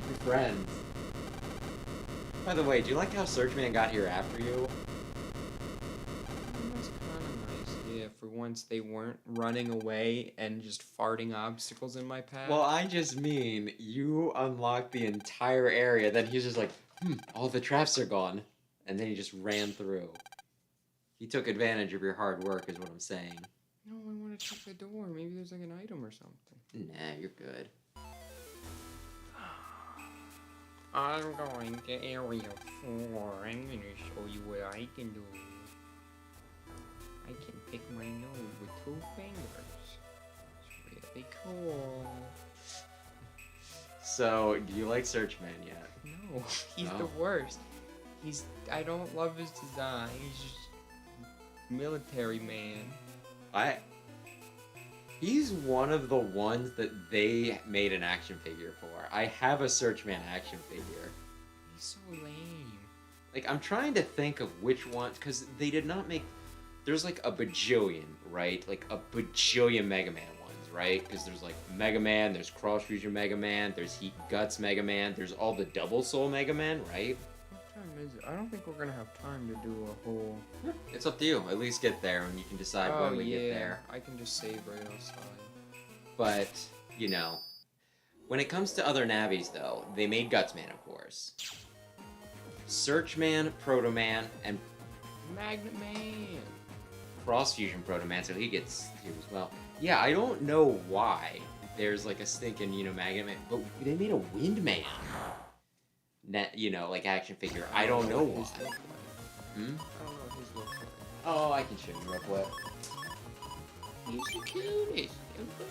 You're friends. By the way, do you like how Searchman got here after you? That's kind of nice, yeah. For once, they weren't running away and just farting obstacles in my path. Well, I just mean, you unlocked the entire area, then he's just like, all the traps are gone. And then he just ran through. He took advantage of your hard work, is what I'm saying. No, I want to check the door. Maybe there's like an item or something. Nah, you're good. I'm going to area 4. I'm going to show you what I can do. I can pick my nose with 2 fingers. It's really cool. So, do you like Searchman yet? No, he's Oh. the worst. I don't love his design. He's just military man. He's one of the ones that they made an action figure for. I have a Searchman action figure. He's so lame. Like, I'm trying to think of which ones, because they did not make... There's like a bajillion, right? Like a bajillion Mega Man ones, right? Because there's like Mega Man, there's Cross Fusion Mega Man, there's Heat Guts Mega Man, there's all the Double Soul Mega Man, right? What time is it? I don't think we're gonna have time to do a whole... It's up to you. At least get there and you can decide when we get there. I can just save right outside. But, you know, when it comes to other Navis, though, they made Gutsman, of course. Searchman, Protoman, and Magnet Man! Cross Fusion Protoman, so he gets here as well. Yeah, I don't know why there's like a stinking, Magnet Man, but they made a Wind Man. Like action figure. I don't know why. I don't know what his looks like. Oh, I can show you real quick. He's the cutest.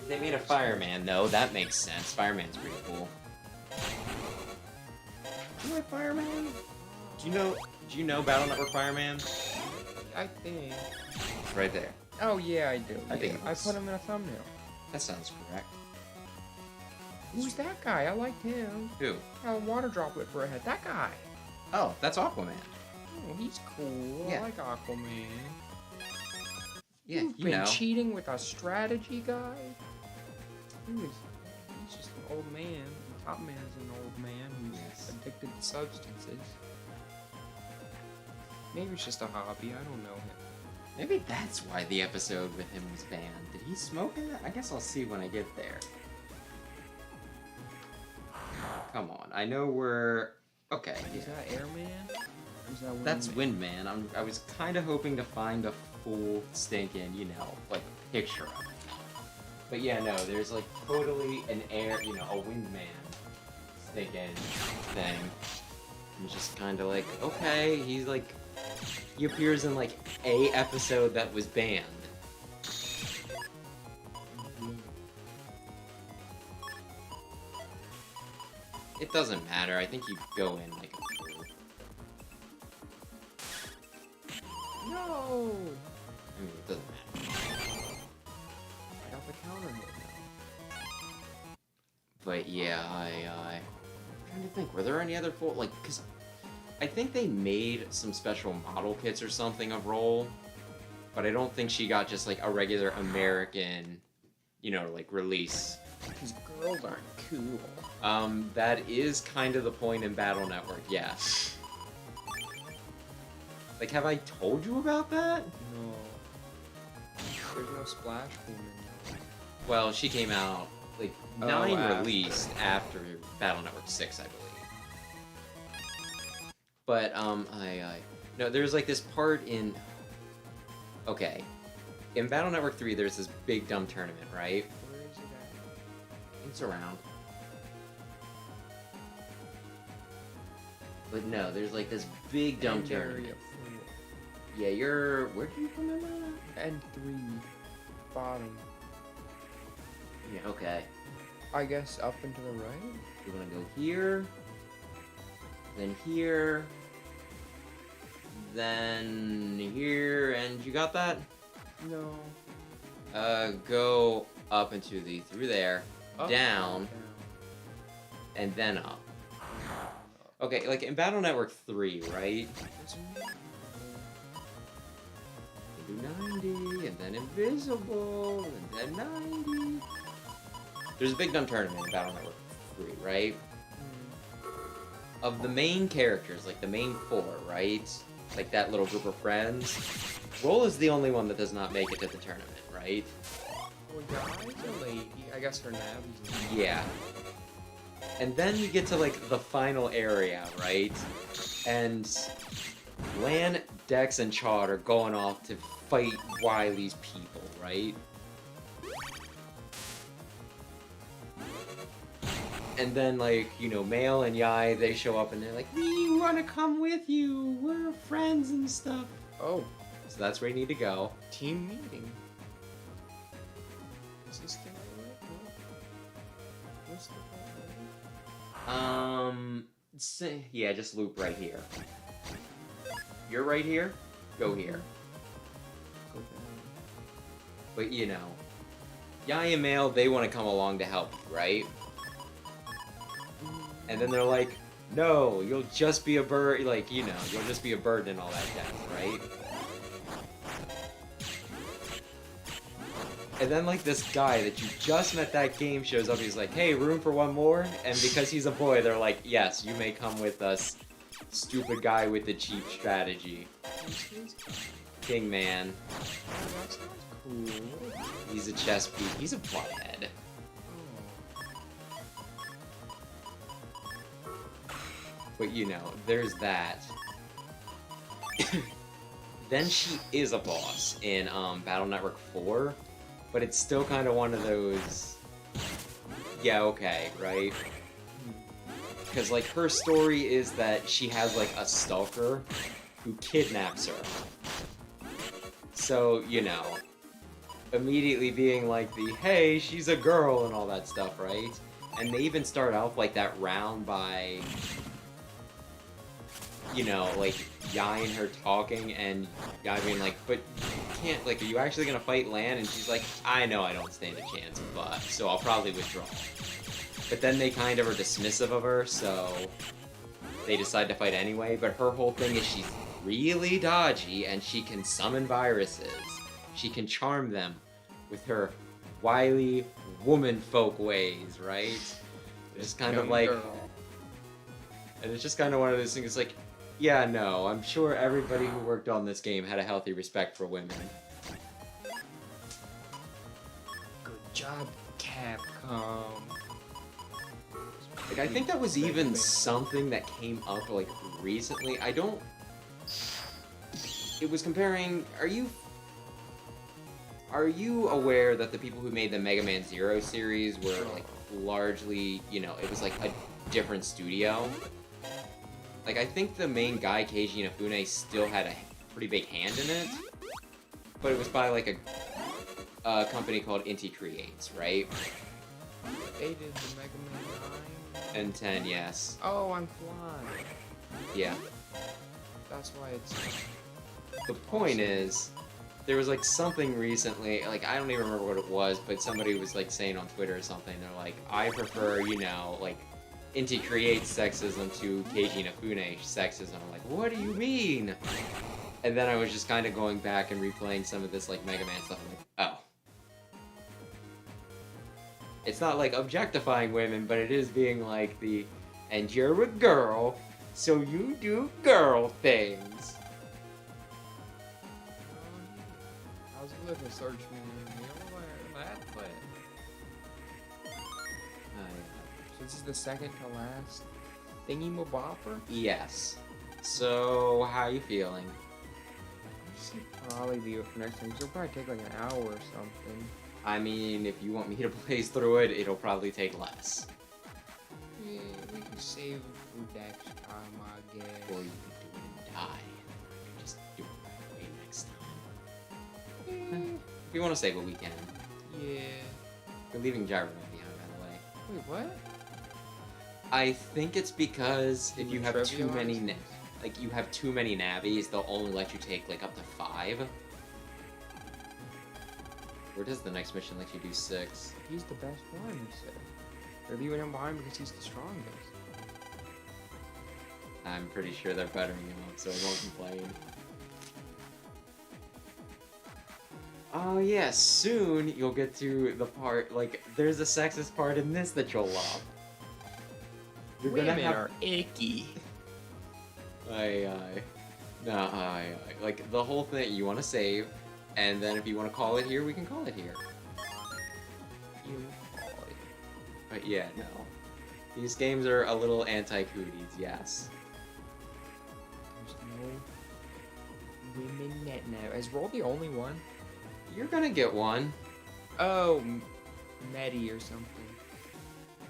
They made a Fireman, though. That makes sense. Fireman's pretty cool. You like Fireman? Do you know Battle Network Fireman? I think. Right there. Oh yeah, I do. I think I it's- put him in a thumbnail. That sounds correct. Who's that guy? I like him. Who? Got a water droplet for a head. That guy. Oh, that's Aquaman. Oh, he's cool. Yeah. I like Aquaman. Yeah, You've been cheating with a strategy guy? He's just an old man. The top man is an old man who's Yes. addicted to substances. Maybe it's just a hobby. I don't know him. Maybe that's why the episode with him was banned. Did he smoke in it? I guess I'll see when I get there. Come on, I know we're... Okay. Is that Airman? Or is that That's Windman? Windman. I was kind of hoping to find a full stinking, like, picture of it. But yeah, no, there's like totally an a Windman stinking thing. I'm just kind of like, okay, he's like, he appears in like a episode that was banned. It doesn't matter. I think you go in like a fool. No! I mean, it doesn't matter. I got the counter hit now. But yeah, I'm trying to think. Were there any other full because I think they made some special model kits or something of Roll, but I don't think she got just like a regular American, like release. Because girls aren't cool. That is kind of the point in Battle Network, yeah. Like, have I told you about that? No. There's no Splash Woman now. Well, she came out, like, Oh, 9 after. released after Battle Network 6, I believe. But, no, there's, like, this part in... Okay. In Battle Network 3, there's this big dumb tournament, right? Where is it at? It's around. But no, there's, like, this big dumb End tournament. area 4. Yeah, where do you come in at? And 3. Bottom. Yeah, okay. I guess up and to the right? You wanna go here, then here, then here, and you got that? No. Go up into through there, Up, down, down. and then up. Okay, like in Battle Network 3, right? You do 90, and then invisible, and then 90. There's a Big Dumb Tournament in Battle Network 3, right? Of the main characters, like the main 4, right? Like that little group of friends, Roll is the only one that does not make it to the tournament, right? Oh, guys, a lady. I guess her name is. Yeah. And then you get to like the final area, right? And Lan, Dex, and Chad are going off to fight Wily's people, right? And then, like, you know, Mail and Yai, they show up and they're like, we want to come with you. We're friends and stuff. Oh, So that's where you need to go. team meeting. Is this thing right? No. What's the Yeah, just loop right here. You're right here, go here. Go down. But, you know, Yai and Mail, they want to come along to help you, right? And then they're like, no, you'll just be a bird, like, you know, you'll just be a bird and all that jazz, right? And then, like, this guy that you just met that game shows up, he's like, hey, room for one more? And because he's a boy, they're like, yes, you may come with us, stupid guy with the cheap strategy. King Man. That sounds cool. He's a chess piece. He's a butthead. But, you know, there's that. Then she is a boss in Battle Network 4, but it's still kind of one of those, yeah, okay, right? Because, like, her story is that she has, like, a stalker who kidnaps her. So, you know, immediately being like the, hey, she's a girl and all that stuff, right? And they even start off, like, that round by, you know, like, Yai and her talking, and Yai being like, but you can't, like, are you actually gonna fight Lan? And she's like, I know I don't stand a chance, but, so I'll probably withdraw. But then they kind of are dismissive of her, so they decide to fight anyway, but her whole thing is she's really dodgy, and she can summon viruses. She can charm them with her wily woman folk ways, right? It's kind of like, and it's just kind of one of those things, like, yeah, no, I'm sure everybody who worked on this game had a healthy respect for women. Good job, Capcom. Like, I think that was even something that came up, like, recently. I don't... It was comparing... Are you aware that the people who made the Mega Man Zero series were, like, largely, you know, it was, like, a different studio? Like, I think the main guy, Keiji Inafune, still had a pretty big hand in it, but it was by, like, a company called Inti Creates, right? They did the Mega Man 9? And 10, yes. Oh, I'm flying. Yeah. That's why it's... The point is, there was, like, something recently, like, I don't even remember what it was, but somebody was, like, saying on Twitter or something, they're like, I prefer, you know, like, Inti Creates sexism to Keiji Inafune sexism. I'm like, what do you mean? And then I was just kind of going back and replaying some of this, like, Mega Man stuff. I'm like, oh. It's not, like, objectifying women, but it is being, like, the, and you're a girl, so you do girl things. I was looking to search me that play. So this is the second to last thingy-mabopper? Yes. So, how you feeling? I should probably be it for next time, because it'll probably take like an hour or something. I mean, if you want me to blaze through it, it'll probably take less. Yeah, we can save it for next time, I guess. Or you can do it and die. You just do it right away next time. If you want to save it, we can. Yeah. You're leaving Gyroman behind, by the way. Wait, what? I think it's because if you have too many, trivialize like you have too many navies, they'll only let you take like up to 5. Or does the next mission let you do 6? He's the best one, you said. They're leaving him behind because he's the strongest. I'm pretty sure they're bettering him up, so I won't complain. Oh yeah, soon you'll get to the part, like, there's a sexist part in this that you'll love. You're Women gonna have... are icky. Like, the whole thing, you want to save, and then if you want to call it here, we can call it here. You call it. But yeah, no. These games are a little anti-cooties, yes. There's no women net now. Is Roll the only one? You're gonna get one. Oh, Medi or something.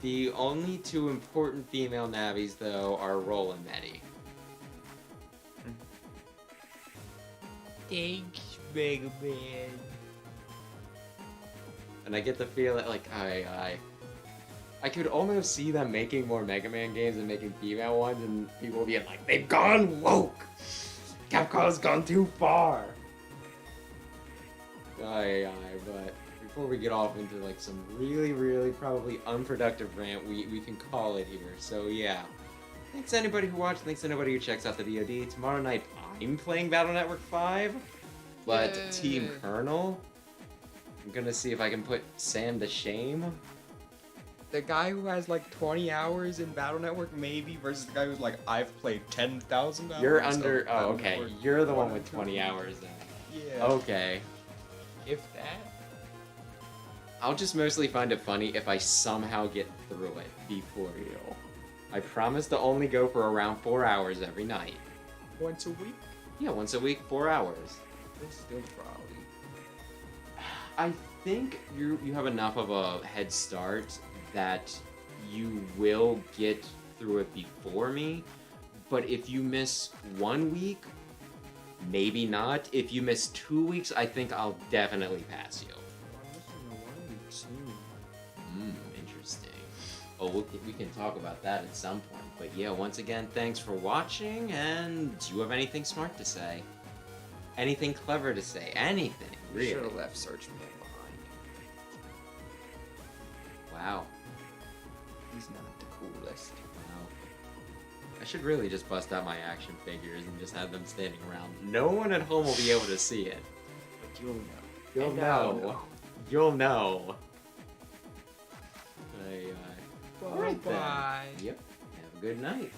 The only 2 important female navies, though, are Roll and Medi. Thanks, Mega Man. And I get the feeling, like, I could almost see them making more Mega Man games and making female ones, and people being like, they've gone woke! Capcom's gone too far! But before we get off into, like, some really, really probably unproductive rant, we can call it here. So, yeah. Thanks to anybody who watched, thanks to anybody who checks out the VOD. Tomorrow night, I'm playing Battle Network 5, but Yay. Team Colonel, I'm gonna see if I can put Sam to shame. The guy who has like 20 hours in Battle Network, maybe, versus the guy who's like, I've played 10,000 hours. You're under, of Battle okay, Network. you're the one with 20 hours then. Yeah. Okay. If that. I'll just mostly find it funny if I somehow get through it before you. I promise to only go for around 4 hours every night. Once a week? Yeah, once a week, 4 hours. That's still probably. I think you have enough of a head start that you will get through it before me, but if you miss 1 week, maybe not. If you miss 2 weeks, I think I'll definitely pass you. I'm missing a 1 week soon. Interesting. Oh, we can talk about that at some point. But yeah, once again, thanks for watching, and do you have anything smart to say? Anything clever to say? Anything, We really? should have left Search Man behind. Wow. He's not the coolest. Wow. I should really just bust out my action figures and just have them standing around. No one at home will be able to see it. But you'll know. You'll And I'll know. You'll know. Alright then. Bye-bye. Yep. Have a good night.